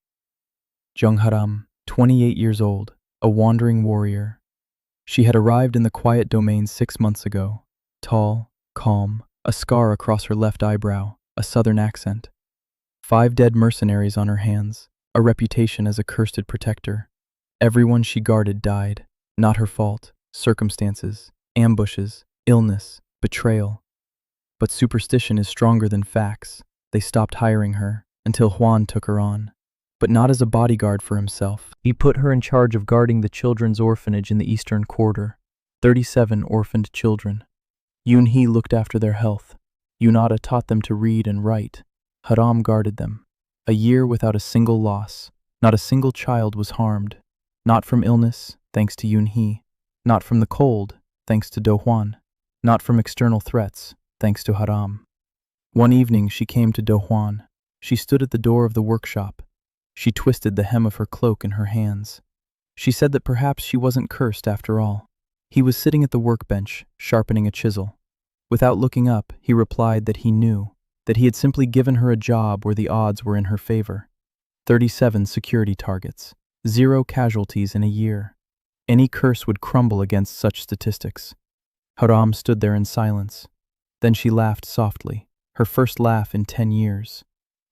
Jung Haram, 28 years old, a wandering warrior. She had arrived in the quiet domain 6 months ago. Tall, calm, a scar across her left eyebrow, a southern accent. 5 dead mercenaries on her hands, a reputation as a cursed protector. Everyone she guarded died. Not her fault. Circumstances, ambushes, illness, betrayal. But superstition is stronger than facts. They stopped hiring her until Huan took her on, but not as a bodyguard for himself. He put her in charge of guarding the children's orphanage in the eastern quarter. 37 orphaned children. Yunhee looked after their health. Yunada taught them to read and write. Haram guarded them. A year without a single loss. Not a single child was harmed. Not from illness, thanks to Yunhee. Not from the cold, thanks to Do Huan. Not from external threats, thanks to Haram. One evening she came to Do Huan. She stood at the door of the workshop. She twisted the hem of her cloak in her hands. She said that perhaps she wasn't cursed after all. He was sitting at the workbench, sharpening a chisel. Without looking up, he replied that he knew, that he had simply given her a job where the odds were in her favor. 37 security targets. 0 casualties in a year. Any curse would crumble against such statistics. Haram stood there in silence. Then she laughed softly, her first laugh in 10 years.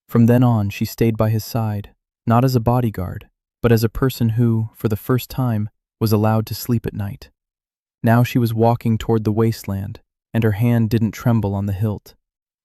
From then on, she stayed by his side, not as a bodyguard, but as a person who, for the first time, was allowed to sleep at night. Now she was walking toward the wasteland, and her hand didn't tremble on the hilt.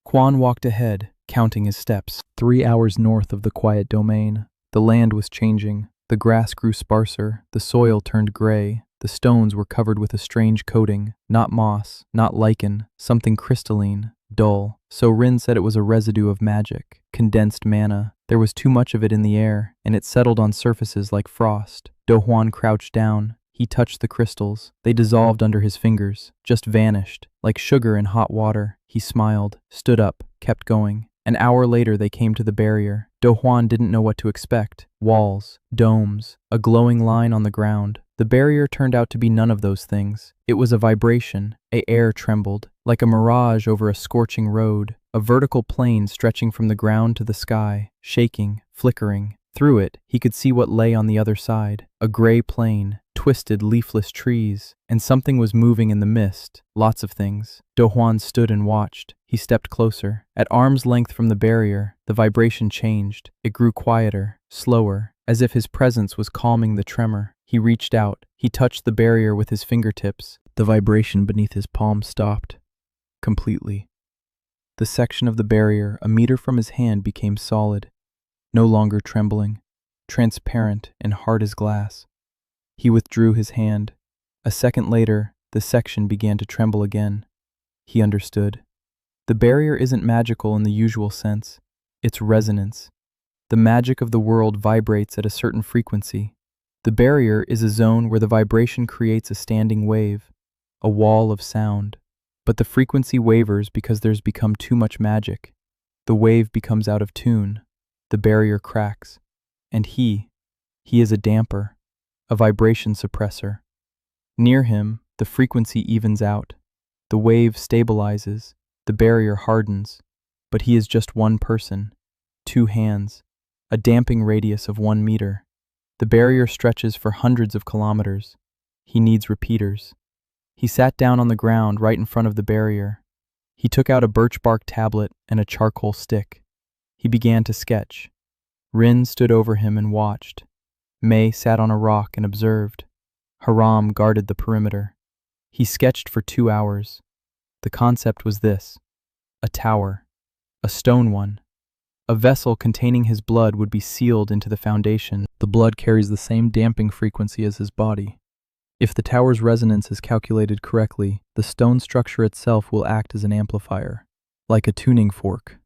Quan walked ahead, counting his steps. 3 hours north of the quiet domain, the land was changing. The grass grew sparser, the soil turned gray, the stones were covered with a strange coating, not moss, not lichen, something crystalline, dull. So Rin said it was a residue of magic, condensed mana. There was too much of it in the air, and it settled on surfaces like frost. Do Huan crouched down, He touched the crystals. They dissolved under his fingers, just vanished, like sugar in hot water. He smiled, stood up, kept going. An hour later they came to the barrier. Do Juan didn't know what to expect. Walls, domes, a glowing line on the ground. The barrier turned out to be none of those things. It was a vibration. The air trembled, like a mirage over a scorching road, a vertical plane stretching from the ground to the sky, shaking, flickering. Through it, he could see what lay on the other side, a gray plain, twisted leafless trees, and something was moving in the mist, lots of things. Do Juan stood and watched. He stepped closer. At arm's length from the barrier, the vibration changed. It grew quieter, slower, as if his presence was calming the tremor. He reached out. He touched the barrier with his fingertips. The vibration beneath his palm stopped. Completely. The section of the barrier, a meter from his hand, became solid, no longer trembling, transparent and hard as glass. He withdrew his hand. A second later, the section began to tremble again. He understood. The barrier isn't magical in the usual sense. It's resonance. The magic of the world vibrates at a certain frequency. The barrier is a zone where the vibration creates a standing wave, a wall of sound. But the frequency wavers because there's become too much magic. The wave becomes out of tune. The barrier cracks. And he is a damper, a vibration suppressor. Near him, the frequency evens out. The wave stabilizes. The barrier hardens. But he is just one person, 2 hands, a damping radius of 1 meter. The barrier stretches for hundreds of kilometers. He needs repeaters. He sat down on the ground right in front of the barrier. He took out a birch bark tablet and a charcoal stick. He began to sketch. Rin stood over him and watched. May sat on a rock and observed. Haram guarded the perimeter. He sketched for 2 hours. The concept was this: a tower, a stone one. A vessel containing his blood would be sealed into the foundation. The blood carries the same damping frequency as his body. If the tower's resonance is calculated correctly, the stone structure itself will act as an amplifier, like a tuning fork.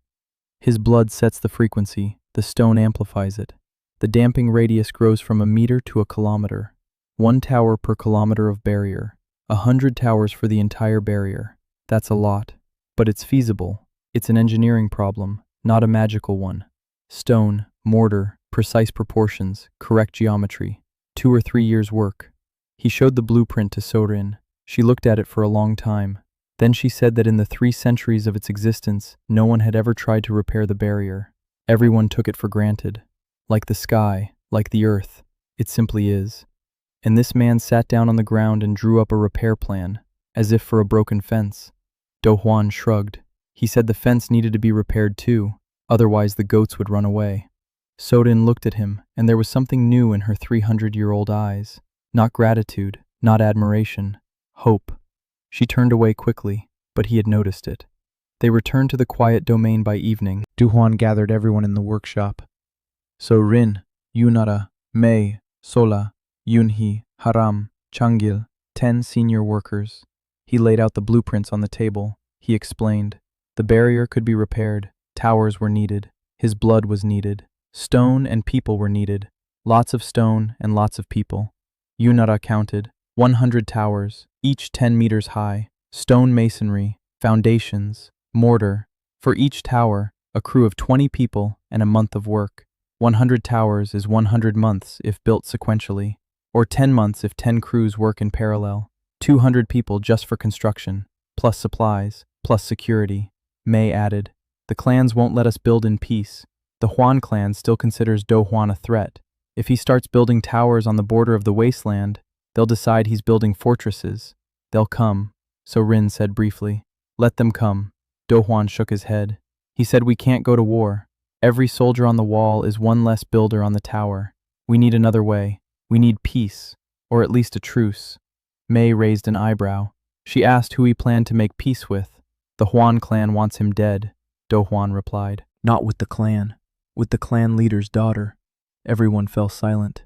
His blood sets the frequency, the stone amplifies it. The damping radius grows from 1 meter to 1 kilometer. 1 tower per kilometer of barrier. 100 towers for the entire barrier. That's a lot. But it's feasible. It's an engineering problem, not a magical one. Stone, mortar, precise proportions, correct geometry. 2 or 3 years' work. He showed the blueprint to Sorin. She looked at it for a long time. Then she said that in the 3 centuries of its existence, no one had ever tried to repair the barrier. Everyone took it for granted. Like the sky, like the earth. It simply is. And this man sat down on the ground and drew up a repair plan, as if for a broken fence. Do Juan shrugged. He said the fence needed to be repaired too, otherwise the goats would run away. Sorin looked at him, and there was something new in her 300-year-old eyes. Not gratitude, not admiration, hope. She turned away quickly, but he had noticed it. They returned to the quiet domain by evening. Du Juan gathered everyone in the workshop. So Rin, Yunara, May, Sola, Yunhee, Haram, Changil, 10 senior workers. He laid out the blueprints on the table. He explained. The barrier could be repaired. Towers were needed. His blood was needed. Stone and people were needed. Lots of stone and lots of people. Yunara counted. 100 towers, each 10 meters high. Stone masonry, foundations, mortar. For each tower, a crew of 20 people and a month of work. 100 towers is 100 months if built sequentially, or 10 months if 10 crews work in parallel. 200 people just for construction, plus supplies, plus security. May added, the clans won't let us build in peace. The Juan clan still considers Do Juan a threat. If he starts building towers on the border of the wasteland, they'll decide he's building fortresses. They'll come, so Rin said briefly. Let them come. Do Juan shook his head. He said we can't go to war. Every soldier on the wall is one less builder on the tower. We need another way. We need peace, or at least a truce. May raised an eyebrow. She asked who he planned to make peace with. The Juan clan wants him dead, Do Juan replied. Not with the clan. With the clan leader's daughter. Everyone fell silent.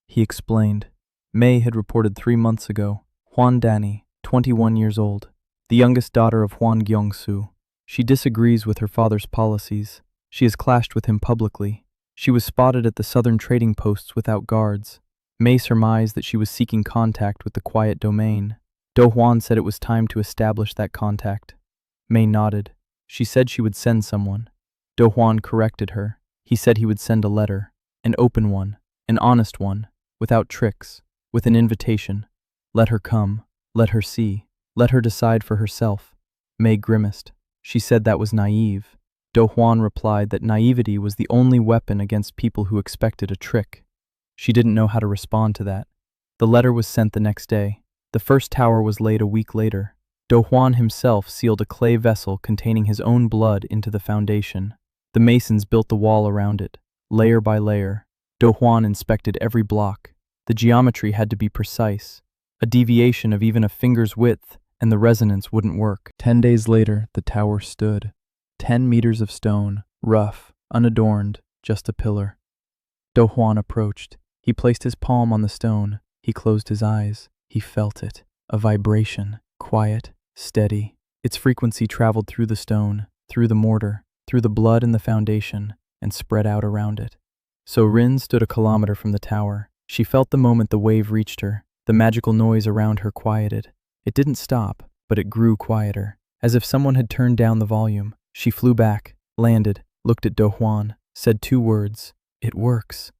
He explained. May had reported 3 months ago. Juan Danny, 21 years old, the youngest daughter of Juan Gyeongsu. She disagrees with her father's policies. She has clashed with him publicly. She was spotted at the southern trading posts without guards. May surmised that she was seeking contact with the quiet domain. Do Juan said it was time to establish that contact. May nodded. She said she would send someone. Do Juan corrected her. He said he would send a letter, an open one, an honest one, without tricks, with an invitation. Let her come, let her see, let her decide for herself. May grimaced. She said that was naive. Do Juan replied that naivety was the only weapon against people who expected a trick. She didn't know how to respond to that. The letter was sent the next day. The first tower was laid a week later. Do Juan himself sealed a clay vessel containing his own blood into the foundation. The masons built the wall around it, layer by layer. Do Juan inspected every block. The geometry had to be precise. A deviation of even a finger's width, and the resonance wouldn't work. 10 days later, the tower stood. 10 meters of stone, rough, unadorned, just a pillar. Do Juan approached. He placed his palm on the stone. He closed his eyes. He felt it. A vibration, quiet, steady. Its frequency traveled through the stone, through the mortar, through the blood in the foundation, and spread out around it. So Rin stood a kilometer from the tower. She felt the moment the wave reached her. The magical noise around her quieted. It didn't stop, but it grew quieter, as if someone had turned down the volume. She flew back, landed, looked at Do Juan, said 2 words, "It works."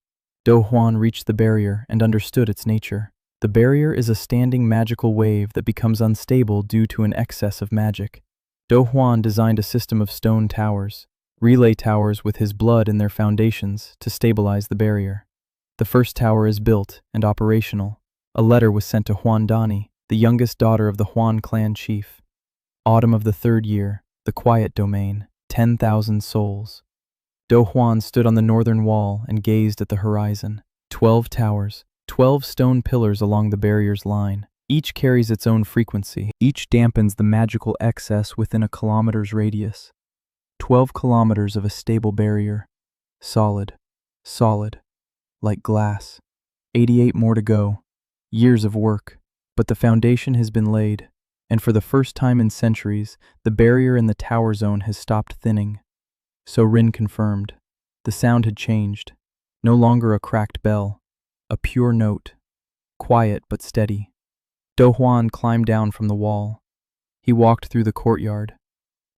Do Juan reached the barrier and understood its nature. The barrier is a standing magical wave that becomes unstable due to an excess of magic. Do Juan designed a system of stone towers, relay towers with his blood in their foundations to stabilize the barrier. The first tower is built and operational. A letter was sent to Juan Dani, the youngest daughter of the Juan clan chief. Autumn of the 3rd year, the quiet domain, 10,000 souls. Do Juan stood on the northern wall and gazed at the horizon. 12 towers, 12 stone pillars along the barrier's line. Each carries its own frequency. Each dampens the magical excess within a kilometer's radius. 12 kilometers of a stable barrier. Solid, solid, like glass. 88 more to go. Years of work. But the foundation has been laid, and for the first time in centuries, the barrier in the tower zone has stopped thinning. So Rin confirmed. The sound had changed. No longer a cracked bell. A pure note. Quiet but steady. Do Juan climbed down from the wall. He walked through the courtyard.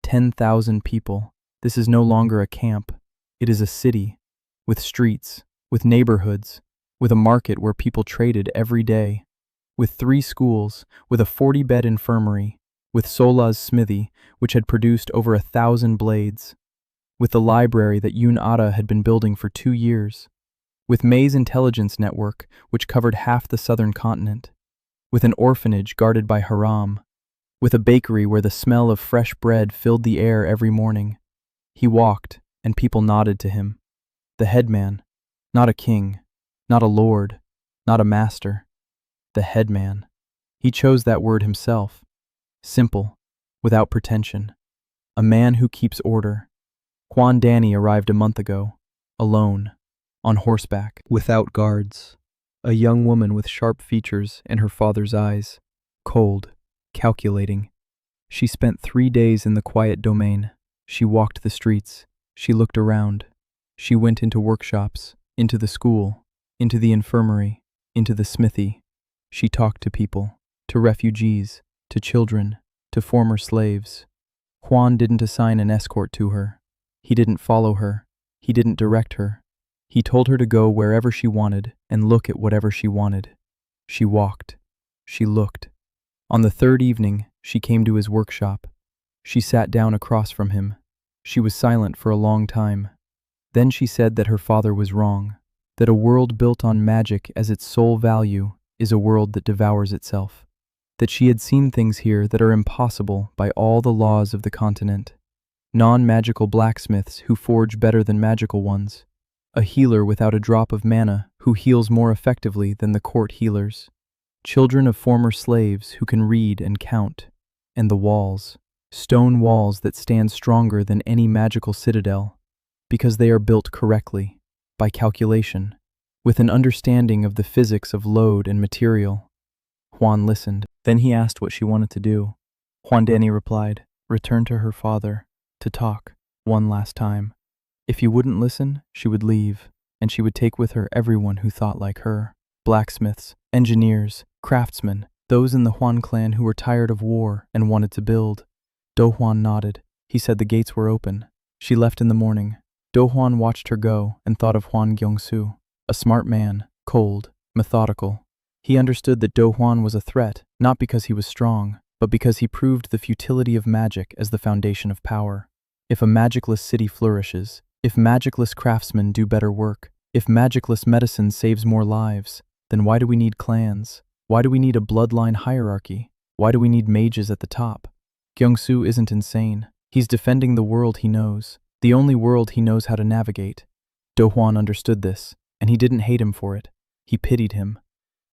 10,000 people. This is no longer a camp. It is a city, with streets, with neighborhoods, with a market where people traded every day, with 3 schools, with a 40-bed infirmary, with Sola's smithy, which had produced over 1,000 blades, with the library that Yun Ada had been building for 2 years, with May's intelligence network, which covered half the southern continent, with an orphanage guarded by Haram, with a bakery where the smell of fresh bread filled the air every morning. He walked, and people nodded to him. The headman, not a king, not a lord, not a master. The headman. He chose that word himself. Simple, without pretension. A man who keeps order. Juan Dani arrived a month ago, alone, on horseback, without guards. A young woman with sharp features and her father's eyes, cold, calculating. She spent 3 days in the quiet domain. She walked the streets. She looked around. She went into workshops, into the school, into the infirmary, into the smithy. She talked to people, to refugees, to children, to former slaves. Juan didn't assign an escort to her. He didn't follow her. He didn't direct her. He told her to go wherever she wanted and look at whatever she wanted. She walked. She looked. On the 3rd evening, she came to his workshop. She sat down across from him. She was silent for a long time. Then she said that her father was wrong, that a world built on magic as its sole value is a world that devours itself, that she had seen things here that are impossible by all the laws of the continent. Non-magical blacksmiths who forge better than magical ones. A healer without a drop of mana who heals more effectively than the court healers. Children of former slaves who can read and count. And the walls. Stone walls that stand stronger than any magical citadel, because they are built correctly, by calculation, with an understanding of the physics of load and material. Juan listened. Then he asked what she wanted to do. Juan Dani replied, return to her father, to talk, one last time. If he wouldn't listen, she would leave, and she would take with her everyone who thought like her. blacksmiths, engineers, craftsmen, those in the Huan clan who were tired of war and wanted to build. Do Huan nodded. He said the gates were open. She left in the morning. Do Huan watched her go and thought of Huan Gyong-su, a smart man, cold, methodical. He understood that Do Huan was a threat, not because he was strong, but because he proved the futility of magic as the foundation of power. If a magicless city flourishes, if magicless craftsmen do better work, if magicless medicine saves more lives, then why do we need clans? Why do we need a bloodline hierarchy? Why do we need mages at the top? Gyong-su isn't insane. He's defending the world he knows, the only world he knows how to navigate. Do Huan understood this, and he didn't hate him for it. He pitied him.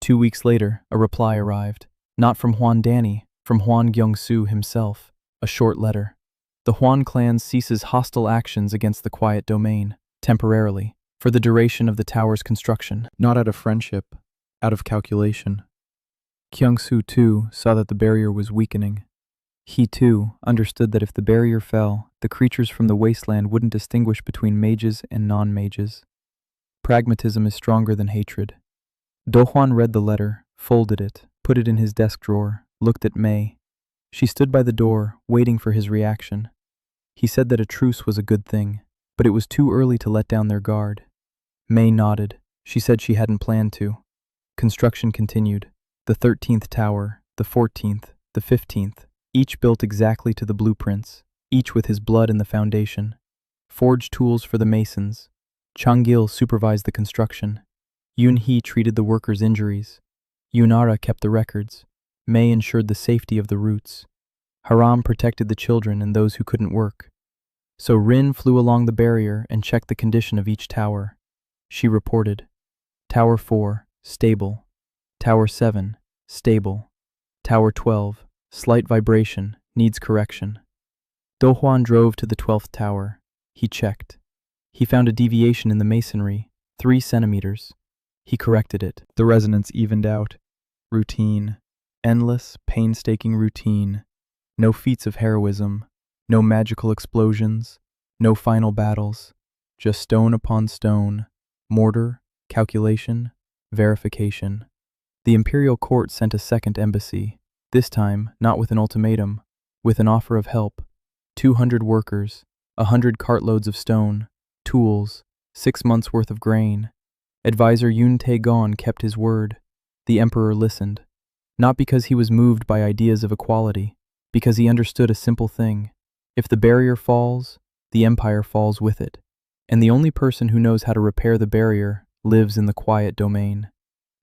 2 weeks later, a reply arrived. Not from Huan Danny, from Huan Gyong-su himself. A short letter. The Huan clan ceases hostile actions against the quiet domain, temporarily, for the duration of the tower's construction. Not out of friendship, out of calculation. Kyung-su, too, saw that the barrier was weakening. He, too, understood that if the barrier fell, the creatures from the wasteland wouldn't distinguish between mages and non-mages. Pragmatism is stronger than hatred. Do Huan read the letter, folded it, put it in his desk drawer, looked at Mei. She stood by the door, waiting for his reaction. He said that a truce was a good thing, but it was too early to let down their guard. Mei nodded. She said she hadn't planned to. Construction continued. The 13th tower, the 14th, the 15th, each built exactly to the blueprints, each with his blood in the foundation. Forged tools for the masons. Chang-gil supervised the construction. Yun-hee treated the workers' injuries. Yun-ara kept the records. Mei ensured the safety of the roots. Haram protected the children and those who couldn't work. So Rin flew along the barrier and checked the condition of each tower. She reported, Tower 4, stable. Tower 7, stable. Tower 12, slight vibration, needs correction. Do Huan drove to the 12th tower. He checked. He found a deviation in the masonry, 3 centimeters. He corrected it. The resonance evened out. Routine. Endless, painstaking routine. No feats of heroism. No magical explosions. No final battles. Just stone upon stone. Mortar, calculation, verification. The imperial court sent a second embassy, this time not with an ultimatum, with an offer of help. 200 workers, 100 cartloads of stone, tools, 6 months' worth of grain. Advisor Yun Tae-gon kept his word. The emperor listened, not because he was moved by ideas of equality, because he understood a simple thing. If the barrier falls, the empire falls with it. And the only person who knows how to repair the barrier lives in the quiet domain.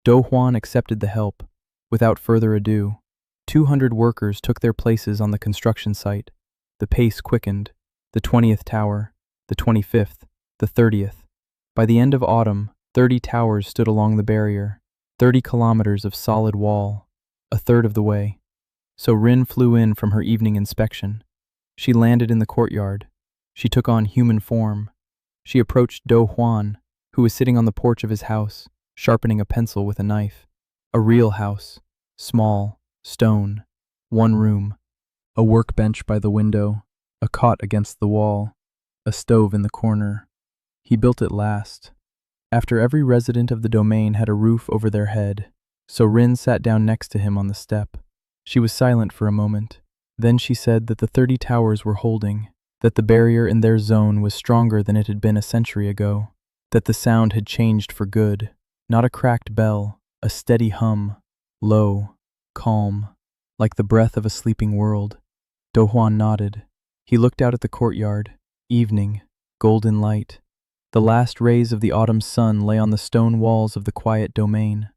Do Huan accepted the help. Without further ado, 200 workers took their places on the construction site. The pace quickened. The 20th tower, the 25th, the 30th. By the end of autumn, 30 towers stood along the barrier, 30 kilometers of solid wall, a third of the way. So Rin flew in from her evening inspection. She landed in the courtyard. She took on human form. She approached Do Huan, who was sitting on the porch of his house, sharpening a pencil with a knife. A real house, small, stone, 1 room, a workbench by the window, a cot against the wall, a stove in the corner. He built it last, after every resident of the domain had a roof over their head, so Rin sat down next to him on the step. She was silent for a moment. Then she said that the 30 towers were holding, that the barrier in their zone was stronger than it had been a century ago, that the sound had changed for good, not a cracked bell, a steady hum, low, calm, like the breath of a sleeping world. Do Huan nodded. He looked out at the courtyard, evening, golden light. The last rays of the autumn sun lay on the stone walls of the quiet domain.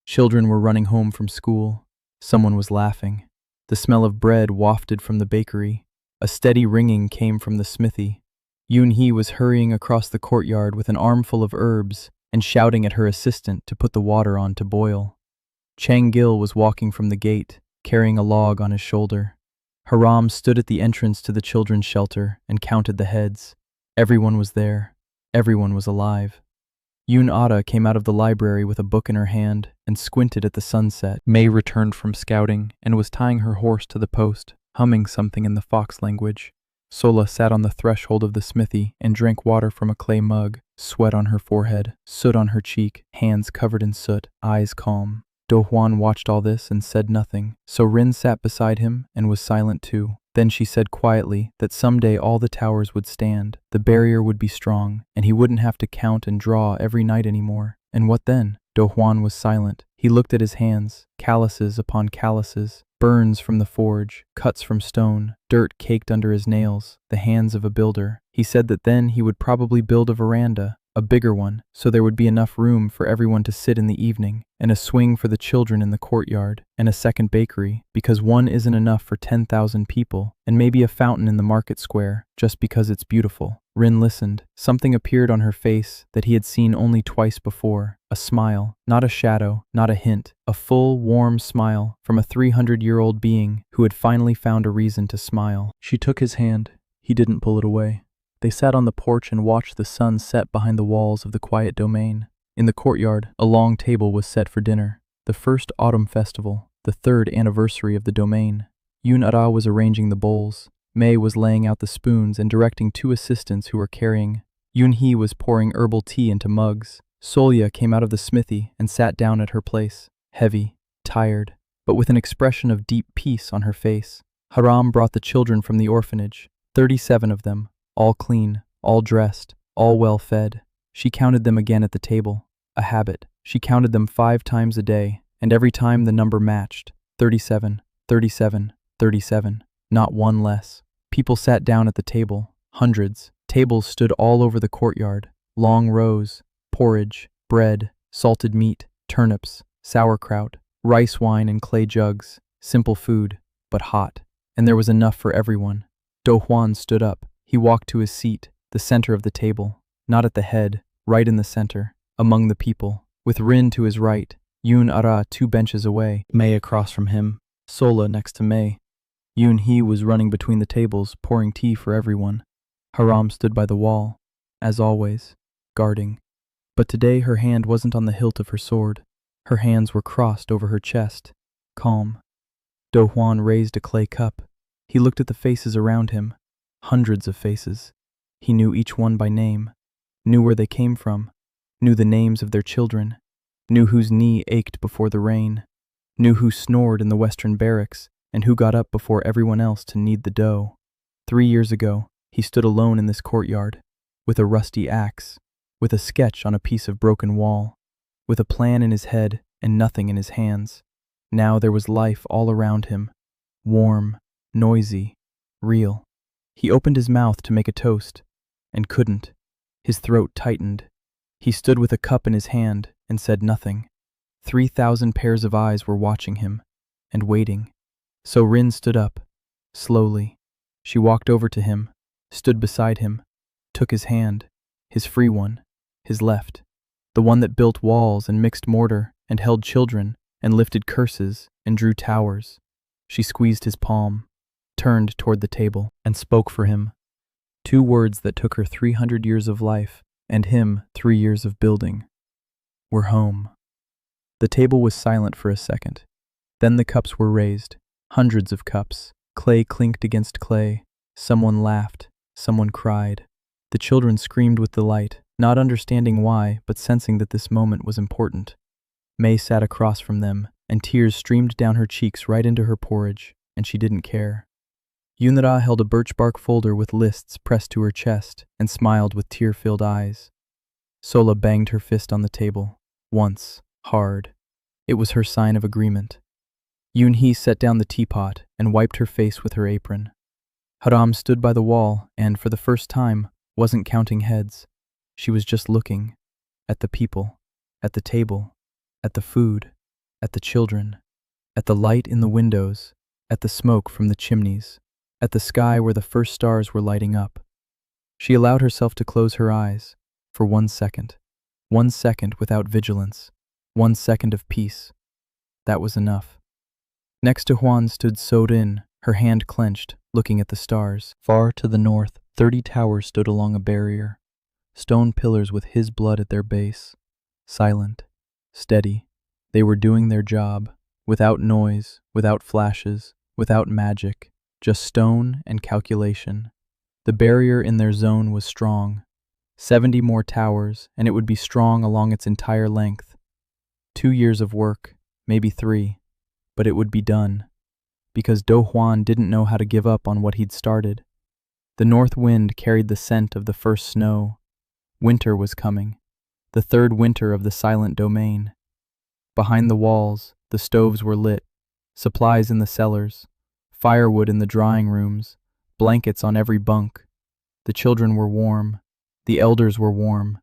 Children were running home from school. Someone was laughing. The smell of bread wafted from the bakery. A steady ringing came from the smithy. Yun-hee was hurrying across the courtyard with an armful of herbs and shouting at her assistant to put the water on to boil. Chang-gil was walking from the gate, carrying a log on his shoulder. Haram stood at the entrance to the children's shelter and counted the heads. Everyone was there. Everyone was alive. Yun-ara came out of the library with a book in her hand and squinted at the sunset. Mei returned from scouting and was tying her horse to the post, humming something in the fox language. Sola sat on the threshold of the smithy and drank water from a clay mug. sweat on her forehead, soot on her cheek, hands covered in soot, eyes calm. Do Hwan watched all this and said nothing, so Rin sat beside him and was silent too. Then she said quietly that someday all the towers would stand, the barrier would be strong, and he wouldn't have to count and draw every night anymore. And what then? Do Hwan was silent. He looked at his hands, calluses upon calluses, burns from the forge, cuts from stone, dirt caked under his nails, the hands of a builder. He said that then he would probably build a veranda, a bigger one, so there would be enough room for everyone to sit in the evening, and a swing for the children in the courtyard, and a second bakery, because one isn't enough for 10,000 people, and maybe a fountain in the market square, just because it's beautiful. Rin listened. Something appeared on her face that he had seen only twice before. A smile, not a shadow, not a hint, a full, warm smile from a 300-year-old being who had finally found a reason to smile. She took his hand. He didn't pull it away. They sat on the porch and watched the sun set behind the walls of the quiet domain. In the courtyard, a long table was set for dinner. The first autumn festival, the third anniversary of the domain. Yun-Ara was arranging the bowls. Mei was laying out the spoons and directing two assistants who were carrying. Yun-Hee was pouring herbal tea into mugs. Solya came out of the smithy and sat down at her place, heavy, tired, but with an expression of deep peace on her face. Haram brought the children from the orphanage, 37 of them, all clean, all dressed, all well fed. She counted them again at the table, a habit. She counted them 5 times a day, and every time the number matched, 37, 37, 37, not one less. People sat down at the table, hundreds. Tables stood all over the courtyard, long rows, porridge, bread, salted meat, turnips, sauerkraut, rice wine in clay jugs, simple food, but hot. And there was enough for everyone. Do Hwan stood up. He walked to his seat, the center of the table, not at the head, right in the center, among the people, with Rin to his right, Yun-Ara 2 benches away, Mei across from him, Sola next to Mei. Yun-Hee was running between the tables, pouring tea for everyone. Haram stood by the wall, as always, guarding. But today her hand wasn't on the hilt of her sword. Her hands were crossed over her chest, calm. Do Hwan raised a clay cup. He looked at the faces around him, hundreds of faces. He knew each one by name, knew where they came from, knew the names of their children, knew whose knee ached before the rain, knew who snored in the western barracks, and who got up before everyone else to knead the dough. 3 years ago, he stood alone in this courtyard, with a rusty axe, with a sketch on a piece of broken wall, with a plan in his head and nothing in his hands. Now there was life all around him, warm, noisy, real. He opened his mouth to make a toast, and couldn't. His throat tightened. He stood with a cup in his hand and said nothing. 3,000 pairs of eyes were watching him, and waiting. So Rin stood up, slowly. She walked over to him, stood beside him, took his hand, his free one, his left, the one that built walls and mixed mortar and held children and lifted curses and drew towers. She squeezed his palm, turned toward the table, and spoke for him. 2 words that took her 300 years of life and him 3 years of building. We're home. The table was silent for a second. Then the cups were raised. Hundreds of cups. Clay clinked against clay. Someone laughed. Someone cried. The children screamed with delight, not understanding why, but sensing that this moment was important. Mei sat across from them, and tears streamed down her cheeks right into her porridge, and she didn't care. Yun-Ara held a birch bark folder with lists pressed to her chest and smiled with tear-filled eyes. Sola banged her fist on the table, once, hard. It was her sign of agreement. Yun-Hee set down the teapot and wiped her face with her apron. Haram stood by the wall and, for the first time, wasn't counting heads. She was just looking at the people, at the table, at the food, at the children, at the light in the windows, at the smoke from the chimneys, at the sky where the first stars were lighting up. She allowed herself to close her eyes for 1 second. 1 second without vigilance. 1 second of peace. That was enough. Next to Hwan stood So-Rin, her hand clenched, looking at the stars. Far to the north, 30 towers stood along a barrier, stone pillars with his blood at their base. Silent, steady. They were doing their job, without noise, without flashes, without magic, just stone and calculation. The barrier in their zone was strong, 70 more towers, and it would be strong along its entire length. 2 years of work, maybe 3, but it would be done. Because Do Juan didn't know how to give up on what he'd started. The north wind carried the scent of the first snow. Winter was coming, the third winter of the silent domain. Behind the walls, the stoves were lit, supplies in the cellars, firewood in the drawing rooms, blankets on every bunk. The children were warm, the elders were warm,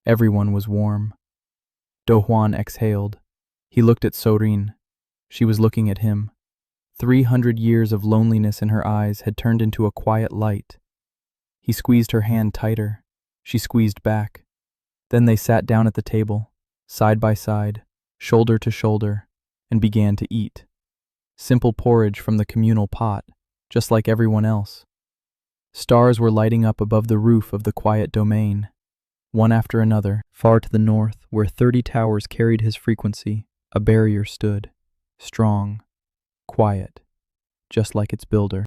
everyone was warm. Do Juan exhaled. He looked at Sorin. She was looking at him. 300 years of loneliness in her eyes had turned into a quiet light. He squeezed her hand tighter. She squeezed back. Then they sat down at the table, side by side, shoulder to shoulder, and began to eat. Simple porridge from the communal pot, just like everyone else. Stars were lighting up above the roof of the quiet domain. One after another, far to the north, where 30 towers carried his frequency, a barrier stood, strong, quiet, just like its builder.